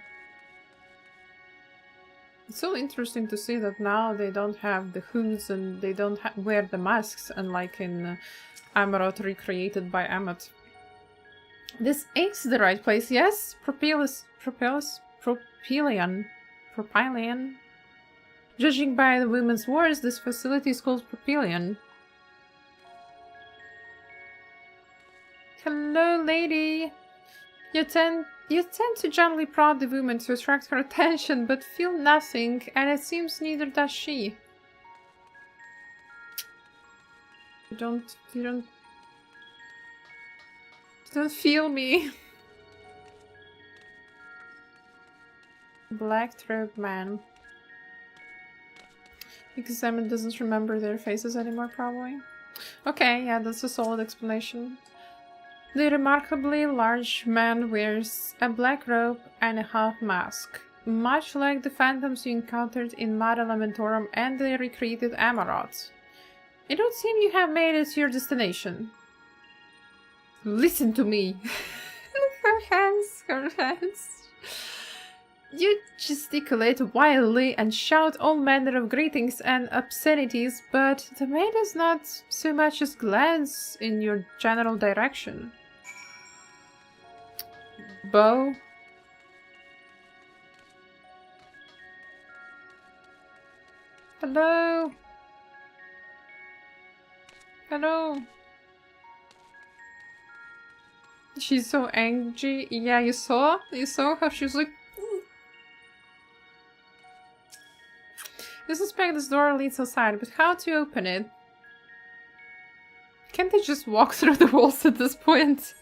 It's so interesting to see that now they don't have the hoods and they don't wear the masks, unlike in Amarot recreated by Amat. This is the right place, yes? Propylian. Judging by the women's words, this facility is called Propylian. Hello, lady. You tend to gently prod the woman to attract her attention, but feel nothing, and it seems neither does she. You don't feel me. Black-robed man. Because Emmett doesn't remember their faces anymore, probably. Okay, yeah, that's a solid explanation. The remarkably large man wears a black robe and a half mask, much like the phantoms you encountered in Mare Lamentorum and the recreated Amarot. It would seem you have made it to your destination. Listen to me! Her hands. You gesticulate wildly and shout all manner of greetings and obscenities, but the maid does not so much as glance in your general direction. Bow. Hello. Hello. She's so angry. Yeah, you saw how she was like... You suspect this door leads outside, but how to open it? Can't they just walk through the walls at this point?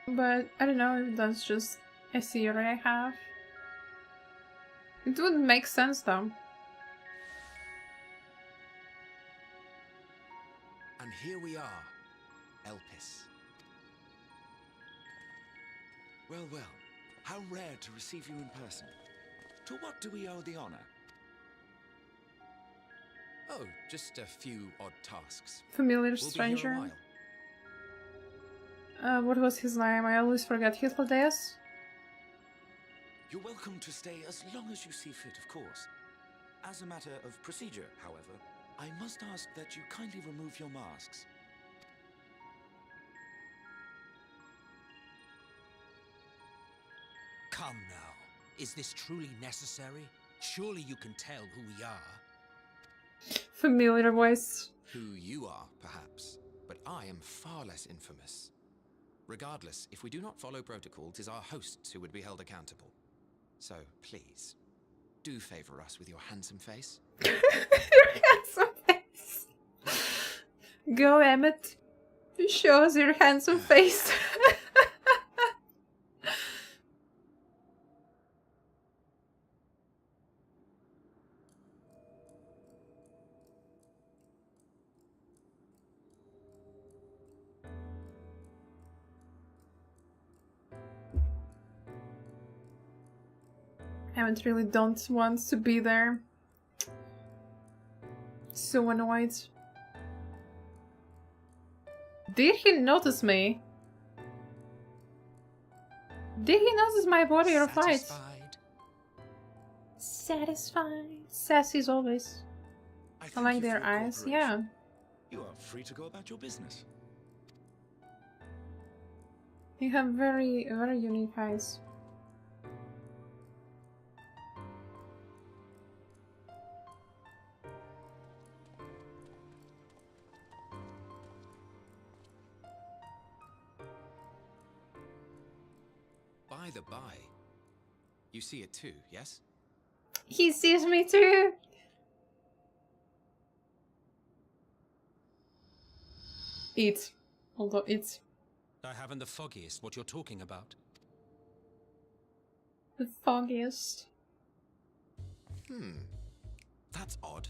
But I don't know if that's just a theory I have. It would make sense though. And here we are, Elpis. Well, well, how rare to receive you in person. To what do we owe the honor? Oh, just a few odd tasks. Familiar stranger. What was his name? I always forget. Hitlerdeus? You're welcome to stay as long as you see fit, of course. As a matter of procedure, however, I must ask that you kindly remove your masks. Come now. Is this truly necessary? Surely you can tell who we are. Familiar voice. Who you are, perhaps, but I am far less infamous. Regardless, if we do not follow protocol, 'tis our hosts who would be held accountable. So, please, do favor us with your handsome face. Your handsome face. Go, Emmett. Show us your handsome face. Emmett really don't want to be there. So annoyed. Did he notice me? Did he notice my body or fight? Satisfied. Sassy as always. I like their eyes, yeah. You are free to go about your business. You have very, very unique eyes. By the by, you see it too, yes? He sees me too! Eat. Although eat. I haven't the foggiest what you're talking about. The foggiest. That's odd.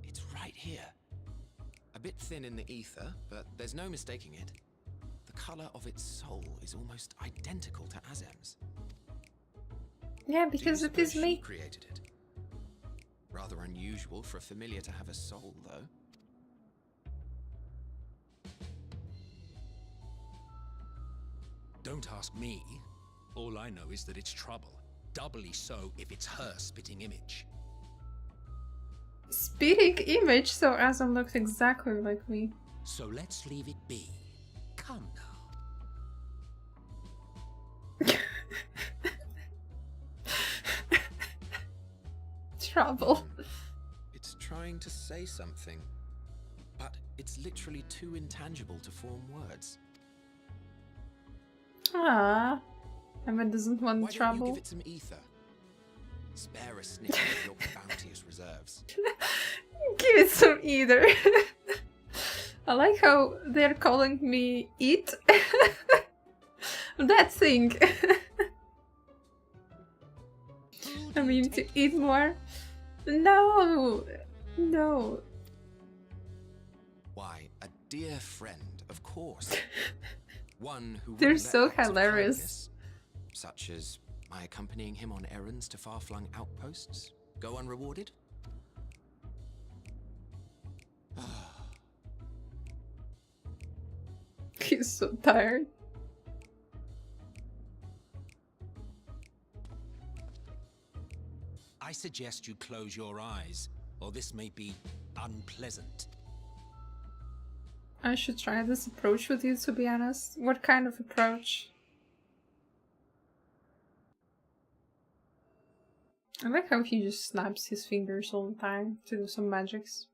It's right here. A bit thin in the ether, but there's no mistaking it. The color of its soul is almost identical to Azem's. Yeah, because it is me. She created it. Rather unusual for a familiar to have a soul, though. Don't ask me. All I know is that it's trouble. Doubly so if it's her spitting image. Spitting image, so Azem looks exactly like me. So let's leave it be. Come now. Trouble. It's trying to say something, but it's literally too intangible to form words. Ah, Emma doesn't want Why trouble. Don't you give it some ether? Spare a sniff of your bounteous reserves. Give it some either. I like how they're calling me eat. That thing. I mean to eat more. No, no. Why, a dear friend, of course. One who They're wouldn't let so acts of hilarious. kindness, such as my accompanying him on errands to far-flung outposts, go unrewarded. He's so tired. I suggest you close your eyes, or this may be unpleasant. I should try this approach with you, to be honest. What kind of approach? I like how he just snaps his fingers all the time to do some magics.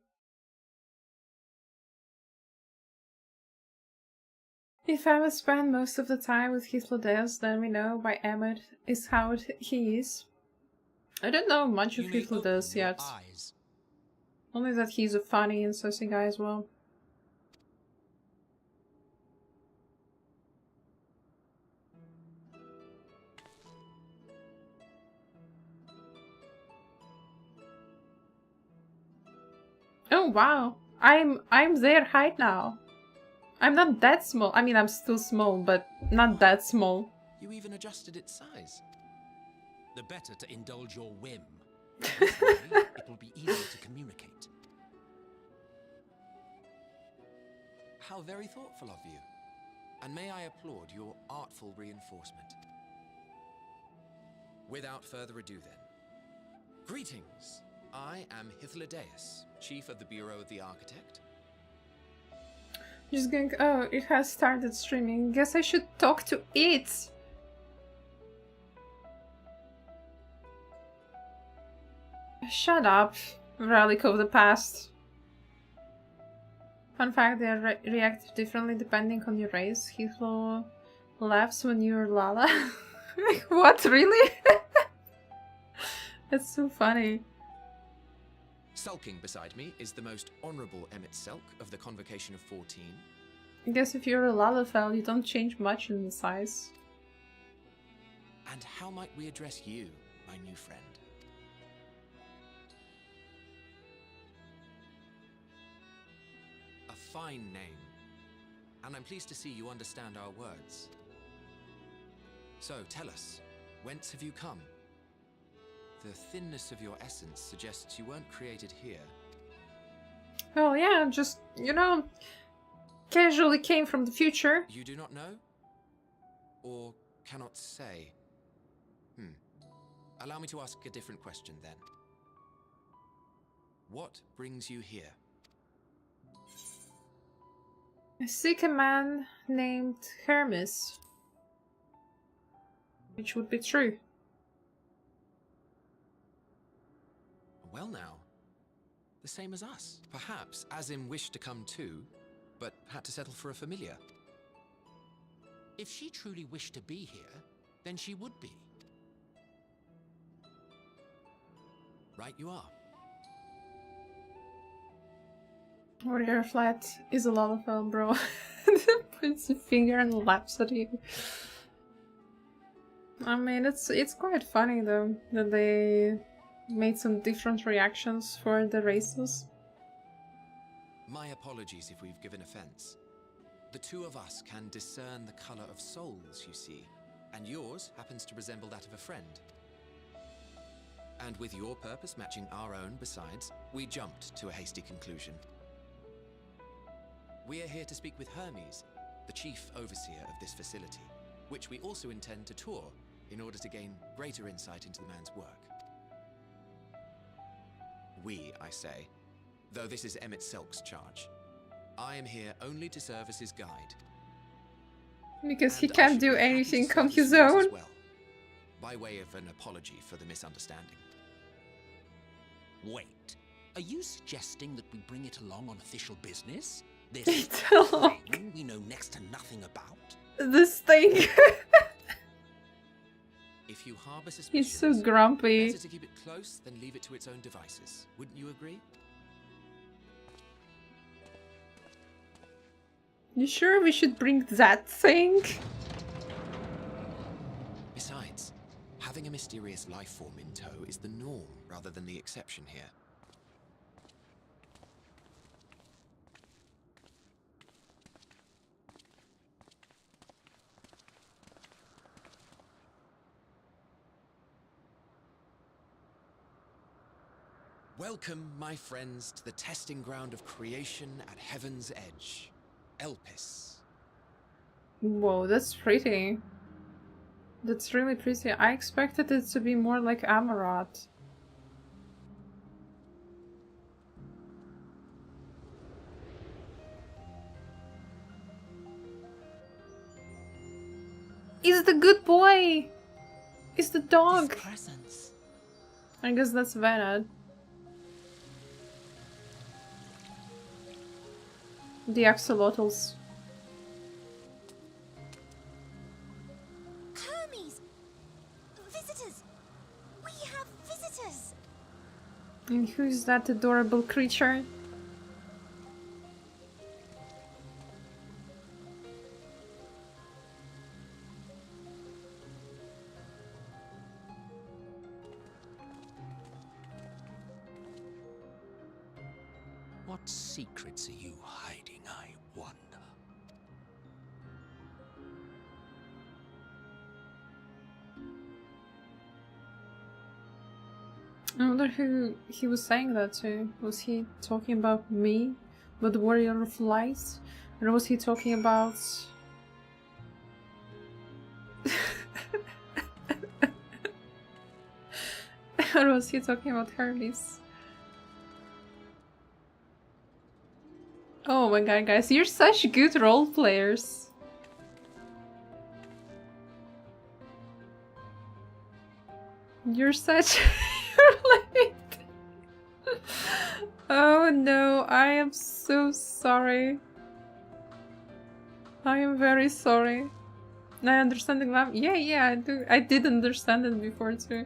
If I would spend most of the time with Hythlodes, then we know by Emmett is how he is. I don't know much of Hythlodes yet. Only that he's a funny and sassy guy as well. Oh wow, I'm their height now. I'm not that small. I mean, I'm still small, but not that small. You even adjusted its size. The better to indulge your whim. This way, it will be easier to communicate. How very thoughtful of you. And may I applaud your artful reinforcement. Without further ado then, Greetings. I am Hythlodaeus, Chief of the Bureau of the Architect. Just going. Oh, it has started streaming. Guess I should talk to it. Shut up, relic of the past. Fun fact, they react differently depending on your race. Hythlo laughs when you're Lala. What, really? That's so funny. Sulking beside me is the most honourable Emmet Selk of the Convocation of 14. I guess if you're a Lalafell, you don't change much in size. And how might we address you, my new friend? A fine name. And I'm pleased to see you understand our words. So, tell us, whence have you come? The thinness of your essence suggests you weren't created here. Well, yeah, just, you know, casually came from the future. You do not know? Or cannot say? Allow me to ask a different question then. What brings you here? I seek a man named Hermes. Which would be true. Well now, the same as us. Perhaps Azim wished to come too, but had to settle for a familiar. If she truly wished to be here, then she would be. Right you are. Warrior Flat is a Lalafell, bro. Puts a finger and laughs at you. I mean, it's quite funny though that they made some different reactions for the races. My apologies if we've given offense. The two of us can discern the color of souls, you see, and yours happens to resemble that of a friend. And with your purpose matching our own besides, we jumped to a hasty conclusion. We are here to speak with Hermes, the chief overseer of this facility, which we also intend to tour in order to gain greater insight into the man's work. We, I say, though this is Emmet Selk's charge. I am here only to serve as his guide. Because he can't do anything on his own. Well, by way of an apology for the misunderstanding. Wait, are you suggesting that we bring it along on official business? This thing we know next to nothing about? This thing. If you harbor suspicions, he's so grumpy. better to keep it close than leave it to its own devices. Wouldn't you agree? You sure we should bring that thing? Besides, having a mysterious life form in tow is the norm rather than the exception here. Welcome, my friends, to the testing ground of creation at Heaven's Edge. Elpis. Whoa, that's pretty. That's really pretty. I expected it to be more like Amarat. He's the good boy! It's the dog! I guess that's Vanad. The axolotls. Hermes! Visitors! We have visitors! And who's that adorable creature? What secrets are you hiding, I wonder? I wonder who he was saying that to. Was he talking about me? About the Warrior of Light? Or was he talking about... Or was he talking about Hermes? Oh my god, guys, you're such good role players. You're such... You're late. Oh no, I am so sorry. I am very sorry. I understand the glam. Yeah, I do. I did understand it before too.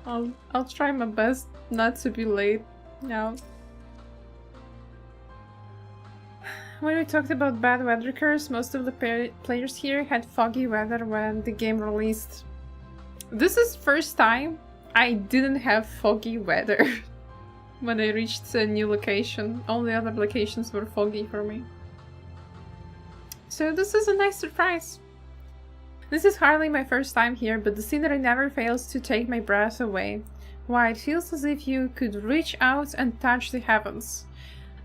I'll try my best not to be late now. When we talked about bad weather curse, most of the players here had foggy weather when the game released. This is first time I didn't have foggy weather when I reached a new location. All the other locations were foggy for me. So this is a nice surprise. This is hardly my first time here, but the scenery never fails to take my breath away. Why, it feels as if you could reach out and touch the heavens.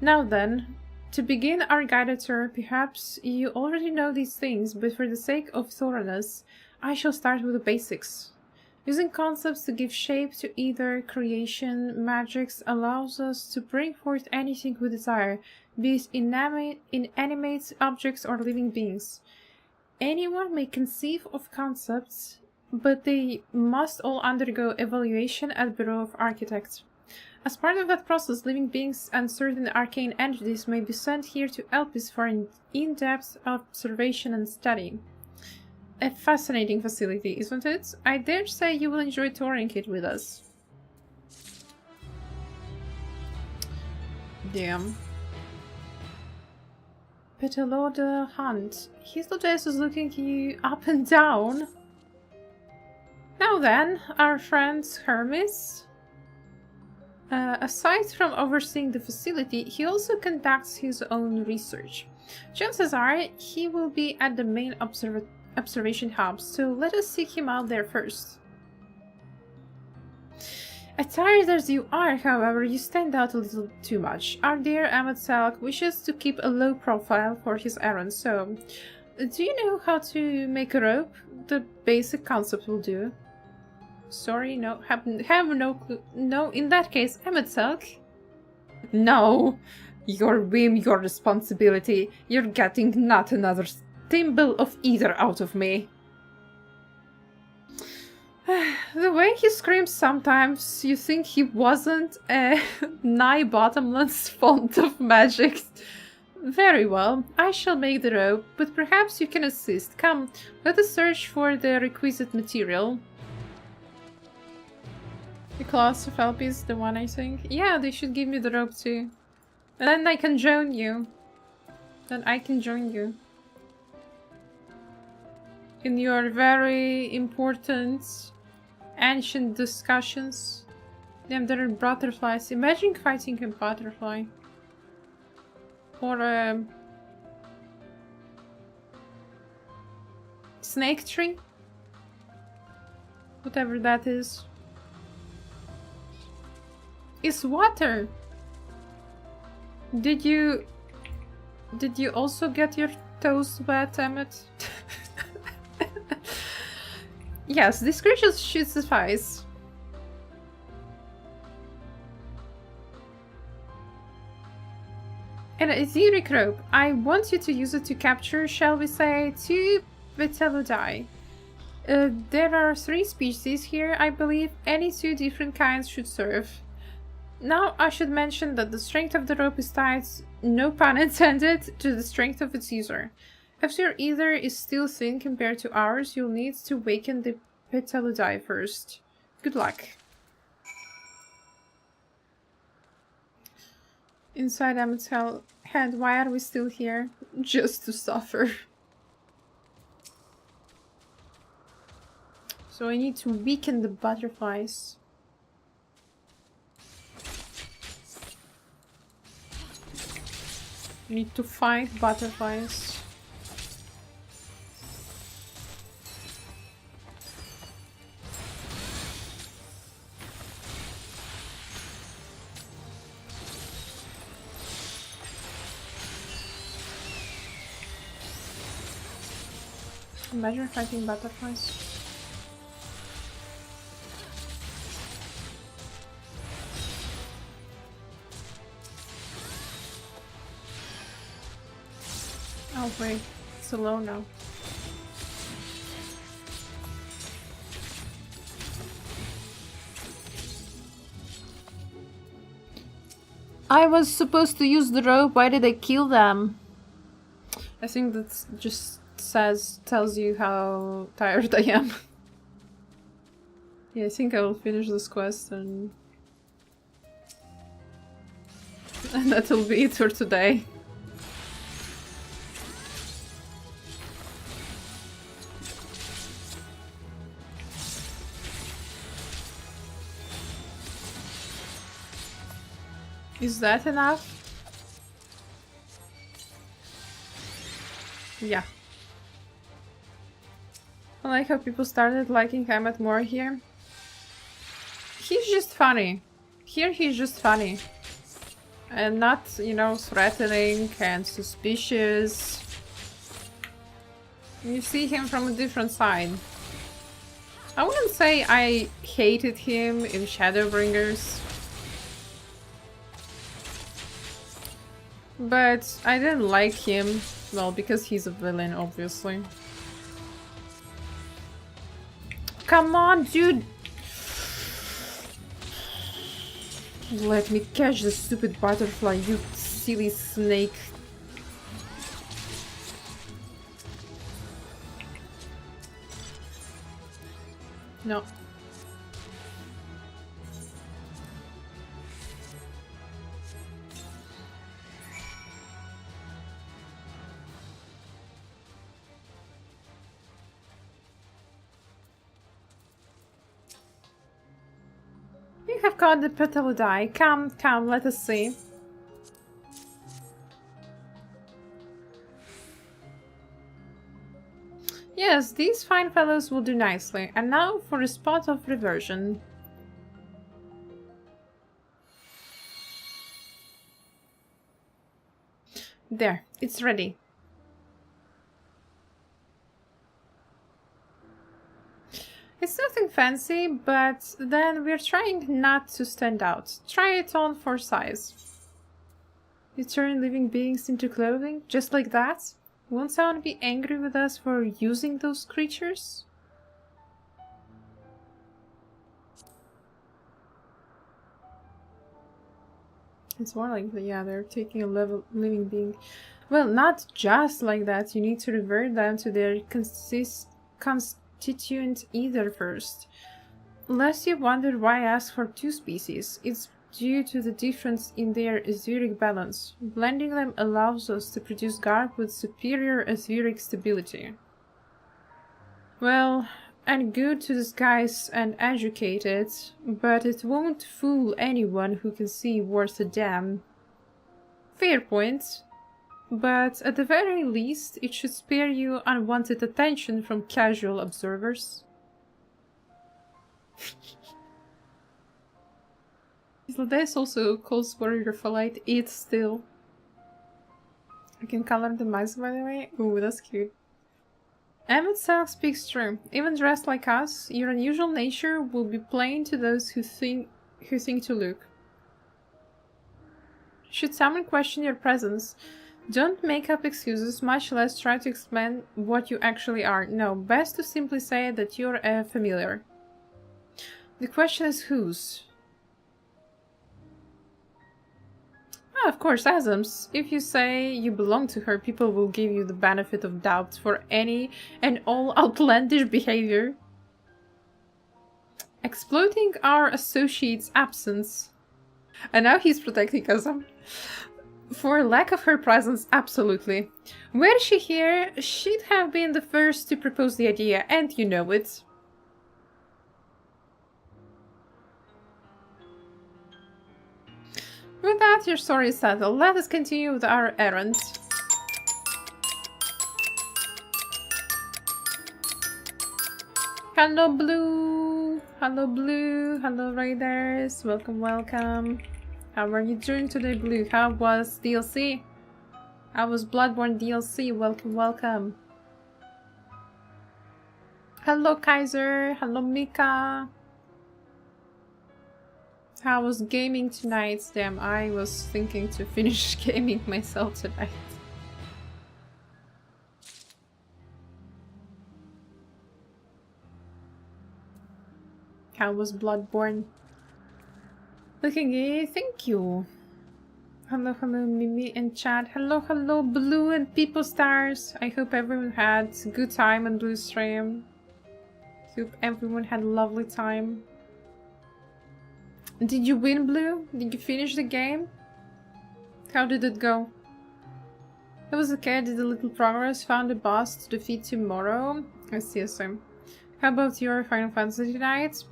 Now then, to begin our guided tour, perhaps you already know these things, but for the sake of thoroughness, I shall start with the basics. Using concepts to give shape to either creation, magics allows us to bring forth anything we desire, be it inanimate objects or living beings. Anyone may conceive of concepts, but they must all undergo evaluation at Bureau of Architects. As part of that process, living beings and certain arcane entities may be sent here to Elpis for an in-depth observation and study. A fascinating facility, isn't it? I dare say you will enjoy touring it with us. Damn. Radz-at-han. His Lotus is looking you up and down. Now then, our friend Hermes. Aside from overseeing the facility, he also conducts his own research. Chances are he will be at the main observation hub, so let us seek him out there first. Attired as you are, however, you stand out a little too much. Our dear Amatsalk wishes to keep a low profile for his errand, so... Do you know how to make a rope? The basic concept will do. Sorry, no, have no clue. No, in that case, Amatsalk. No! Your whim, your responsibility. You're getting not another thimble of either out of me. The way he screams sometimes, you think he wasn't a nigh bottomless font of magic. Very well, I shall make the rope, but perhaps you can assist. Come, let us search for the requisite material. The class of Elpis, the one I think. Yeah, they should give me the rope too. And then I can join you. In your very important ancient discussions. Damn, there are butterflies. Imagine fighting a butterfly. Or a snake tree. Whatever that is. It's water! Did you also get your toes wet, Emmett? Yes, this creature should suffice. And a etheric rope. I want you to use it to capture, shall we say, 2 Vitellodai. There are 3 species here, I believe. Any 2 different kinds should serve. Now, I should mention that the strength of the rope is tied, no pun intended, to the strength of its user. If your ether is still thin compared to ours, you'll need to waken the Vitellodai first. Good luck. Inside Emmett's head, why are we still here? Just to suffer. So I need to weaken the butterflies. Need to fight butterflies. Imagine fighting butterflies. Oh wait, it's low now. I was supposed to use the rope, why did I kill them? I think that just tells you how tired I am. Yeah, I think I will finish this quest and that will be it for today. Is that enough? Yeah. I like how people started liking Hammett more here. He's just funny. Here he's just funny. And not, you know, threatening and suspicious. You see him from a different side. I wouldn't say I hated him in Shadowbringers. But I didn't like him. Well, because he's a villain, obviously. Come on, dude! Let me catch the stupid butterfly, you silly snake. No. You have caught the Petalodai. Come, come, let us see. Yes, these fine fellows will do nicely. And now for a spot of reversion. There, it's ready. It's nothing fancy, but then we're trying not to stand out. Try it on for size. You turn living beings into clothing, just like that? Won't someone be angry with us for using those creatures? It's more like, yeah, they're taking a living being. Well, not just like that. You need to revert them to their constituent ether first. Lest you wonder why I ask for two species, it's due to the difference in their etheric balance. Blending them allows us to produce garb with superior etheric stability. Well, and good to disguise and educate it, but it won't fool anyone who can see worth a damn. Fair point. But at the very least, it should spare you unwanted attention from casual observers. This also calls Warrior for light 8 still. I can color the mice, by the way. Ooh, that's cute. Emmett Self speaks true. Even dressed like us, your unusual nature will be plain to those who think to look. Should someone question your presence, don't make up excuses, much less try to explain what you actually are. No, best to simply say that you're a familiar. The question is whose? Ah, of course, Asm's. If you say you belong to her, people will give you the benefit of doubt for any and all outlandish behavior. Exploiting our associate's absence. And now he's protecting Asm. For lack of her presence, absolutely. Were she here, she'd have been the first to propose the idea, and you know it. With that, your story is settled. Let us continue with our errand. Hello, Blue! Hello, Blue! Hello, Raiders! Welcome, welcome! How are you doing today, Blue? How was DLC? How was Bloodborne DLC? Welcome, welcome! Hello, Kaiser! Hello, Mika! How was gaming tonight? Damn, I was thinking to finish gaming myself tonight. How was Bloodborne? Looking good, thank you. Hello, hello, Mimi and Chad. Hello, hello, Blue and People Stars. I hope everyone had a good time on Blue Stream. Hope everyone had a lovely time. Did you win, Blue? Did you finish the game? How did it go? It was okay, I did a little progress, found a boss to defeat tomorrow. I see the same. How about your Final Fantasy night?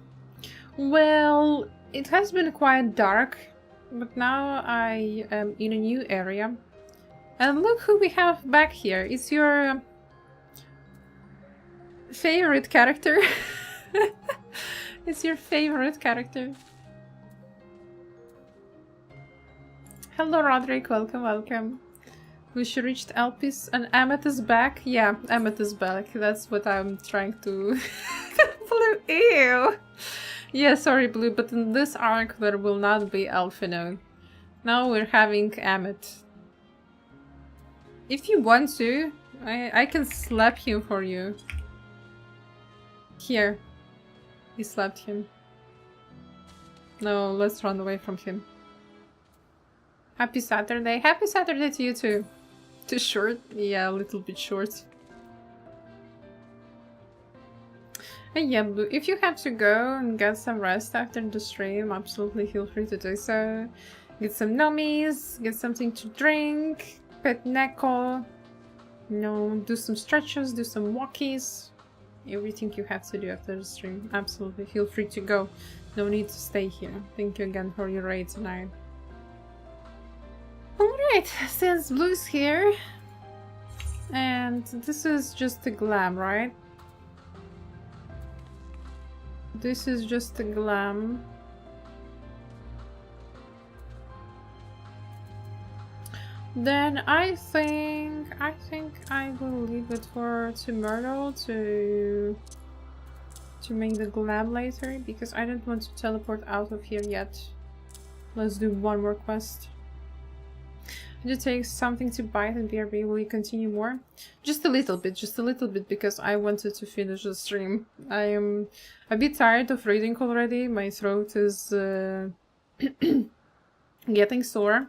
Well, it has been quite dark, but now I am in a new area. And look who we have back here. It's your favorite character. It's your favorite character. Hello Roderick, welcome, welcome. We should reach Elpis and Amethyst back. Yeah, Amethyst back. That's what I'm trying to... Blue, ew! Yeah, sorry Blue, but in this arc there will not be Elfino. Now we're having Amet. If you want to, I can slap him for you. Here. He slapped him. No, let's run away from him. Happy Saturday. Happy Saturday to you too. Too short? Yeah, a little bit short. And yeah, Blue, if you have to go and get some rest after the stream, absolutely feel free to do so. Get some nummies, get something to drink, pet Neko, you know, do some stretches, do some walkies. Everything you have to do after the stream. Absolutely feel free to go. No need to stay here. Thank you again for your raid tonight. Alright, since Blue's here, and this is just a glam, right? This is just a glam. Then I think I will leave it for tomorrow to make the glam later, because I don't want to teleport out of here yet. Let's do one more quest. Did it take something to bite and BRB? Will you continue more? Just a little bit, because I wanted to finish the stream. I am a bit tired of reading already. My throat is getting sore.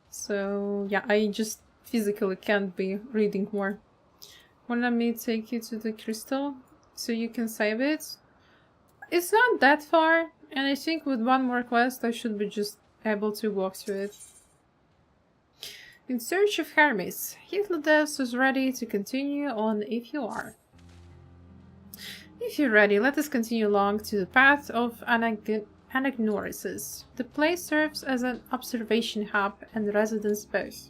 So yeah, I just physically can't be reading more. Wanna me take you to the crystal so you can save it? It's not that far, and I think with one more quest I should be just able to walk to it. In search of Hermes, Hitler-Devs is ready to continue on if you are. If you're ready, let us continue along to the path of Anagnorises. The place serves as an observation hub and residence both.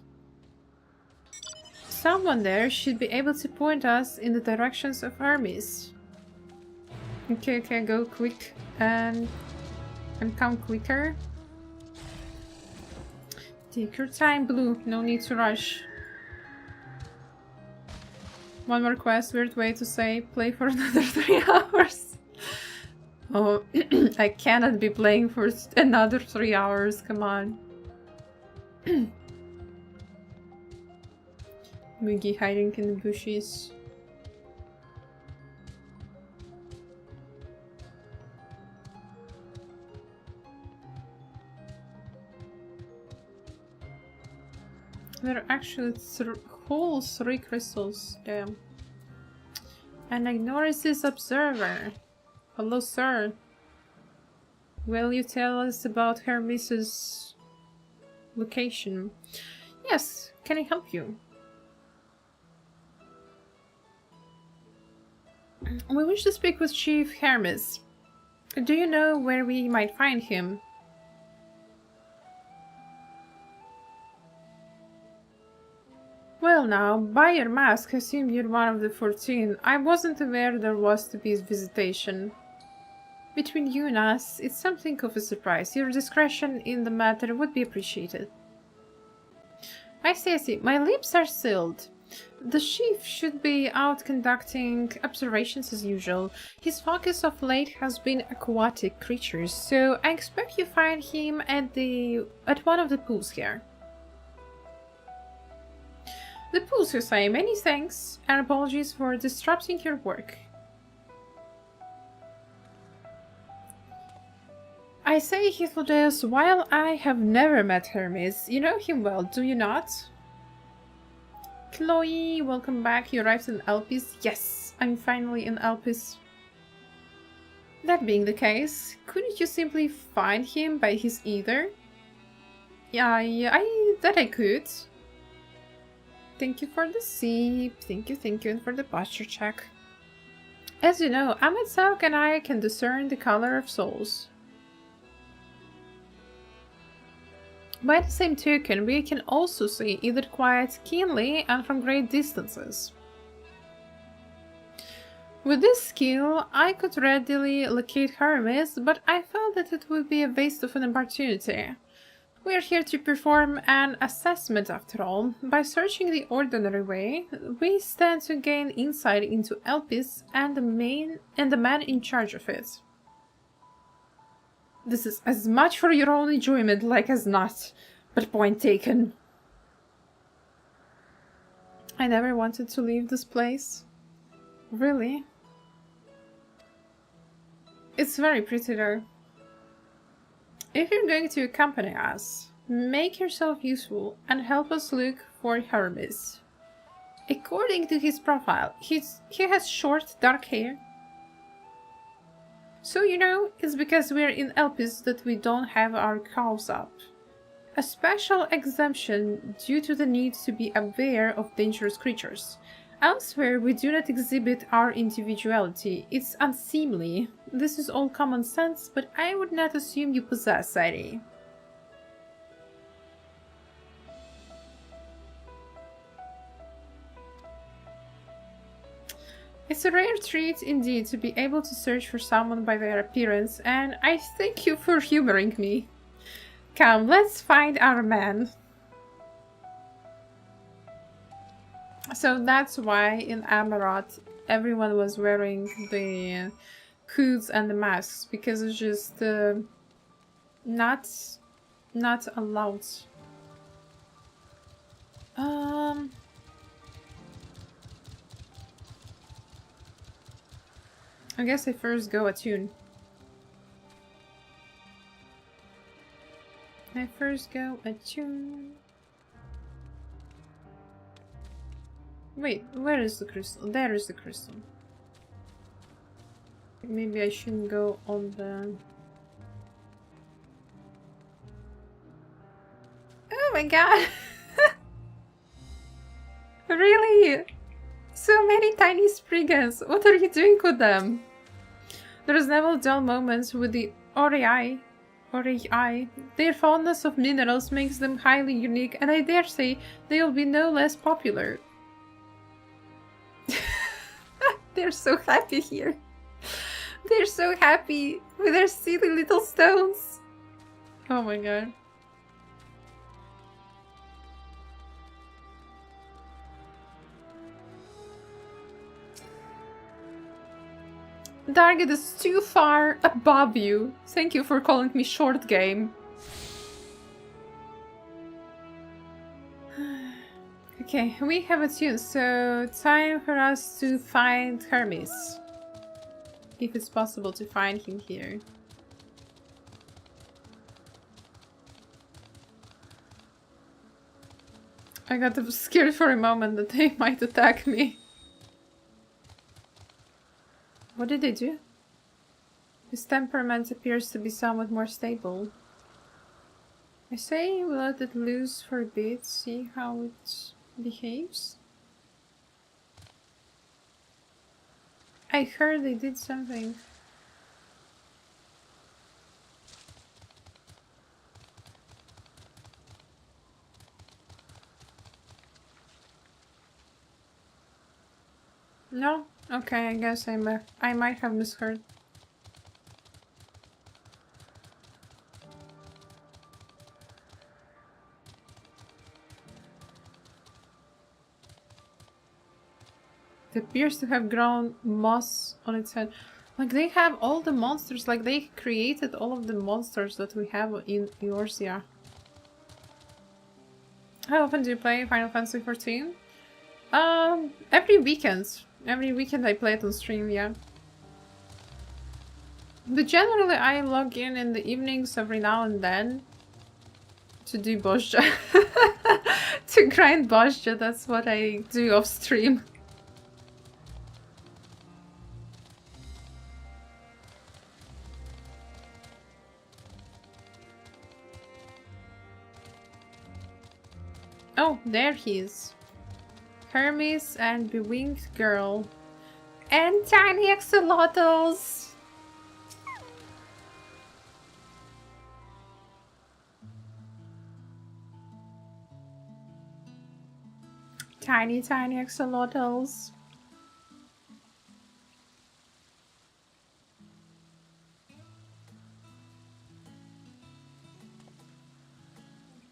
Someone there should be able to point us in the directions of Hermes. Okay, go quick and come quicker. Take your time, Blue. No need to rush. One more quest. Weird way to say play for another 3 hours. Oh, I cannot be playing for another 3 hours. Come on. Mugi hiding in the bushes. There are actually whole 3 crystals. Damn. Anagnorises Observer. Hello, sir. Will you tell us about Hermes' location? Yes, can I help you? We wish to speak with Chief Hermes. Do you know where we might find him? Well now, by your mask, I assume you're one of the 14. I wasn't aware there was to be a visitation. Between you and us, it's something of a surprise. Your discretion in the matter would be appreciated. I see. My lips are sealed. The chief should be out conducting observations as usual. His focus of late has been aquatic creatures, so I expect you find him at one of the pools here. The pools, you say. Many thanks, and apologies for disrupting your work. I say Hythlodaeus, while I have never met Hermes, you know him well, do you not? Chloe, welcome back. You arrived in Elpis? Yes, I'm finally in Elpis. That being the case, couldn't you simply find him by his ether? Yeah, that I could. Thank you for the sip. Thank you, and for the posture check. As you know, Amatsalk and I can discern the color of souls. By the same token, we can also see either quite keenly and from great distances. With this skill, I could readily locate Hermes, but I felt that it would be a waste of an opportunity. We are here to perform an assessment after all. By searching the ordinary way, we stand to gain insight into Elpis and the man in charge of it. This is as much for your own enjoyment like as not, but point taken. I never wanted to leave this place. Really? It's very pretty though. If you're going to accompany us, make yourself useful and help us look for Hermes. According to his profile, he has short dark hair. So you know, it's because we're in Elpis that we don't have our calves up. A special exemption due to the need to be aware of dangerous creatures. Elsewhere, we do not exhibit our individuality. It's unseemly. This is all common sense, but I would not assume you possess any. It's a rare treat indeed to be able to search for someone by their appearance, and I thank you for humoring me. Come, let's find our man. So that's why in Amaroth everyone was wearing the hoods and the masks, because it's just not allowed. I guess I first go attune. Wait, where is the crystal? There is the crystal. Maybe I shouldn't go on the... Oh my god! Really? So many tiny spriggans! What are you doing with them? There's never dull moments with the Orei. Their fondness of minerals makes them highly unique, and I dare say they'll be no less popular. They're so happy here. They're so happy with their silly little stones. Oh my god. Target is too far above you. Thank you for calling me short game. Okay, we have a tune, so time for us to find Hermes. If it's possible to find him here. I got scared for a moment that they might attack me. What did they do? His temperament appears to be somewhat more stable. I say we let it loose for a bit, see how it behaves. I heard they did something. No? Okay, I guess I might have misheard. It appears to have grown moss on its head. Like, they have all the monsters, like they created all of the monsters that we have in Eorzea. How often do you play Final Fantasy XIV? Every weekend. Every weekend I play it on stream, yeah. But generally I log in the evenings every now and then to do Bozja. To grind Bozja, that's what I do off stream. Oh, there he is. Hermes and Bewinged Girl. And Tiny Axolotls! Tiny axolotls.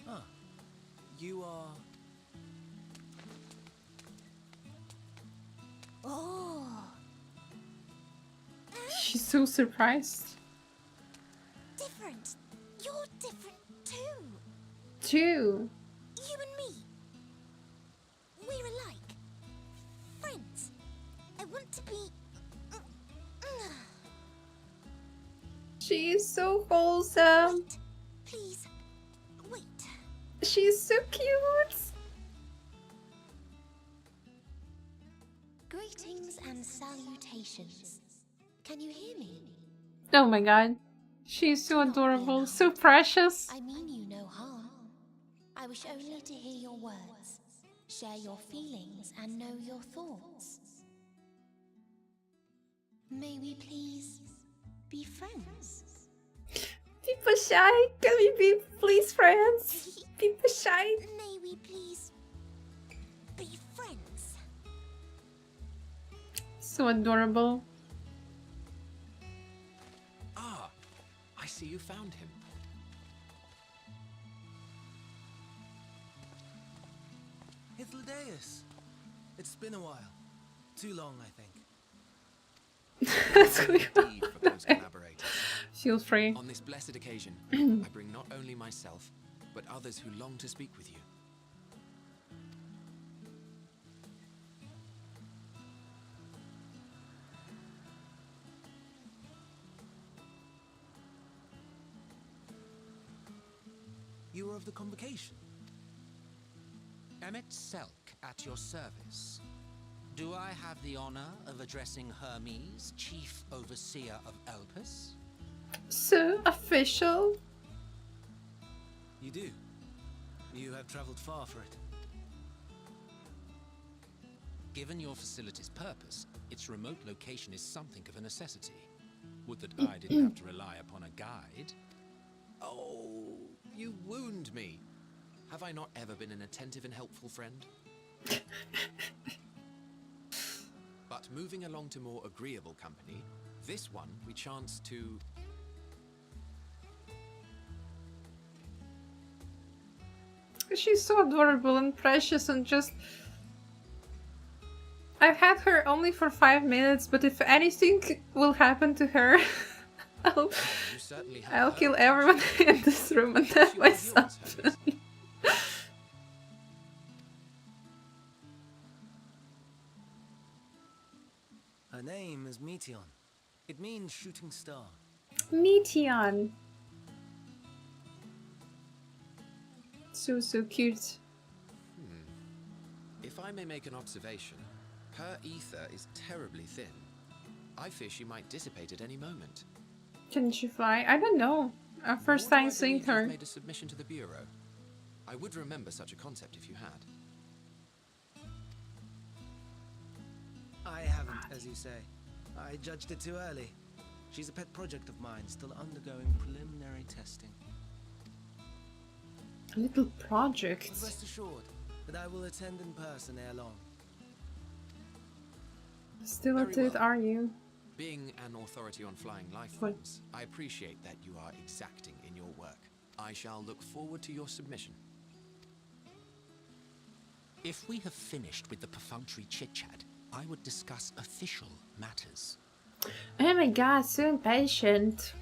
Ah, you are... Oh. She's so surprised. Different. You're different too. Too. You and me. We're alike. Friends. I want to be... She's so wholesome. Wait. Please. Wait. She's so cute. Greetings and salutations. Can you hear me? Oh my god. She's so adorable, so precious. I mean you no harm. I wish only to hear your words, share your feelings, and know your thoughts. May we please be friends? People shy. Can we be please friends? People shy. May we please be friends? So adorable. Ah, I see you found him. Hythlodaeus. It's been a while. Too long, I think. Indeed for close collaborators. Feel free. On this blessed occasion, I bring not only myself, but others who long to speak with you. You were of the convocation. Emmet Selk at your service. Do I have the honor of addressing Hermes, Chief Overseer of Elpis? So official. You do. You have traveled far for it. Given your facility's purpose, its remote location is something of a necessity. Would that I didn't have to rely upon a guide. Oh, you wound me. Have I not ever been an attentive and helpful friend? But moving along to more agreeable company, this one we chanced to... She's so adorable and precious and just... I've had her only for 5 minutes, but if anything will happen to her, I'll kill everyone in this room and then myself. Her name is Meteon. It means shooting star. Meteon. So cute. If I may make an observation, her ether is terribly thin. I fear she might dissipate at any moment. Can she fly? I don't know. Our first time seeing her. You've made a submission to the Bureau. I would remember such a concept if you had. I haven't, as you say. I judged it too early. She's a pet project of mine, still undergoing preliminary testing. A little project. But rest assured that I will attend in person ere long. Still at it, are you? Being an authority on flying life forms, I appreciate that you are exacting in your work. I shall look forward to your submission. If we have finished with the perfunctory chit-chat, I would discuss official matters. Oh my god, so impatient.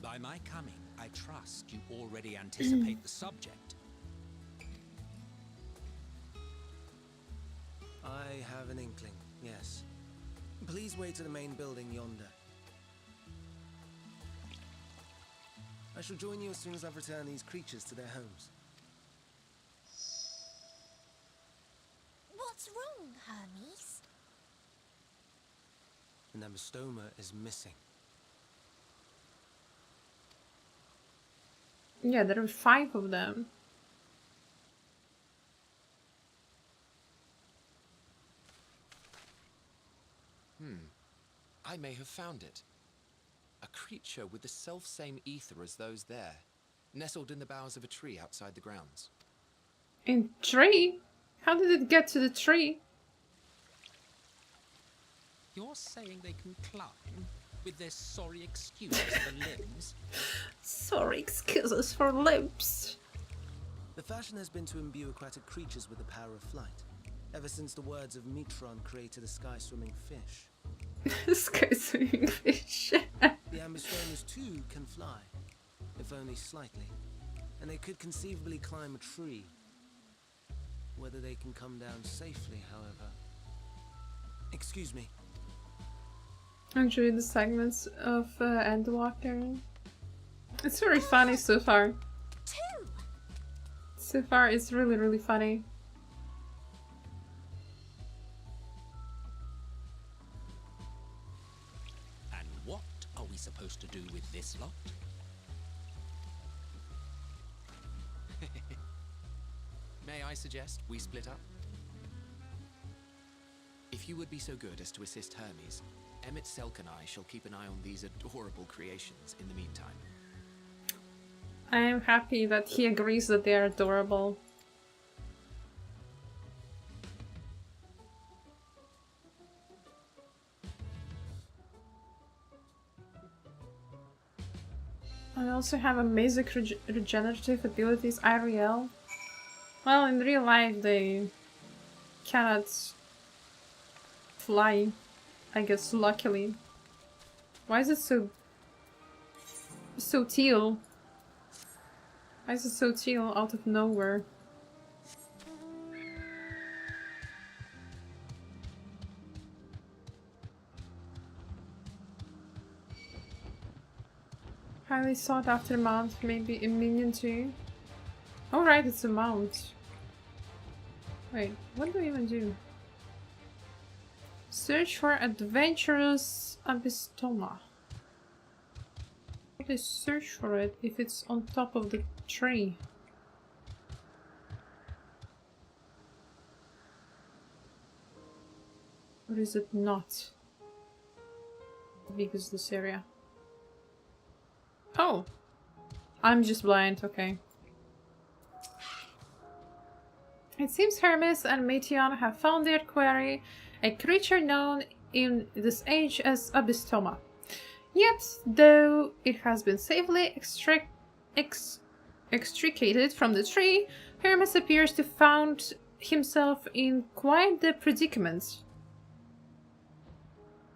By my coming, I trust you already anticipate the subject. I have an inkling, yes. Please wait to the main building yonder. I shall join you as soon as I've returned these creatures to their homes. What's wrong, Hermes? The Namastoma is missing. Yeah, there are 5 of them. I may have found it. A creature with the self-same ether as those there, nestled in the boughs of a tree outside the grounds. In tree? How did it get to the tree? You're saying they can climb with their sorry excuses for limbs? Sorry excuses for limbs. The fashion has been to imbue aquatic creatures with the power of flight, ever since the words of Mitron created a sky-swimming fish. Sky-swimming fish. The Ambistomas too can fly, if only slightly, and they could conceivably climb a tree. Whether they can come down safely, however. Excuse me. Enjoy the segments of Endwalker. It's very funny so far. So far, it's really, really funny. And what are we supposed to do with this lot? May I suggest we split up? If you would be so good as to assist Hermes, Emmett Selk and I shall keep an eye on these adorable creations in the meantime. I am happy that he agrees that they are adorable. I also have amazing regenerative abilities, IRL. Well, in real life they cannot fly, I guess, luckily. Why is it so teal? Why is it so teal out of nowhere? Highly sought after mount, maybe a minion too. Oh right, it's a mount. Wait, what do I even do? Search for adventurous Abystoma. How do I search for it if it's on top of the tree? Or is it not? Because this area. Oh! I'm just blind, okay. It seems Hermes and Metion have found their quarry, a creature known in this age as Abystoma. Yet, though it has been safely extricated from the tree, Hermes appears to have found himself in quite the predicament.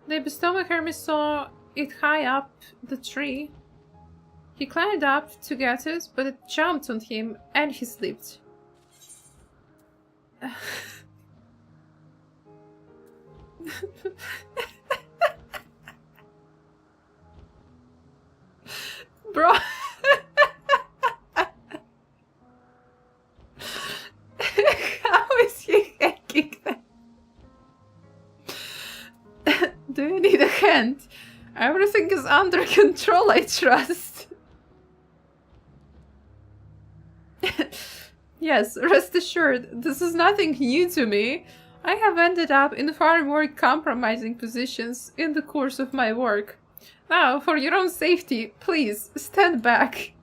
The Abystoma Hermes saw it high up the tree. He climbed up to get it, but it jumped on him and he slipped. Bro. How is he hacking that? Do you need a hand? Everything is under control, I trust. Yes, rest assured, this is nothing new to me. I have ended up in far more compromising positions in the course of my work. Now, for your own safety, please, stand back.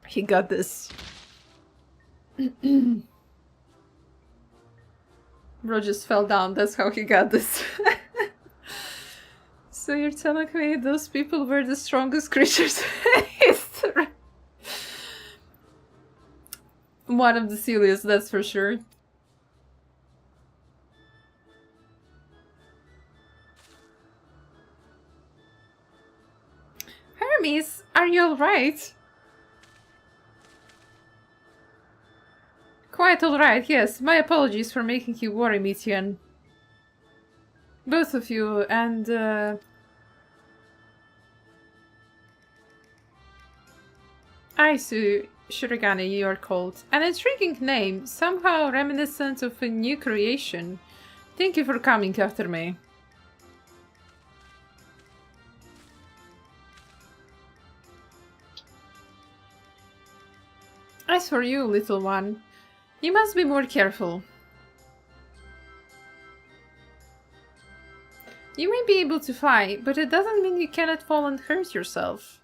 He got this. Bro just fell down, that's how he got this. So you're telling me those people were the strongest creatures in history? One of the silliest, that's for sure. Hermes, are you alright? Quite alright, yes. My apologies for making you worry, Metion. Both of you, and Aisu Shirogane, you are called. An intriguing name, somehow reminiscent of a new creation. Thank you for coming after me. As for you, little one, you must be more careful. You may be able to fly, but it doesn't mean you cannot fall and hurt yourself.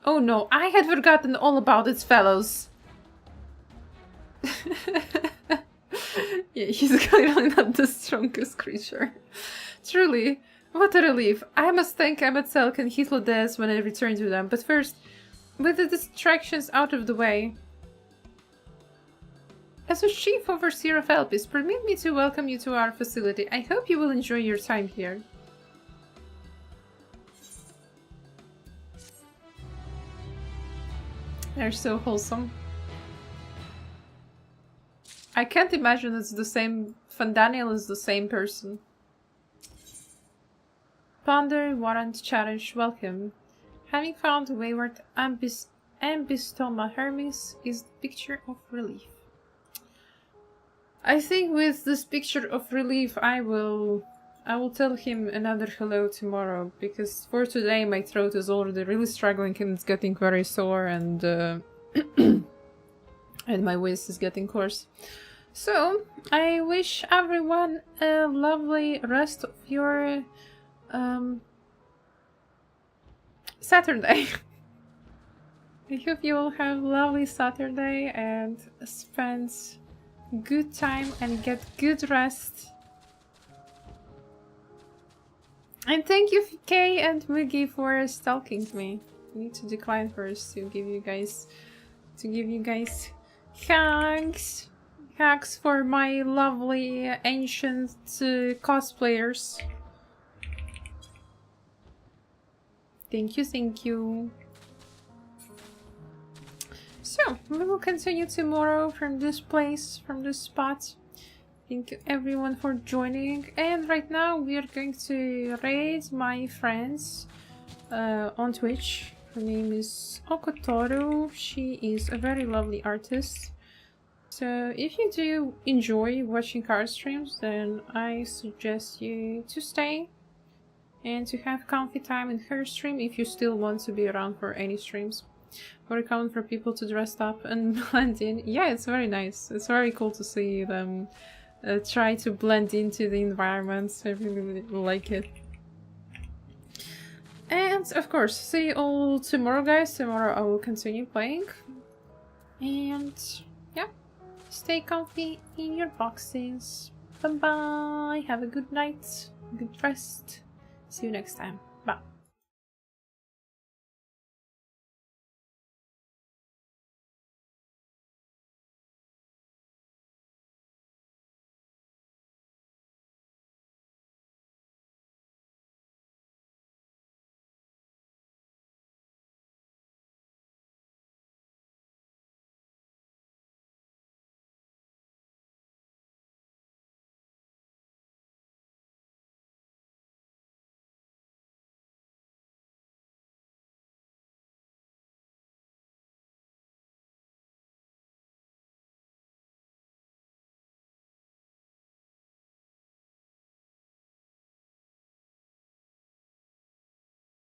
Oh no, I had forgotten all about its fellows. Yeah, he's clearly not the strongest creature. Truly, what a relief. I must thank Amatzelk and Hitlodes when I return to them, but first, with the distractions out of the way, as a chief overseer of Elpis, permit me to welcome you to our facility. I hope you will enjoy your time here. They're so wholesome. I can't imagine it's the same. Fandaniel is the same person. Ponder, Warrant, Cherish, welcome. Having found wayward Ambystoma Hermes is the picture of relief. I think with this picture of relief I will tell him another hello tomorrow, because for today my throat is already really struggling and it's getting very sore, and and my voice is getting hoarse. So I wish everyone a lovely rest of your Saturday. I hope you all have a lovely Saturday and spend good time and get good rest. And thank you, Kay and Mugi, for stalking me. I need to decline first to give you guys hugs. Hugs for my lovely ancient cosplayers. Thank you, thank you. So, we will continue tomorrow from this place, from this spot. Thank you everyone for joining. And right now we are going to raid my friends on Twitch. Her name is Okotoru. She is a very lovely artist. So if you do enjoy watching card streams, then I suggest you to stay and to have comfy time in her stream if you still want to be around for any streams. We're coming for people to dress up and blend in. Yeah, it's very nice. It's very cool to see them try to blend into the environments. I really like it. And of course, see you all tomorrow, guys. Tomorrow I will continue playing. And yeah, stay comfy in your boxes. Bye bye. Have a good night. Good rest. See you next time. Bye.